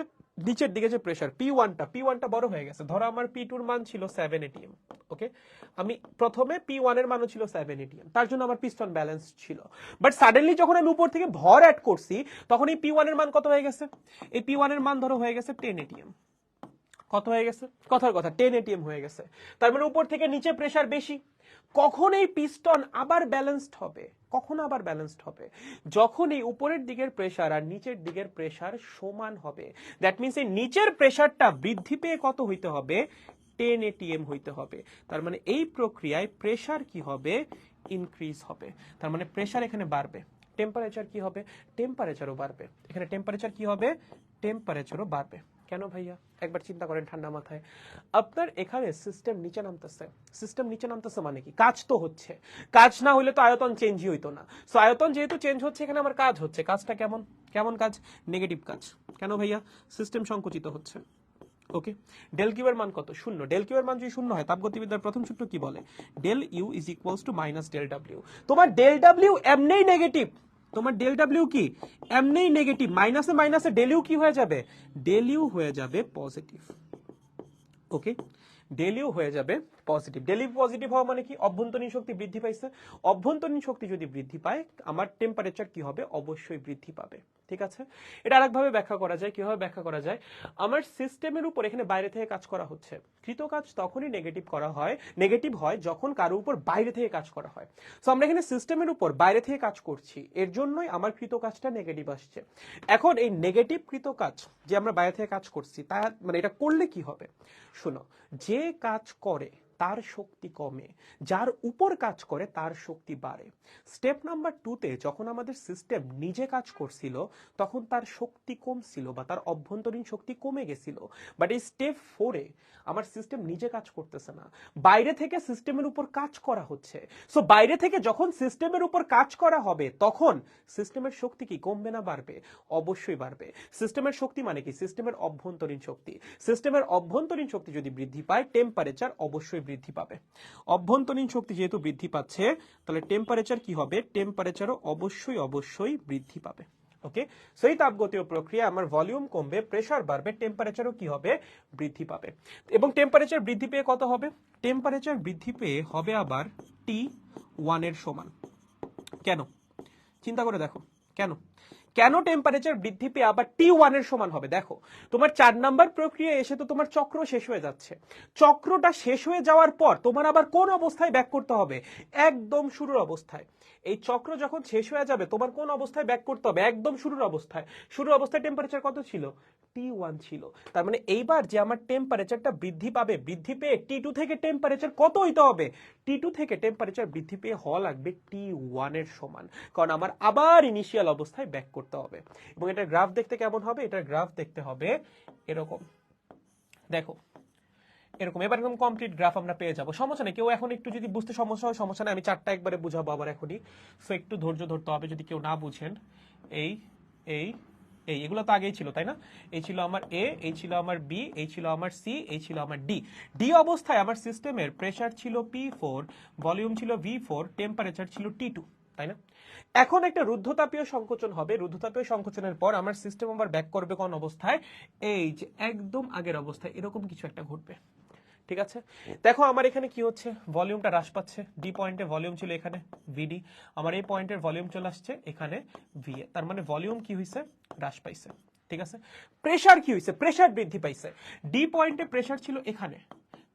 নিচের দিকে যে প্রেসার পি ওয়ানটা বড় হয়ে গেছে। ধরো আমার পি2 এর মান ছিল 7 atm, ওকে, আমি প্রথমে পি1 এর মানও ছিল 7 atm, তার জন্য আমার পিস্টন ব্যালেন্স ছিল। বাট সাডেনলি যখন আমি উপর থেকে ভর অ্যাড করছি, তখন এই পি1 এর মান কত হয়ে গেছে? এই পি1 এর মান ধরো হয়ে গেছে 10 atm। কত হয়ে গেছে? কথার কথা 10 atm হয়ে গেছে। তার মানে উপর থেকে নিচে প্রেসার বেশি। কখন এই পিস্টন আবার ব্যালেন্সড হবে? কখন আবার ব্যালেন্সড হবে? যখন এই উপরের দিকের প্রেসার আর নিচের দিকের প্রেসার সমান হবে। দ্যাট মিন্স এই নিচের প্রেসারটা বৃদ্ধি পেয়ে কত হইতে হবে? 10 atm হইতে হবে। তার মানে এই প্রক্রিয়ায় প্রেসার কি হবে? ইনক্রিজ হবে। তার মানে প্রেসার এখানে বাড়বে। টেম্পারেচার কি হবে? টেম্পারেচারও বাড়বে। এখানে টেম্পারেচার কি হবে? টেম্পারেচারও বাড়বে। কেন ভাইয়া? একবার চিন্তা করেন ঠান্ডা মাথায়। আপনার এখানে সিস্টেম নিচে নামতেছে। সিস্টেম নিচে নামতেছে মানে কি? কাজ তো হচ্ছে। কাজ না হইলে তো আয়তন চেঞ্জই হইতো না। সো আয়তন যেহেতু চেঞ্জ হচ্ছে, এখানে আমার কাজ হচ্ছে। কাজটা কেমন? কেমন কাজ? নেগেটিভ কাজ। কেন ভাইয়া? সিস্টেম সংকুচিত হচ্ছে। ওকে, ডেল কিউ এর মান কত? শূন্য। ডেল কিউ এর মান যদি শূন্য হয়, তাপগতিবিদ্যার প্রথম সূত্র কি বলে? Del U is equals to minus del W. তোমার ডেল ডাব্লিউ এমনিই নেগেটিভ। তোমার ডেল ডাব্লিউ কি? এমনিই নেগেটিভ। মাইনাসে মাইনাসে ডেল ইউ কি হয়ে যাবে? ডেল ইউ হয়ে যাবে পজিটিভ। ওকে, ডেল ইউ হয়ে যাবে পজিটিভ। ডেল ইউ পজিটিভ হওয়া মানে কি? অভ্যন্তরীণ শক্তি বৃদ্ধি পাইছে। অভ্যন্তরীণ শক্তি যদি বৃদ্ধি পায়, আমার টেম্পারেচার কি হবে? অবশ্যই বৃদ্ধি পাবে। ঠিক আছে, এটা আরেকভাবে ব্যাখ্যা করা যায়। কিভাবে ব্যাখ্যা করা যায়? আমার সিস্টেমের উপর এখানে বাইরে থেকে কাজ করা হচ্ছে। কৃত কাজ তখনই নেগেটিভ হয় যখন কারো উপর বাইরে থেকে কাজ করা হয়। সো আমরা এখানে সিস্টেমের উপর বাইরে থেকে কাজ করছি, এর জন্যই আমার কৃত কাজটা নেগেটিভ আসছে। এখন এই নেগেটিভ কৃত কাজ যে আমরা বাইরে থেকে কাজ করছি, তা মানে এটা করলে কি হবে? শোনো, যে কাজ করে তার শক্তি কমে, যার উপর কাজ করে তার শক্তি বাড়ে। স্টেপ নাম্বার 2তে যখন আমাদের সিস্টেম নিজে কাজ করছিল, তখন তার শক্তি কমছিল বা তার অভ্যন্তরীণ শক্তি কমে গেছিল। বাট এই স্টেপ 4এ আমার সিস্টেম নিজে কাজ করতেছে না, বাইরে থেকে সিস্টেমের উপর কাজ করা হচ্ছে। সো বাইরে থেকে যখন সিস্টেমের উপর কাজ করা হবে, তখন সিস্টেমের শক্তি কি কমবে না বাড়বে? অবশ্যই বাড়বে। সিস্টেমের শক্তি মানে কি? সিস্টেমের অভ্যন্তরীণ শক্তি। সিস্টেমের অভ্যন্তরীণ শক্তি যদি বৃদ্ধি পায়, টেম্পারেচার অবশ্যই বৃদ্ধি পাবে। অভ্যন্তরীণ শক্তি যেহেতু বৃদ্ধি পাচ্ছে, তাহলে টেম্পারেচার কি হবে? টেম্পারেচারও অবশ্যই বৃদ্ধি পাবে। ওকে, সেই তাপগতীয় প্রক্রিয়া, আমার ভলিউম কমবে, প্রেসার বাড়বে, টেম্পারেচারও কি হবে? বৃদ্ধি পাবে। এবং টেম্পারেচার বৃদ্ধি পেয়ে কত হবে? টেম্পারেচার বৃদ্ধি পেয়ে হবে আবার T1 এর সমান। কেন? চিন্তা করে দেখো, কেন কেন টেম্পারেচার বৃদ্ধি পেয়ে আবার T1 এর সমান হবে? দেখো, তোমার 4 নাম্বার প্রক্রিয়া এসে তো তোমার চক্র শেষ হয়ে যাচ্ছে। চক্রটা শেষ হয়ে যাওয়ার পর তোমার আবার কোন অবস্থায় ব্যাক করতে হবে? একদম শুরুর অবস্থায়। এই চক্র যখন শেষ হয়ে যাবে, তোমার কোন অবস্থায় ব্যাক করতে হবে? একদম শুরুর অবস্থায়। শুরুর অবস্থায় টেম্পারেচার কত ছিল? T1 ছিল। তার মানে এইবার যে আমার টেম্পারেচারটা বৃদ্ধি পাবে, বৃদ্ধি পেয়ে T2 থেকে টেম্পারেচার কত হইতে হবে? T2 থেকে টেম্পারেচার বৃদ্ধি পেয়ে হওয়া লাগবে T1 এর সমান, কারণ আমার আবার ইনিশিয়াল অবস্থায় ব্যাক করতে হবে। এবং এটার গ্রাফ দেখতে কেমন হবে? এটার গ্রাফ দেখতে হবে এরকম। দেখো, এরকম। এবার এরকম কমপ্লিট গ্রাফ আমরা পেয়ে যাবো। সমস্যা নেই, কেউ এখন একটু যদি বুঝতে সমস্যা হয়, সমস্যা নেই, আমি চারটা একবারে বুঝাবো আবার এখনই। সো একটু ধৈর্য ধরতে হবে যদি কেউ না বুঝেন। এই এই এই এগুলো তো আগেই ছিল, তাই না? এই ছিল আমার এ, এই ছিল আমার বি, এই ছিল আমার সি, এই ছিল আমার ডি। ডি অবস্থায় আমার সিস্টেমের প্রেসার ছিল P4, ভলিউম ছিল V4, টেম্পারেচার ছিল T2, তাই না? এখন একটা রুদ্ধতাপীয় সংকোচন হবে। রুদ্ধতাপীয় সংকোচনের পর আমার সিস্টেম আবার ব্যাক করবে কোন অবস্থায়? এই যে একদম আগের অবস্থায়। এরকম কিছু একটা ঘটবে। ঠিক আছে, দেখো আমার এখানে কি হচ্ছে? ভলিউমটা হ্রাস পাচ্ছে। ডি পয়েন্টে ভলিউম ছিল এখানে ভিডি, আমার এই পয়েন্টের ভলিউম চলে আসছে এখানে ভি এ। তার মানে ভলিউম কি হইছে? হ্রাস পাইছে। ঠিক আছে, প্রেসার কি হইছে? প্রেসার বৃদ্ধি পাইছে। ডি পয়েন্টে প্রেসার ছিল এখানে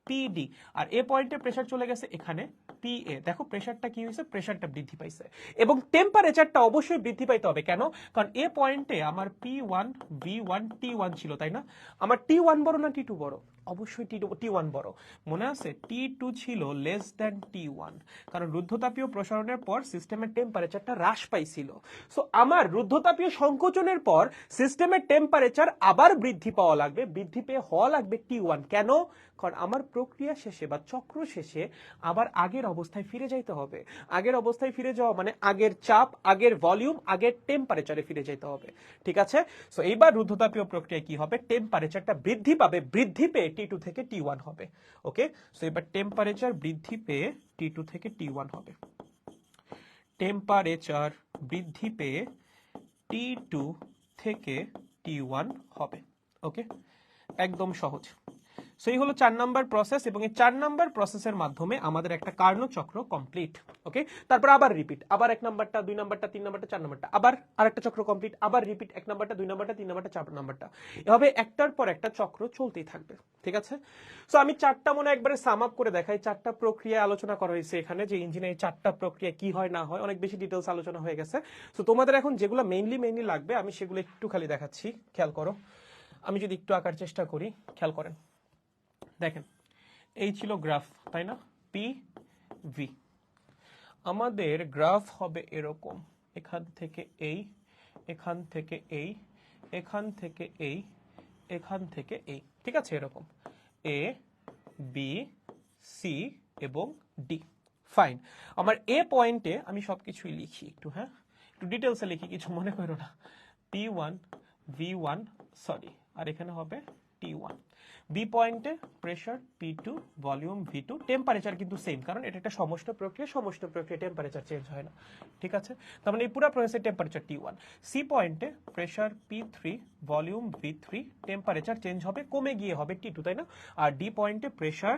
পিডি, আর এ পয়েন্টে প্রেসার চলে গেছে এখানে পিএ। দেখো প্রেসারটা কি হয়েছে? প্রেসারটা বৃদ্ধি পাইছে। এবং টেম্পারেচারটা অবশ্যই বৃদ্ধি পাইতে হবে। কেন? কারণ এ পয়েন্টে আমার P1 V1 T1 ছিল, তাই না? আমার T1 বড় না T2 বড়? অবশ্যই T1 বড়। মনে আছে T2 ছিল লেস দ্যান T1, কারণ রুদ্ধতাপীয় প্রসারণের পর সিস্টেমের টেম্পারেচারটা হ্রাস পাইছিল। সো আমার রুদ্ধতাপীয় সংকোচনের পর সিস্টেমের টেম্পারেচার আবার বৃদ্ধি পাওয়া লাগবে, বৃদ্ধি পেয়ে হওয়া লাগবে T1। কেন? কারণ আমার প্রক্রিয়া শেষে বা চক্র শেষে আবার আগের অবস্থায় ফিরে যাইতে হবে। আগের অবস্থায় ফিরে যাওয়া মানে আগের চাপ, আগের ভলিউম, আগের টেম্পারেচারে ফিরে যেতে হবে। ঠিক আছে? সো এইবার রুদ্ধতাপীয় প্রক্রিয়া কি হবে? টেম্পারেচারটা বৃদ্ধি পাবে, বৃদ্ধি পেয়ে T2 থেকে T1 হবে। ওকে, সো এবার টেম্পারেচার বৃদ্ধি পেয়ে T2 থেকে T1 হবে। টেম্পারেচার বৃদ্ধি পেয়ে T2 থেকে T1 হবে। ওকে, একদম সহজ। সো এই হলো 4 নাম্বার প্রসেস, এবং এই 4 নাম্বার প্রসেসের মাধ্যমে আমাদের একটা কার্নো চক্র কমপ্লিট। ওকে, তারপর আবার রিপিট, আবার 1 নাম্বারটা, 2 নাম্বারটা, 3 নাম্বারটা, 4 নাম্বারটা, আবার আরেকটা চক্র কমপ্লিট, আবার রিপিট 1 নাম্বারটা, 2 নাম্বারটা, 3 নাম্বারটা, 4 নাম্বারটা। এভাবে একটার পর একটা চক্র চলতেই থাকবে। ঠিক আছে? সো আমি 4টা মনে একবারে সাম আপ করে দেখাই। 4টা প্রক্রিয়া আলোচনা করা হয়েছে এখানে, যে ইঞ্জিনে এই 4টা প্রক্রিয়া কি হয় না হয়, অনেক বেশি ডিটেলস আলোচনা হয়ে গেছে। সো তোমাদের এখন যেগুলো মেইনলি লাগবে আমি সেগুলো একটু খালি দেখাচ্ছি, খেয়াল করো। আমি যদি একটু আঁকার চেষ্টা করি, খেয়াল করেন। দেখেন, এই ছিল গ্রাফ, তাই না? P V. আমাদের গ্রাফ হবে এরকম, এখান থেকে এই, এখান থেকে এই, এখান থেকে এই, এখান থেকে এই। ঠিক আছে? এরকম এ, বি, সি এবং ডি। ফাইন। আমার এ পয়েন্টে আমি সবকিছুই লিখি একটু, হ্যাঁ একটু ডিটেলসে লিখি, কিছু মনে করো না। P1 V1 সরি, আর এখানে হবে T1। বি পয়েন্টে pressure P2, volume V2, temperature কিন্তু সেম, কারণ এটা একটা সমষ্টি প্রক্রিয়া, সমষ্টি প্রক্রিয়া টেম্পারেচার চেঞ্জ হয় না। ঠিক আছে? তার মানে এই পুরো প্রসেসের টেম্পারেচার T1। সি পয়েন্টে pressure P3, volume V3, temperature change হবে, কমে গিয়ে হবে T2, তাই না? আর ডি পয়েন্টে pressure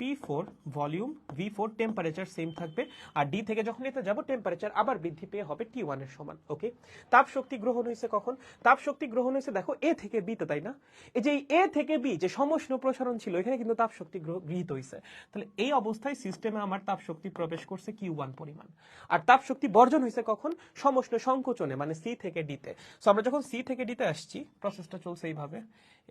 P4, volume V4, temperature same থাকবে। আর ডি থেকে যখন এতে যাব টেম্পারেচার আবার বৃদ্ধি পেয়ে হবে T1 এর সমান। ওকে, তাপ শক্তি গ্রহণ হয়েছে কখন? তাপ শক্তি গ্রহণ হয়েছে দেখো এ থেকে বি তে, তাই না? এই যে এ থেকে বি যে সমষ্ণ প্রসারণ ছিল, এখানে কিন্তু তাপ শক্তি গৃহীত হয়েছে। তাহলে এই অবস্থায় সিস্টেমে আমার তাপ শক্তি প্রবেশ করছে Q1 পরিমাণ। আর তাপ শক্তি বর্জন হয়েছে কখন? সমষ্ণ সংকোচনে, মানে সি থেকে ডিতে। সো আমরা যখন সি থেকে ডিতে আসছি, প্রসেসটা চলছে এইভাবে,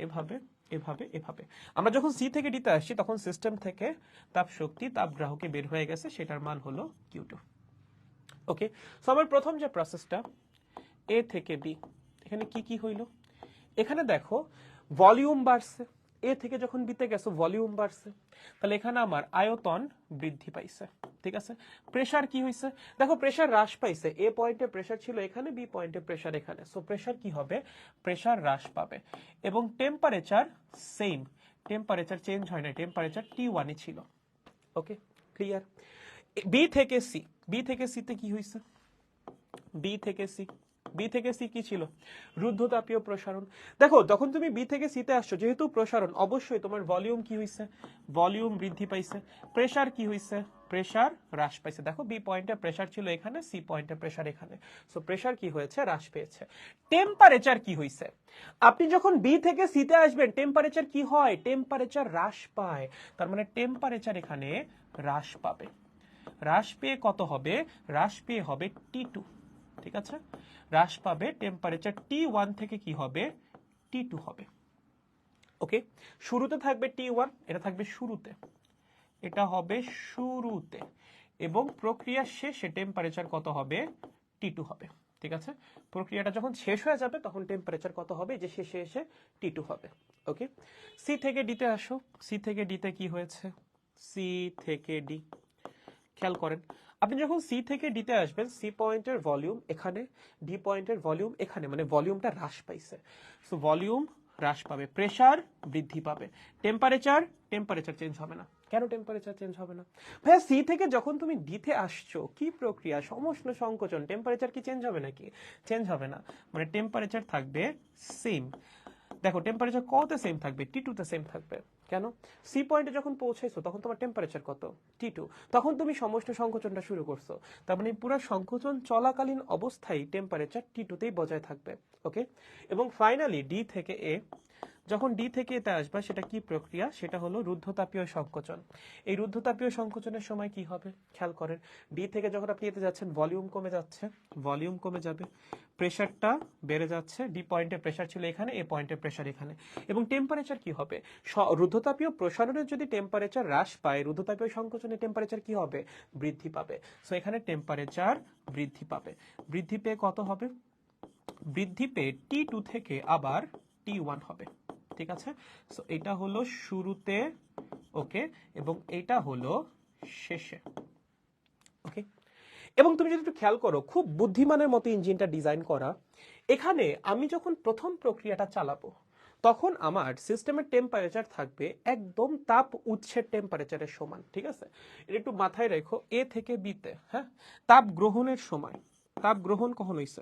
এভাবে, এভাবে, এভাবে। আমরা যখন সি থেকে ডিতে আসছি তখন সিস্টেম থেকে তাপ শক্তি তাপগ্রাহকে বের হয়ে গেছে, সেটার মান হলো Q2। ওকে, সো আমার প্রথম যে প্রসেসটা এ থেকে বি, এখানে কি কি হইল? এখানে দেখো ভলিউম বাড়ছে, এ থেকে যখন বিতে গেছো ভলিউম বাড়ছে, তাহলে এখানে আমার আয়তন বৃদ্ধি পাইছে। ঠিক আছে? প্রেসার কি হইছে? দেখো প্রেসার হ্রাস পাইছে। এ পয়েন্টে প্রেসার ছিল এখানে, বি পয়েন্টে প্রেসার এখানে। সো প্রেসার কি হবে? প্রেসার হ্রাস পাবে। এবং টেম্পারেচার সেম, টেম্পারেচার চেঞ্জ হয় না, টেম্পারেচার T1 ই ছিল। ওকে, ক্লিয়ার? বি থেকে সি, বি থেকে সিতে কি হইছে? বি থেকে সি, বি থেকে সি কি ছিল? রুদ্ধতাপীয় প্রসারণ। দেখো যখন তুমি বি থেকে সিতে আসছো, যেহেতু প্রসারণ, অবশ্যই তোমার ভলিউম কি হইছে? ভলিউম বৃদ্ধি পাইছে। প্রেসার কি হইছে? প্রেসার হ্রাস পাইছে। দেখো বি পয়েন্টে প্রেসার ছিল এখানে, সি পয়েন্টে প্রেসার এখানে। সো প্রেসার কি হয়েছে? হ্রাস পেয়েছে। টেম্পারেচার কি হইছে? আপনি যখন বি থেকে সিতে আসবেন টেম্পারেচার কি হয়? টেম্পারেচার হ্রাস পায়। তার মানে টেম্পারেচার এখানে হ্রাস পাবে। হ্রাস পেয়ে কত হবে? হ্রাস পেয়ে হবে T2। ঠিক আছে? হ্রাস পাবে, টেম্পারেচার T1 থেকে কি হবে? T2 হবে। ওকে, শুরুতে থাকবে T1, এটা থাকবে শুরুতে, এটা হবে শুরুতে, এবং প্রক্রিয়া শেষে টেম্পারেচার কত হবে? T2 হবে। ঠিক আছে? প্রক্রিয়াটা যখন শেষ হয়ে যাবে তখন টেম্পারেচার কত হবে? যে শেষে এসে T2 হবে। ওকে, সি থেকে ডিতে আসো। সি থেকে ডিতে কি হয়েছে? সি থেকে ডি, খেয়াল করেন, আপনি যখন সি থেকে ডিতে আসবেন, সি পয়েন্টের ভলিউম এখানে, ডি পয়েন্টের ভলিউম এখানে, মানে ভলিউমটা হ্রাস পাইছে। সো ভলিউম হ্রাস পাবে, প্রেসার বৃদ্ধি পাবে, টেম্পারেচার, টেম্পারেচার চেঞ্জ হবে না। কেন টেম্পারেচার চেঞ্জ হবে না? ভাইয়া সি থেকে যখন তুমি ডিতে আসছো, কি প্রক্রিয়া? সমষ্ণ সংকোচন, টেম্পারেচার কি চেঞ্জ হবে নাকি? চেঞ্জ হবে না, মানে টেম্পারেচার থাকবে সেম। দেখো টেম্পারেচার কততে সেম থাকবে? T2 তে সেম থাকবে। কেন? সি পয়েন্টে যখন পৌঁছাইছো তখন তোমার টেম্পারেচার কত? T2। তখন তুমি সমষ্ণ সংকোচনটা শুরু করছো, তার মানে পুরো সংকোচন চলাকালীন অবস্থায় টেম্পারেচার T2 তেই বজায় থাকবে। ওকে, এবং ফাইনালি ডি থেকে এ, যখন ডি থেকে এতে আসবা সেটা কি প্রক্রিয়া, সেটা হলো রুদ্ধতাপীয় সংকোচন। এই রুদ্ধতাপীয় সংকোচনের সময় কি হবে খেয়াল করেন, ডি থেকে যখন আপনি এতে যাচ্ছেন ভলিউম কমে যাচ্ছে, ভলিউম কমে যাবে, প্রেসারটা বেড়ে যাচ্ছে, ডি পয়েন্টে প্রেসার ছিল এখানে, এ পয়েন্টে প্রেসার এখানে, এবং টেম্পারেচার কি হবে, রুদ্ধতাপীয় প্রসারণের যদি টেম্পারেচার হ্রাস পায়, রুদ্ধতাপীয় সংকোচনের টেম্পারেচার কি হবে, বৃদ্ধি পাবে। সো এখানে টেম্পারেচার বৃদ্ধি পাবে, বৃদ্ধি পেয়ে কত হবে, বৃদ্ধি পেয়ে T2 থেকে আবার T1 হবে, ঠিক আছে। সো এটা হলো শুরুতে, ওকে, এবং এটা হলো শেষে, ওকে। এবং তুমি যদি একটু খেয়াল করো, খুব বুদ্ধিমানের মতো ইঞ্জিনটা ডিজাইন করা। এখানে আমি যখন প্রথম প্রক্রিয়াটা চালাবো তখন আমার সিস্টেমের টেম্পারেচার থাকবে একদম তাপ উৎসের টেম্পারেচারের সমান, ঠিক আছে। এটা একটু মাথায় রেখো, এ থেকে বিতে, হ্যাঁ, তাপ গ্রহণের সময়, তাপ গ্রহণ কখন হইছে,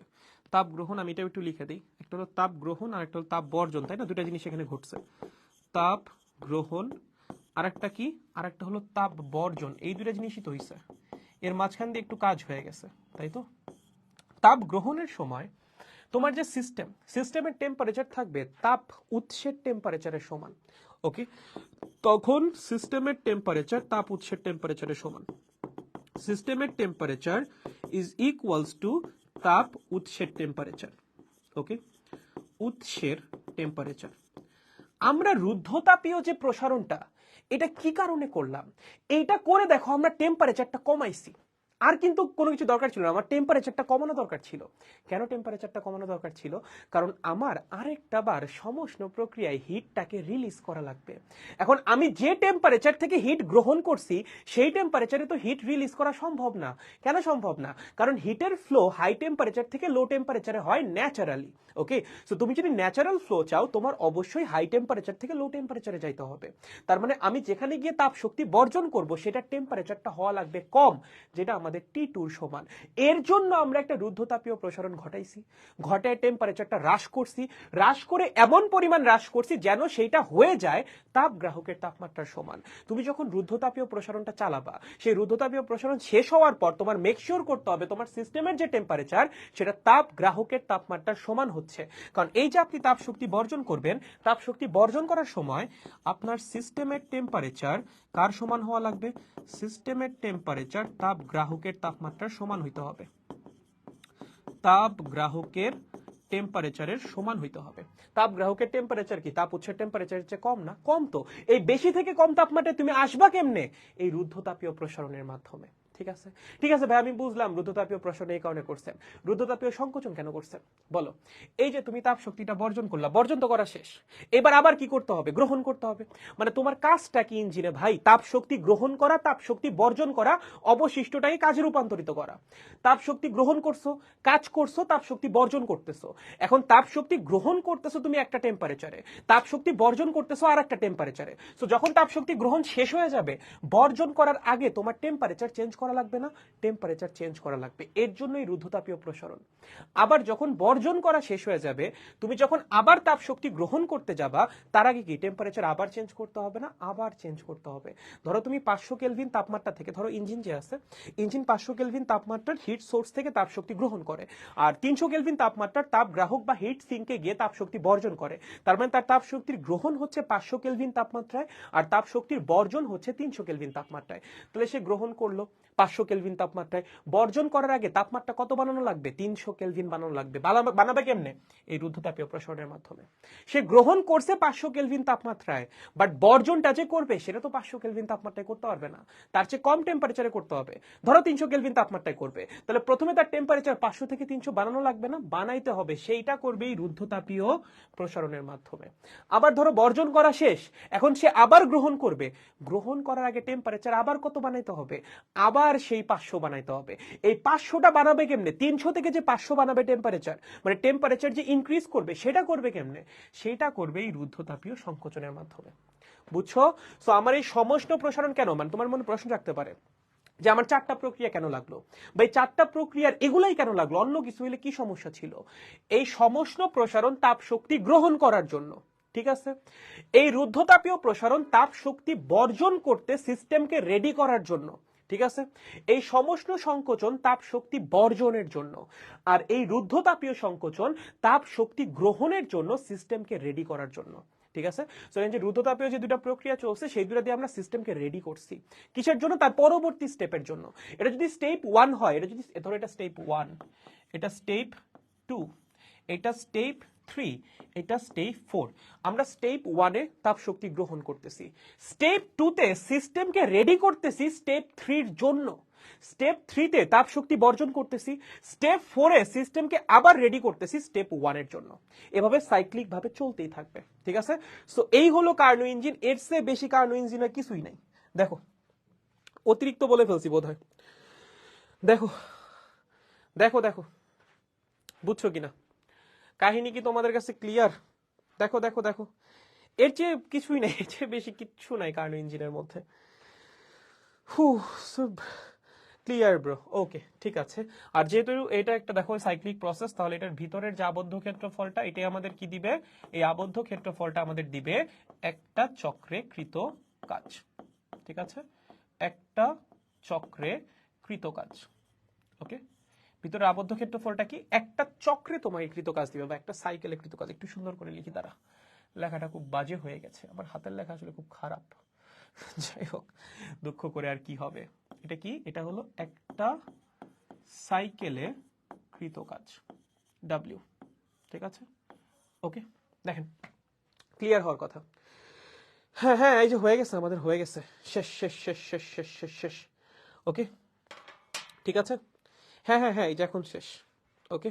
তাপ গ্রহণ আমি এটা একটু লিখে দিই, একটা হলো তাপ গ্রহণ আর একটা হলো তাপ বর্জন, তাই না, দুটা জিনিস এখানে ঘটছে, তাপ গ্রহণ আর একটা কি, আর একটা হলো তাপ বর্জন, এই দুটা জিনিসই তো হইছে, এর মাঝখান দিয়ে একটু কাজ হয়ে গেছে, তাই তো। তাপ গ্রহণের সময় তোমার যে সিস্টেমের টেম্পারেচার থাকবে তাপ উৎসের টেম্পারেচারের সমান, ওকে। তখন সিস্টেমের টেম্পারেচার তাপ উৎসের টেম্পারেচারের সমান, সিস্টেমের টেম্পারেচার ইজ ইকুয়ালস টু তাপ উৎসের টেম্পারেচার, ওকে, উৎসের টেম্পারেচার। আমরা রুদ্ধতাপীয় যে প্রসারণটা, এটা কি কারণে করলাম, এইটা করে দেখো আমরা টেম্পারেচারটা কমাইছি, আর কিন্তু কোনো কিছু দরকার ছিল না, আমার টেম্পারেচারটা কমানো দরকার ছিল। কেন টেম্পারেচারটা কমানো দরকার ছিল, কারণ আমার আরেকটা বার সমষ্ণ প্রক্রিয়ায় হিটটাকে রিলিজ করা লাগবে। এখন আমি যে টেম্পারেচার থেকে হিট গ্রহণ করছি সেই টেম্পারেচারে তো হিট রিলিজ করা সম্ভব না। কেন সম্ভব না, কারণ হিটের ফ্লো হাই টেম্পারেচার থেকে লো টেম্পারেচারে হয় ন্যাচারালি, ওকে। সো তুমি যদি ন্যাচারাল ফ্লো চাও, তোমার অবশ্যই হাই টেম্পারেচার থেকে লো টেম্পারেচারে যাইতে হবে। তার মানে আমি যেখানে গিয়ে তাপ শক্তি বর্জন করব সেটা টেম্পারেচারটা হওয়া লাগবে কম, যেটা আমাদের T2 সমান। এর জন্য আমরা একটা রুদ্ধতাপীয় প্রসারণ ঘটাইছি, ঘটায় টেম্পারেচারটা হ্রাস করছি, হ্রাস করে এমন পরিমাণ হ্রাস করছি যেন সেইটা হয়ে যায় তাপ গ্রাহকের তাপমাত্রার সমান। তুমি যখন রুদ্ধতাপীয় প্রসারণটা চালাবা, সেই রুদ্ধতাপীয় প্রসারণ শেষ হওয়ার পর তোমার মেকশিওর করতে হবে তোমার সিস্টেমের যে টেম্পারেচার সেটা তাপ গ্রাহকের তাপমাত্রার সমান হচ্ছে। কারণ এই যে আপনি তাপ শক্তি বর্জন করবেন, তাপ শক্তি বর্জন করার সময় আপনার সিস্টেমের টেম্পারেচার কার সমান হওয়া লাগবে, সিস্টেমের টেম্পারেচার তাপ গ্রাহকের তাপমাত্রার সমান হইতে হবে, তাপ গ্রাহকের টেম্পারেচারের সমান হইতে হবে। তাপ গ্রাহকের টেম্পারেচার কি তাপ উৎসের টেম্পারেচারের চেয়ে কম না, কম তো। এই বেশি থেকে কম তাপমাত্রায় তুমি আসবা কেমনে, এই রুদ্ধতাপীয় প্রসারণের মাধ্যমে, ঠিক আছে। ঠিক আছে ভাই, আমি বুঝলাম রুদ্ধতাপীয় প্রসারণ এই কারণে করছেন, রুদ্ধতাপীয় সংকোচন কেন করছেন বলো। এই যে তুমি তাপ শক্তিটা বর্জন করলা, বর্জন তো করা শেষ, এবার আবার কি করতে হবে, গ্রহণ করতে হবে। মানে তোমার কাজটা কি ইঞ্জিনে ভাই, তাপ শক্তি গ্রহণ করা, তাপ শক্তি বর্জন করা, অবশিষ্টটাকে কাজে রূপান্তরিত করা। তাপ শক্তি গ্রহণ করছো, কাজ করছো, তাপ শক্তি বর্জন করতেছো। এখন তাপ শক্তি গ্রহণ করতেছো তুমি একটা টেম্পারেচারে, তাপ শক্তি বর্জন করতেছো আর একটা টেম্পারেচারে। সো যখন তাপ শক্তি গ্রহণ শেষ হয়ে যাবে, বর্জন করার আগে তোমার টেম্পারেচার চেঞ্জ করা লাগবে না, টেম্পারেচার চেঞ্জ করা লাগবে। এর জন্যই রুদ্ধতাপীয় প্রসারণ। আবার যখন বর্জন করা শেষ হয়ে যাবে, তুমি যখন আবার তাপ শক্তি গ্রহণ করতে যাবা, তার আগে কি টেম্পারেচার আবার চেঞ্জ করতে হবে না, আবার চেঞ্জ করতে হবে। ধরো তুমি 500 কেলভিন তাপমাত্রা থেকে, ধরো ইঞ্জিন যে আছে, ইঞ্জিন 500 কেলভিন তাপমাত্রার হিট সোর্স থেকে তাপ শক্তি গ্রহণ করে, আর 300 কেলভিন তাপমাত্রার তাপ গ্রাহক বা হিট সিঙ্কে গিয়ে তাপ শক্তি বর্জন করে। তার মানে তার তাপ শক্তির গ্রহণ হচ্ছে 500 কেলভিন তাপমাত্রায়, আর তাপ শক্তির বর্জন হচ্ছে 300 কেলভিন তাপমাত্রায়। তাহলে সে গ্রহণ করলো 500 কেলভিন তাপমাত্রায়, বর্জন করার আগে তাপমাত্রা কত বানানো লাগবে, 300 কেলভিন বানানো লাগবে। বানাবে কেমনে, এই রুদ্ধতাপীয় প্রসারণের মাধ্যমে। সে গ্রহণ করছে 500 কেলভিন তাপমাত্রায়, বাট বর্জনটা যে করবে সেটা তো 500 কেলভিন তাপমাত্রায় করতে পারবে না, তার চেয়ে কম টেম্পারেচারে করতে হবে। ধরো 300 কেলভিন তাপমাত্রায় করবে, তাহলে প্রথমে তার টেম্পারেচার 500 থেকে 300 বানানো লাগবে না, বানাইতে হবে। সেইটা করবে এই রুদ্ধতাপীয় প্রসারণের মাধ্যমে। আবার ধরো বর্জন করা শেষ, এখন সে আবার গ্রহণ করবে, গ্রহণ করার আগে টেম্পারেচার আবার কত বানাইতে হবে, আবার সেই 500 বানাইতে হবে। এই 500টা বানাবে কেমনে, 300 থেকে যে 500 বানাবে টেম্পারেচার, মানে টেম্পারেচার যে ইনক্রিজ করবে সেটা করবে কেমনে, সেটা করবে এই রুদ্ধতাপীয় সংকোচনের মাধ্যমে। বুঝছো। সো আমার এই সমষ্ণ প্রসারণ কেন, মানে তোমার মনে প্রশ্ন রাখতে পারে যে আমার 4টা প্রক্রিয়া কেন লাগলো, বা এই 4টা প্রক্রিয়ার এগুলাই কেন লাগলো, অন্য কিছু হলে কি সমস্যা ছিল। এই সমষ্ণ প্রসারণ তাপ শক্তি গ্রহণ করার জন্য, ঠিক আছে। এই রুদ্ধতাপীয় প্রসারণ তাপ শক্তি বর্জন করতে সিস্টেমকে রেডি করার জন্য, ঠিক আছে। এই সমষ্ণ সংকোচন তাপ শক্তি বর্জনের জন্য, আর এই রুদ্ধতাপীয় সংকোচন তাপ শক্তি গ্রহণের জন্য সিস্টেমকে রেডি করার জন্য। ঠিক আছে। সো এই যে রুদ্ধতাপীয় যে দুটো প্রক্রিয়া চলছে সেই দুটো দিয়ে আমরা সিস্টেমকে রেডি করছি কিসের জন্য, তার পরবর্তী স্টেপের জন্য। এটা যদি স্টেপ 1 হয়, এটা যদি ধরো এটা স্টেপ 1, এটা স্টেপ 2, এটা স্টেপ 3, এটা স্টেপ 4, আমরা স্টেপ 1 এ তাপ শক্তি গ্রহণ করতেছি, স্টেপ 2 তে সিস্টেমকে রেডি করতেছি স্টেপ 3 এর জন্য, স্টেপ 3 তে তাপ শক্তি বর্জন করতেছি, স্টেপ 4 এ সিস্টেমকে আবার রেডি করতেছি স্টেপ 1 এর জন্য। এভাবে সাইক্লিক ভাবে চলতেই থাকবে, ঠিক আছে। সো এই হলো কার্নো ইঞ্জিন, এর চেয়ে বেশি কার্নো ইঞ্জিনের কিছুই নাই। দেখো অতিরিক্ত বলে ফেলছি বোধহয়। দেখো দেখো দেখো বুঝছো কিনা, কাহিনী কি তোমাদের কাছে ক্লিয়ার? দেখো দেখো দেখো, এর চেয়ে কিছুই নাই, এর চেয়ে বেশি কিচ্ছু নাই কার্নো ইঞ্জিনের মধ্যে। ক্লিয়ার ব্রো, ওকে ঠিক আছে। আর যেহেতু এটা একটা দেখো সাইক্লিক প্রসেস, তাহলে এটার ভিতরের যে আবদ্ধ ক্ষেত্রফলটা এটাই আমাদের কি দিবে, এই আবদ্ধ ক্ষেত্রফলটা আমাদের দিবে একটা চক্রে কৃত কাজ, ঠিক আছে, একটা চক্রে কৃত কাজ। ওকে, ভিতরে আবদ্ধ ক্ষেত্রফলটা কি, একটা চক্রে তোমাকে কৃত কাজ দিবে বা একটা সাইকেলে কৃত কাজ। একটু সুন্দর করে লিখি, তারা লেখাটা খুব বাজে হয়ে গেছে, আমার হাতের লেখা আসলে খুব খারাপ। যাই হোক, দুঃখ করে আর কি হবে। এটা কি, এটা হলো একটা সাইকেলে কৃত কাজ, ডাব্লিউ, ঠিক আছে। ওকে, দেখেন ক্লিয়ার হওয়ার কথা। হ্যাঁ হ্যাঁ, এই যে হয়ে গেছে, আমাদের হয়ে গেছে, শেষ শেষ শেষ শেষ শেষ শেষ শেষ। ওকে ঠিক আছে, হ্যাঁ হ্যাঁ হ্যাঁ, এই যে এখন শেষ। ওকে,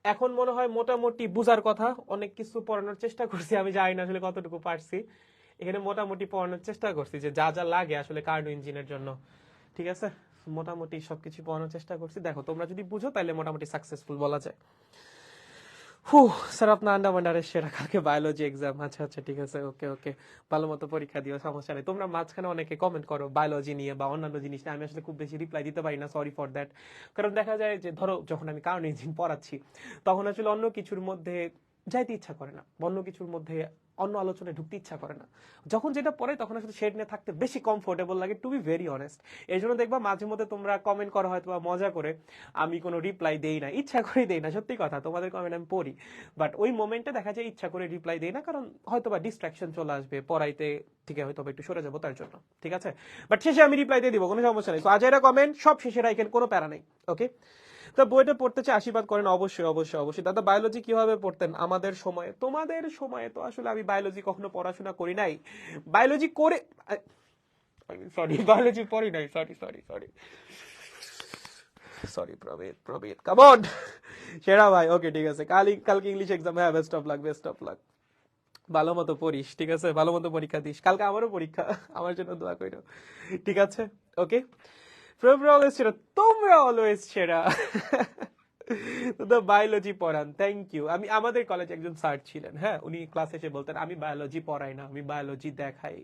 এখন মনে হয় মোটামুটি বুঝার কথা, অনেক কিছু পড়ানোর চেষ্টা করছি, আমি জানি না আসলে কতটুকু পারছি, এখানে মোটামুটি পড়ানোর চেষ্টা করছি যে যা যা লাগে আসলে কার্নো ইঞ্জিনের জন্য, ঠিক আছে, মোটামুটি সবকিছু পড়ানোর চেষ্টা করছি। দেখো তোমরা যদি বুঝো তাহলে মোটামুটি সাকসেসফুল বলা যায়। স্যার আপনার আন্ডারমান্ডারের সেরা, কালকে বায়োলজি এক্সাম, আচ্ছা আচ্ছা ঠিক আছে, ওকে ওকে, ভালো মতো পরীক্ষা দিও, সমস্যা নেই। তোমরা মাঝখানে অনেকে কমেন্ট করো বায়োলজি নিয়ে বা অন্যান্য জিনিস নিয়ে, আমি আসলে খুব বেশি রিপ্লাই দিতে পারি না, সরি ফর দ্যাট। কারণ দেখা যায় যে ধরো যখন আমি কার্নো ইঞ্জিন পড়াচ্ছি তখন আসলে অন্য কিছুর মধ্যে যাইতে ইচ্ছা করে না, অন্য কিছুর মধ্যে অন্য আলোচনায় ঢুকতে ইচ্ছা করে না, যখন যেটা পড়ে তখন আসলে শেড নিয়ে থাকতে বেশি কমফোর্টেবল লাগে, টু বি ভেরি অনেস্ট। এই জন্য দেখবা মাঝে মধ্যে তোমরা কমেন্ট করো হয়তো বা মজা করে, আমি কোনো রিপ্লাই দেই না, ইচ্ছা করে দেই না, সত্যি কথা, তোমাদের কমেন্ট আমি পড়ি, বাট ওই মোমেন্টে দেখা যায় ইচ্ছা করে রিপ্লাই দেই না, কারণ হয়তো বা ডিস্ট্রাকশন চলে আসবে পড়াইতে থেকে, হয়তো একটু সরে যাবো তার জন্য, ঠিক আছে। বাট শেষে আমি রিপ্লাই দিয়ে দিব, কোনো সমস্যা নেই। তো আজ এরা কমেন্ট সব শেষে রাখেন, কোনো প্যারা নেই। ওকে, তো বইটা পড়তে চাই, আশীর্বাদ করেন, অবশ্যই অবশ্যই অবশ্যই। দাদা বায়োলজি কিভাবে পড়তেন আমাদের সময়ে? তোমাদের সময়ে তো আসলে আমি বায়োলজি কখনো পড়াশোনা করি নাই, বায়োলজি করে, সরি বায়োলজি পড়ি নাই, sorry sorry sorry sorry, Prabir Prabir come on, সেরা ভাই। ওকে ঠিক আছে, কালকে ইংলিশ এক্সাম, হ্যাঁ best of luck, best of luck, ভালো মতো পড়িস, ঠিক আছে, ভালো মতো পরীক্ষা দিস, কালকে আমারও পরীক্ষা, আমার জন্য দোয়া করো, ঠিক আছে। ওকে, অলওয়েজ সেরা, তোমরা অলওয়েজ সেরা। বায়োলজি পড়ান, থ্যাংক ইউ। আমি, আমাদের কলেজে একজন স্যার ছিলেন, হ্যাঁ, উনি ক্লাসে এসে বলতেন আমি বায়োলজি পড়াই না, আমি বায়োলজি দেখাই।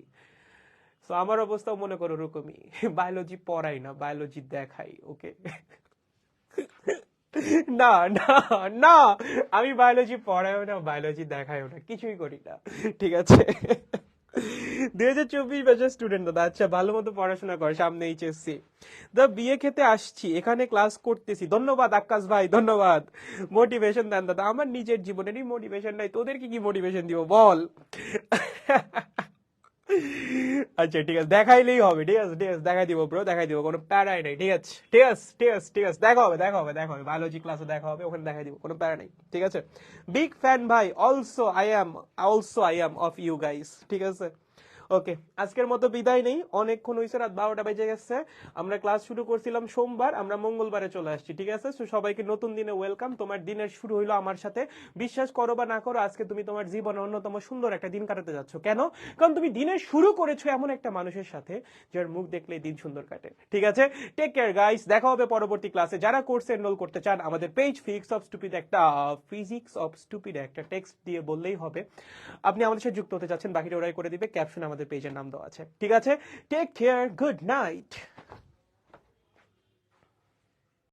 তো আমার অবস্থাও মনে করো ওরকমই, বায়োলজি পড়াই না, বায়োলজি দেখাই। ওকে, না না না, আমি বায়োলজি পড়াইও না, বায়োলজি দেখাইও না, কিছুই করি না, ঠিক আছে। 2024 ব্যাচের স্টুডেন্ট দাদা, আচ্ছা ভালো মতো পড়াশোনা কর, সামনে এইচএসসি। দা বিয়ে খেতে আসছি, এখানে ক্লাস করতেছি, ধন্যবাদ আকাশ ভাই, ধন্যবাদ। মোটিভেশন দেন দাদা, আমার নিজের জীবনেরই মোটিভেশন নাই, তোদেরকে কি মোটিভেশন দিব বল। আচ্ছা ঠিক আছে, দেখাইলেই হবে, ঠিক আছে ঠিক আছে, দেখাই দিব ব্রো, দেখাই দিব, কোনো প্যারাই নাই, ঠিক আছে ঠিক আছে ঠিক আছে ঠিক আছে, দেখা হবে দেখা হবে দেখা হবে, বায়োলজি ক্লাসে দেখা হবে, ওখানে দেখাই দিব, কোনো প্যারা নেই, ঠিক আছে। বিগ ফ্যান ভাই, also I am of you guys, ঠিক আছে। ওকে, আজকের মতো বিদায় নেই, অনেকক্ষণ হয়েছে, রাত 12টা বেজে গেছে। আমরা ক্লাস শুরু করছিলাম সোমবার, আমরা মঙ্গলবারে চলে আসছি, ঠিক আছে। তো সবাইকে নতুন দিনে ওয়েলকাম, তোমার দিনের শুরু হইলো আমার সাথে, বিশ্বাস করো বা না করো, আজকে তুমি তোমার জীবনে অন্যতম সুন্দর একটা দিন কাটাতে যাচ্ছ। কেন? কারণ তুমি দিনের শুরু করেছো এমন একটা মানুষের সাথে যার মুখ দেখলে দিন সুন্দর কাটে, ঠিক আছে। টেক কেয়ার গাইস, দেখা হবে পরবর্তী ক্লাসে। যারা কোর্সে এনরোল করতে চান, আমাদের পেজ ফিজিক্স অফ স্টুপিড একটা টেক্সট দিয়ে বললেই হবে আপনি আমাদের সাথে যুক্ত হতে চাচ্ছেন, বাকিটা ওরাই করে দিবে, ক্যাপশন আমাদের পেজের নাম দেওয়া আছে, ঠিক আছে। Take care, good night.